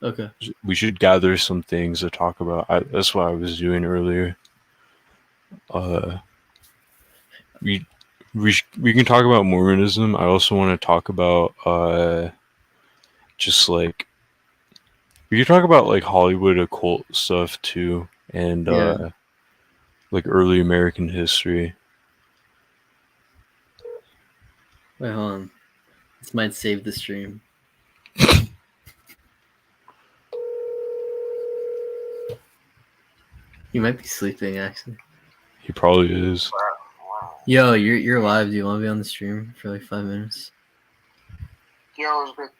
Okay. We should gather some things to talk about. That's what I was doing earlier. We can talk about Mormonism. I also want to talk about just like we could talk about like Hollywood occult stuff too, and Yeah. like early American history. Wait, hold on. This might save the stream. He might be sleeping actually. He probably is. Yo, you're live. Do you want to be on the stream for like 5 minutes? Yo, it's good.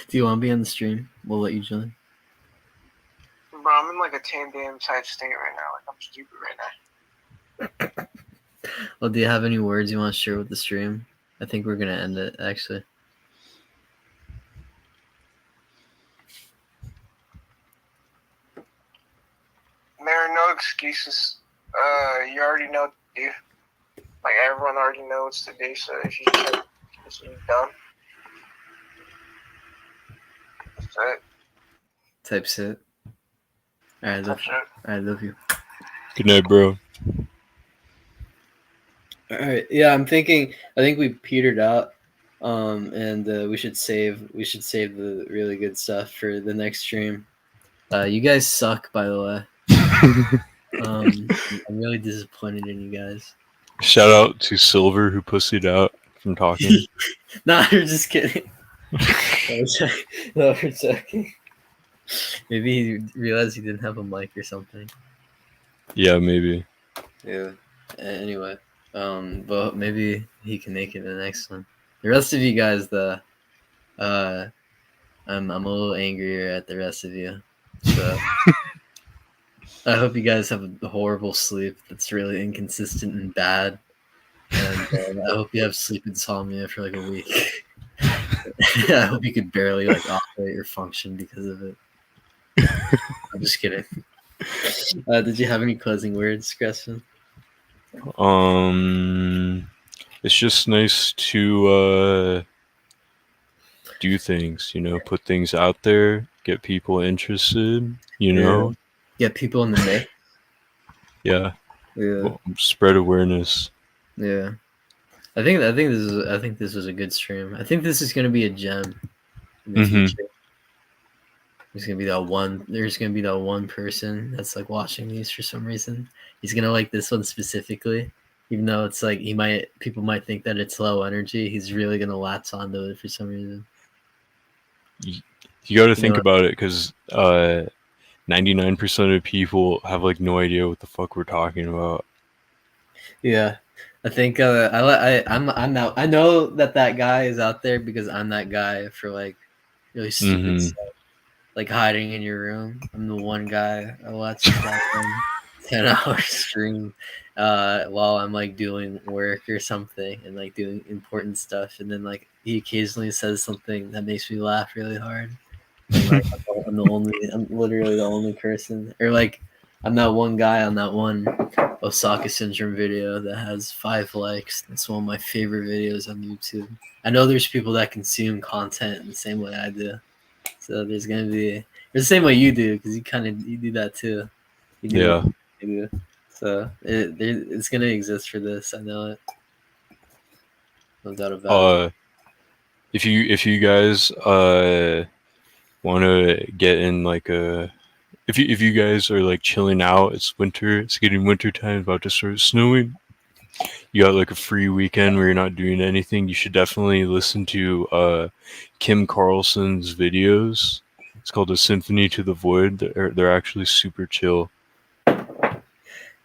Do you want to be on the stream? We'll let you join. Bro, I'm in like a tandem type state right now. Like, I'm stupid right now. Well, do you have any words you want to share with the stream? I think we're gonna end it actually. There are no excuses. You already know what to do. Like, everyone already knows what to do, so if you just have it's done. That's it. Type sit. Alright, love you. Alright, love you. Good night, bro. Alright, yeah, I think we petered out. And we should save the really good stuff for the next stream. You guys suck, by the way. I'm really disappointed in you guys. Shout out to Silver who pussied out from talking. Nah, you're just kidding. No, we're joking. Maybe he realized he didn't have a mic or something. Yeah, maybe. Yeah. Anyway, but maybe he can make it in the next one. The rest of you guys, though, I'm a little angrier at the rest of you. So I hope you guys have a horrible sleep that's really inconsistent and bad. And I hope you have sleep insomnia for like a week. I hope you could barely like operate or function because of it. I'm just kidding. Did you have any closing words, Creston? It's just nice to do things, put things out there, get people interested, know. Get people in the mix. Yeah. Yeah. Well, spread awareness. Yeah. I think this was a good stream. I think this is gonna be a gem in the future. There's gonna be that one person that's like watching these for some reason. He's gonna like this one specifically, even though it's like people might think that it's low energy. He's really gonna latch onto it for some reason. You got to think about it, because 99% of people have like no idea what the fuck we're talking about. Yeah, I think I know that guy is out there because I'm that guy for like really stupid stuff. Like hiding in your room. I'm the one guy I watch that 10-hour stream while I'm like doing work or something and like doing important stuff, and then like he occasionally says something that makes me laugh really hard. And, like, I'm literally the only person, or like I'm that one guy on that one Osaka syndrome video that has 5 likes. That's one of my favorite videos on YouTube. I know there's people that consume content in the same way I do. So there's gonna be the same way you do, because you do that too. You do you do. So it's gonna exist for this. I know it. No doubt about it. If you guys want to get in like if you guys are like chilling out, it's winter, it's getting winter time, about to start snowing. You got like a free weekend where you're not doing anything. You should definitely listen to Kim Carlson's videos. It's called A Symphony to the Void. They're actually super chill.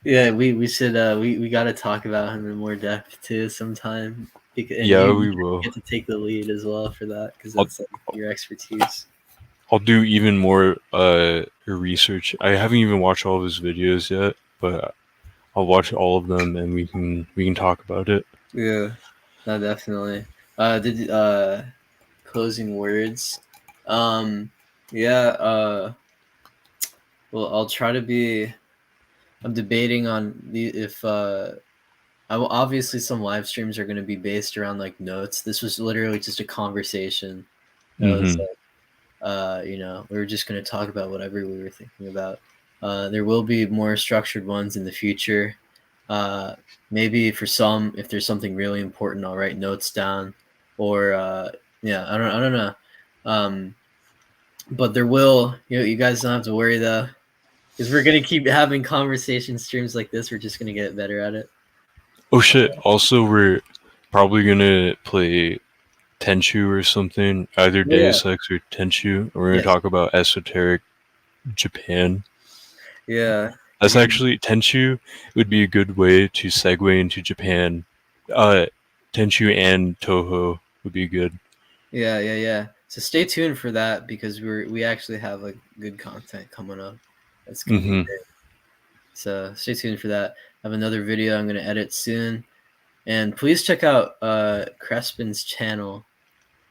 Yeah, we should we got to talk about him in more depth too sometime. And Yeah, you we will. get to take the lead as well for that because I'll, that's like your expertise. I'll do even more research. I haven't even watched all of his videos yet, but I'll watch all of them and we can talk about it. Yeah, no, definitely. Did closing words? Yeah. Well, I'll try to be. I'm debating on the if obviously some live streams are going to be based around like notes. This was literally just a conversation. That was you know, we were just going to talk about whatever we were thinking about. There will be more structured ones in the future. Maybe for some, if there's something really important, I'll write notes down. Or yeah, I don't know. But there will. You guys don't have to worry though, because we're gonna keep having conversation streams like this. We're just gonna get better at it. Oh shit! Also, we're probably gonna play Tenchu or something, either Yeah. Deus Ex or Tenchu. We're gonna Yes. talk about esoteric Japan. Yeah. That's actually Tenchu would be a good way to segue into Japan. Tenchu and Toho would be good. Yeah. So stay tuned for that because we actually have like good content coming up. That's gonna be great. So stay tuned for that. I have another video I'm gonna edit soon, and please check out Crespin's channel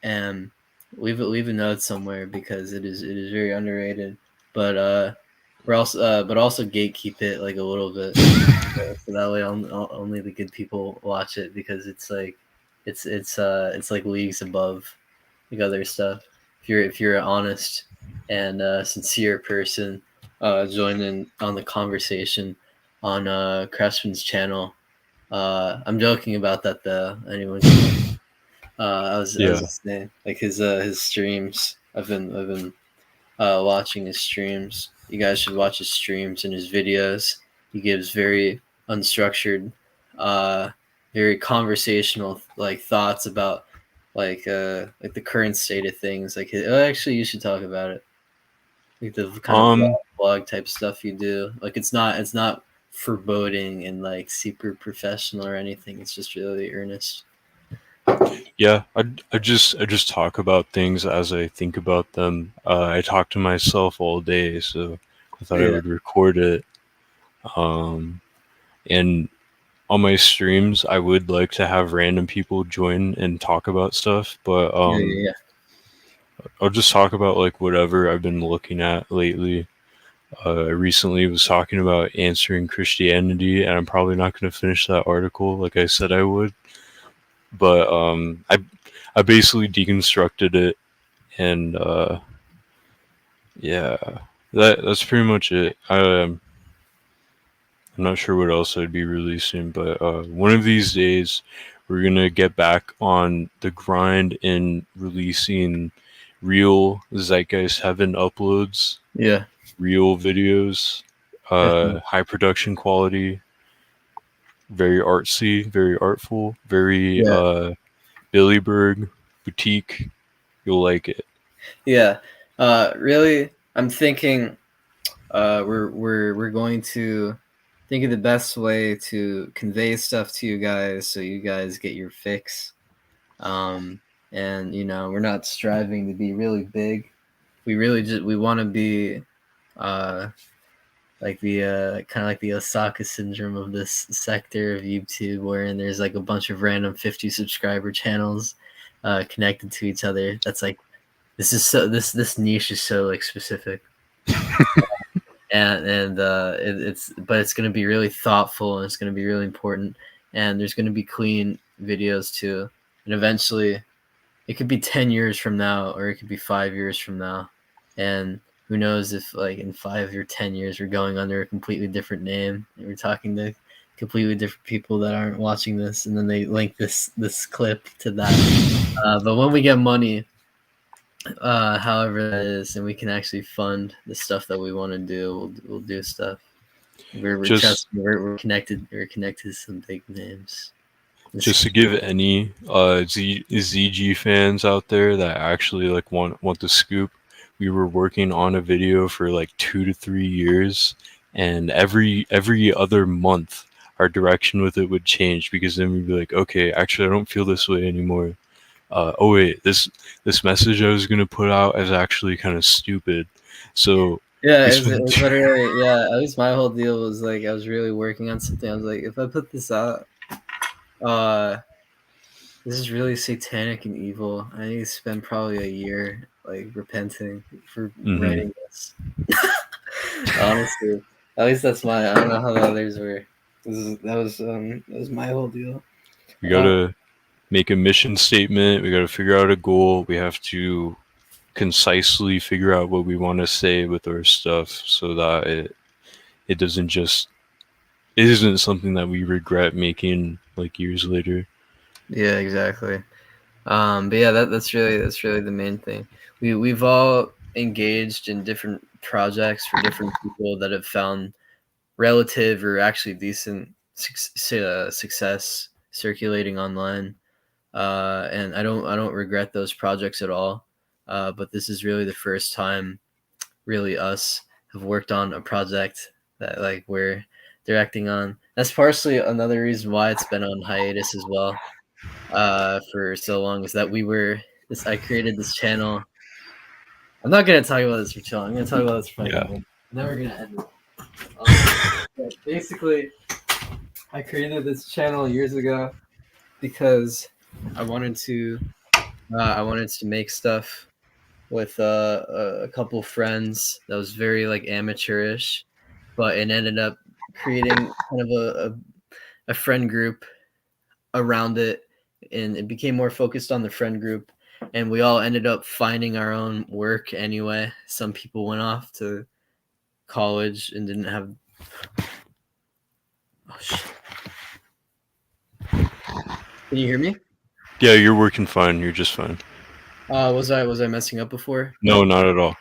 and leave a note somewhere because it is very underrated. But we're also but also gatekeep it like a little bit, so that way only the good people watch it because it's like it's like leagues above like other stuff. If you're an honest and sincere person, join in on the conversation on Crespin's channel. I'm joking about that though. Anyone? I was just saying, like his streams. I've been watching his streams. You guys should watch his streams and his videos. He gives very unstructured, very conversational like thoughts about like the current state of things. Like actually, you should talk about it. Like the kind of blog type stuff you do. Like it's not foreboding and like super professional or anything. It's just really earnest. Yeah, I just talk about things as I think about them. I talk to myself all day, so I thought I would record it. And on my streams, I would like to have random people join and talk about stuff, but I'll just talk about like whatever I've been looking at lately. I recently was talking about answering Christianity, and I'm probably not going to finish that article like I said I would. But I basically deconstructed it, and yeah, that's pretty much it. I'm not sure what else I'd be releasing, but one of these days we're gonna get back on the grind in releasing real Zeitgeist Heaven uploads. Yeah, real videos, high production quality, very artsy, very artful, very Billy Berg boutique. You'll like it. Yeah, really, I'm thinking we're going to think of the best way to convey stuff to you guys so you guys get your fix. And you know, we're not striving to be really big. We really just we want to be like the kind of like the Osaka syndrome of this sector of YouTube, wherein there's like a bunch of random 50 subscriber channels connected to each other. That's like this niche is so like specific. and it's going to be really thoughtful and it's going to be really important, and there's going to be clean videos too, and eventually it could be 10 years from now or it could be 5 years from now, and who knows if like in 5 or 10 years we're going under a completely different name and we're talking to completely different people that aren't watching this, and then they link this clip to that. But when we get money, however that is, and we can actually fund the stuff that we want to do, we'll do stuff. We're connected. We're connected to some big names. Just to give any ZG fans out there that actually like want the scoop, we were working on a video for like 2 to 3 years, and every other month our direction with it would change, because then we'd be like, okay, actually I don't feel this way anymore. Oh wait, this message I was gonna put out is actually kind of stupid. So Yeah, we it spent was literally, yeah, at least my whole deal was like, I was really working on something. I was like, if I put this out, this is really satanic and evil. I need to spend probably a year like repenting for writing this. Honestly, at least that's my. I don't know how the others were. That was my whole deal. we gotta make a mission statement. We gotta figure out a goal. We have to concisely figure out what we want to say with our stuff, so that it doesn't just it isn't something that we regret making like years later. Yeah, exactly. But yeah, that's really the main thing. We've all engaged in different projects for different people that have found relative or actually decent success circulating online. And I don't regret those projects at all. But this is really the first time, really, us have worked on a project that like we're directing on. That's partially another reason why it's been on hiatus as well. For so long, is that we were this. I created this channel. I'm not gonna talk about this for chill. I'm gonna talk about this for Yeah. and then we're gonna end it. Yeah, basically, I created this channel years ago because I wanted to make stuff with a couple friends that was very like amateurish, but it ended up creating kind of a friend group around it, and it became more focused on the friend group, and we all ended up finding our own work anyway. Some people went off to college and didn't have shit. Can you hear me? Yeah, you're working fine. You're just fine. Was I messing up before? No, not at all.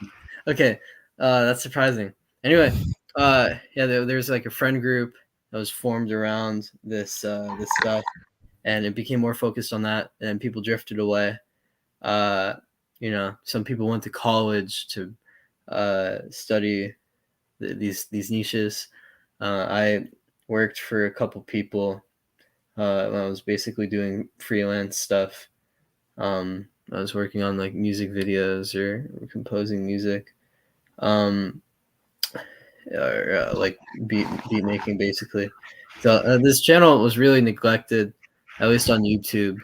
Okay, that's surprising. Anyway, yeah, there's like a friend group that was formed around this this stuff, and it became more focused on that, and people drifted away. Some people went to college to study these niches. I worked for a couple people. I was basically doing freelance stuff. I was working on like music videos or composing music, or like beat making basically. So this channel was really neglected, at least on YouTube.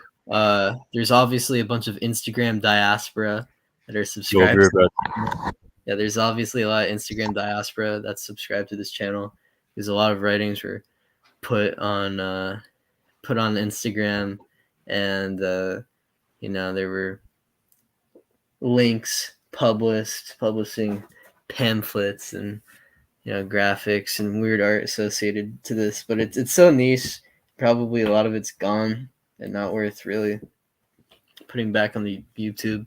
There's obviously a bunch of Instagram diaspora that are subscribed. Yeah, there's obviously a lot of Instagram diaspora that's subscribed to this channel. There's a lot of writings were put on Instagram, and there were links publishing pamphlets and graphics and weird art associated to this, but it's so niche. Probably a lot of it's gone and not worth really putting back on the YouTube.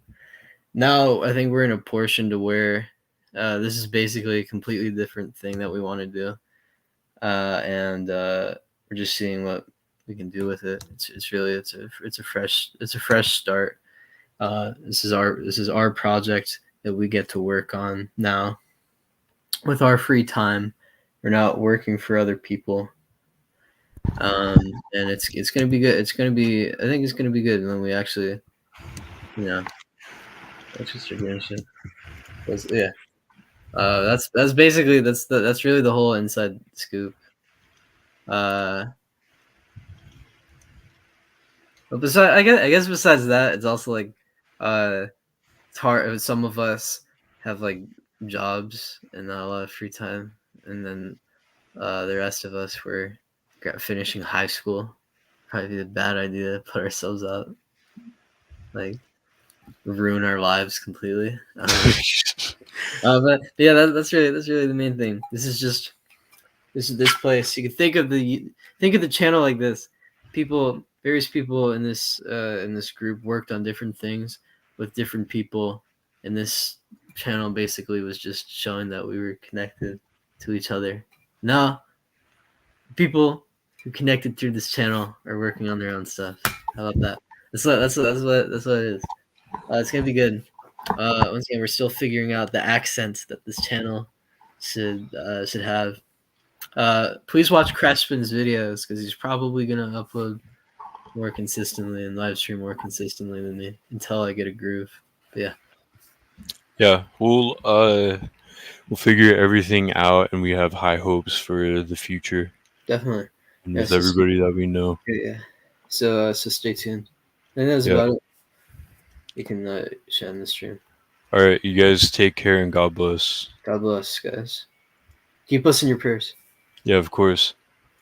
Now I think we're in a portion to where this is basically a completely different thing that we want to do, and we're just seeing what we can do with it. It's a fresh start. This is our project that we get to work on now with our free time. We're not working for other people, and it's gonna be good. I think it's gonna be good when we actually, let's just yeah. That's basically that's really the whole inside scoop. But besides, I guess besides that, it's also like it's hard. Some of us have like jobs and not a lot of free time, and then the rest of us were finishing high school. Probably a bad idea to put ourselves out, like ruin our lives completely. But yeah, that's really the main thing. This is just this place. You can think of the channel like this. Various people in this group worked on different things with different people, and this channel basically was just showing that we were connected to each other. Now, people who connected through this channel are working on their own stuff. How about that? That's what it is. It's gonna be good. Once again, we're still figuring out the accents that this channel should have. Please watch Crespin's videos because he's probably gonna upload more consistently and live stream more consistently than me until I get a groove. But yeah. Yeah, we'll figure everything out, and we have high hopes for the future. Definitely. And Yeah, with so everybody that we know. Yeah. So stay tuned. And that's Yeah. about it. You can share the stream. All right, you guys take care and God bless. God bless, guys. Keep us in your prayers. Yeah, of course.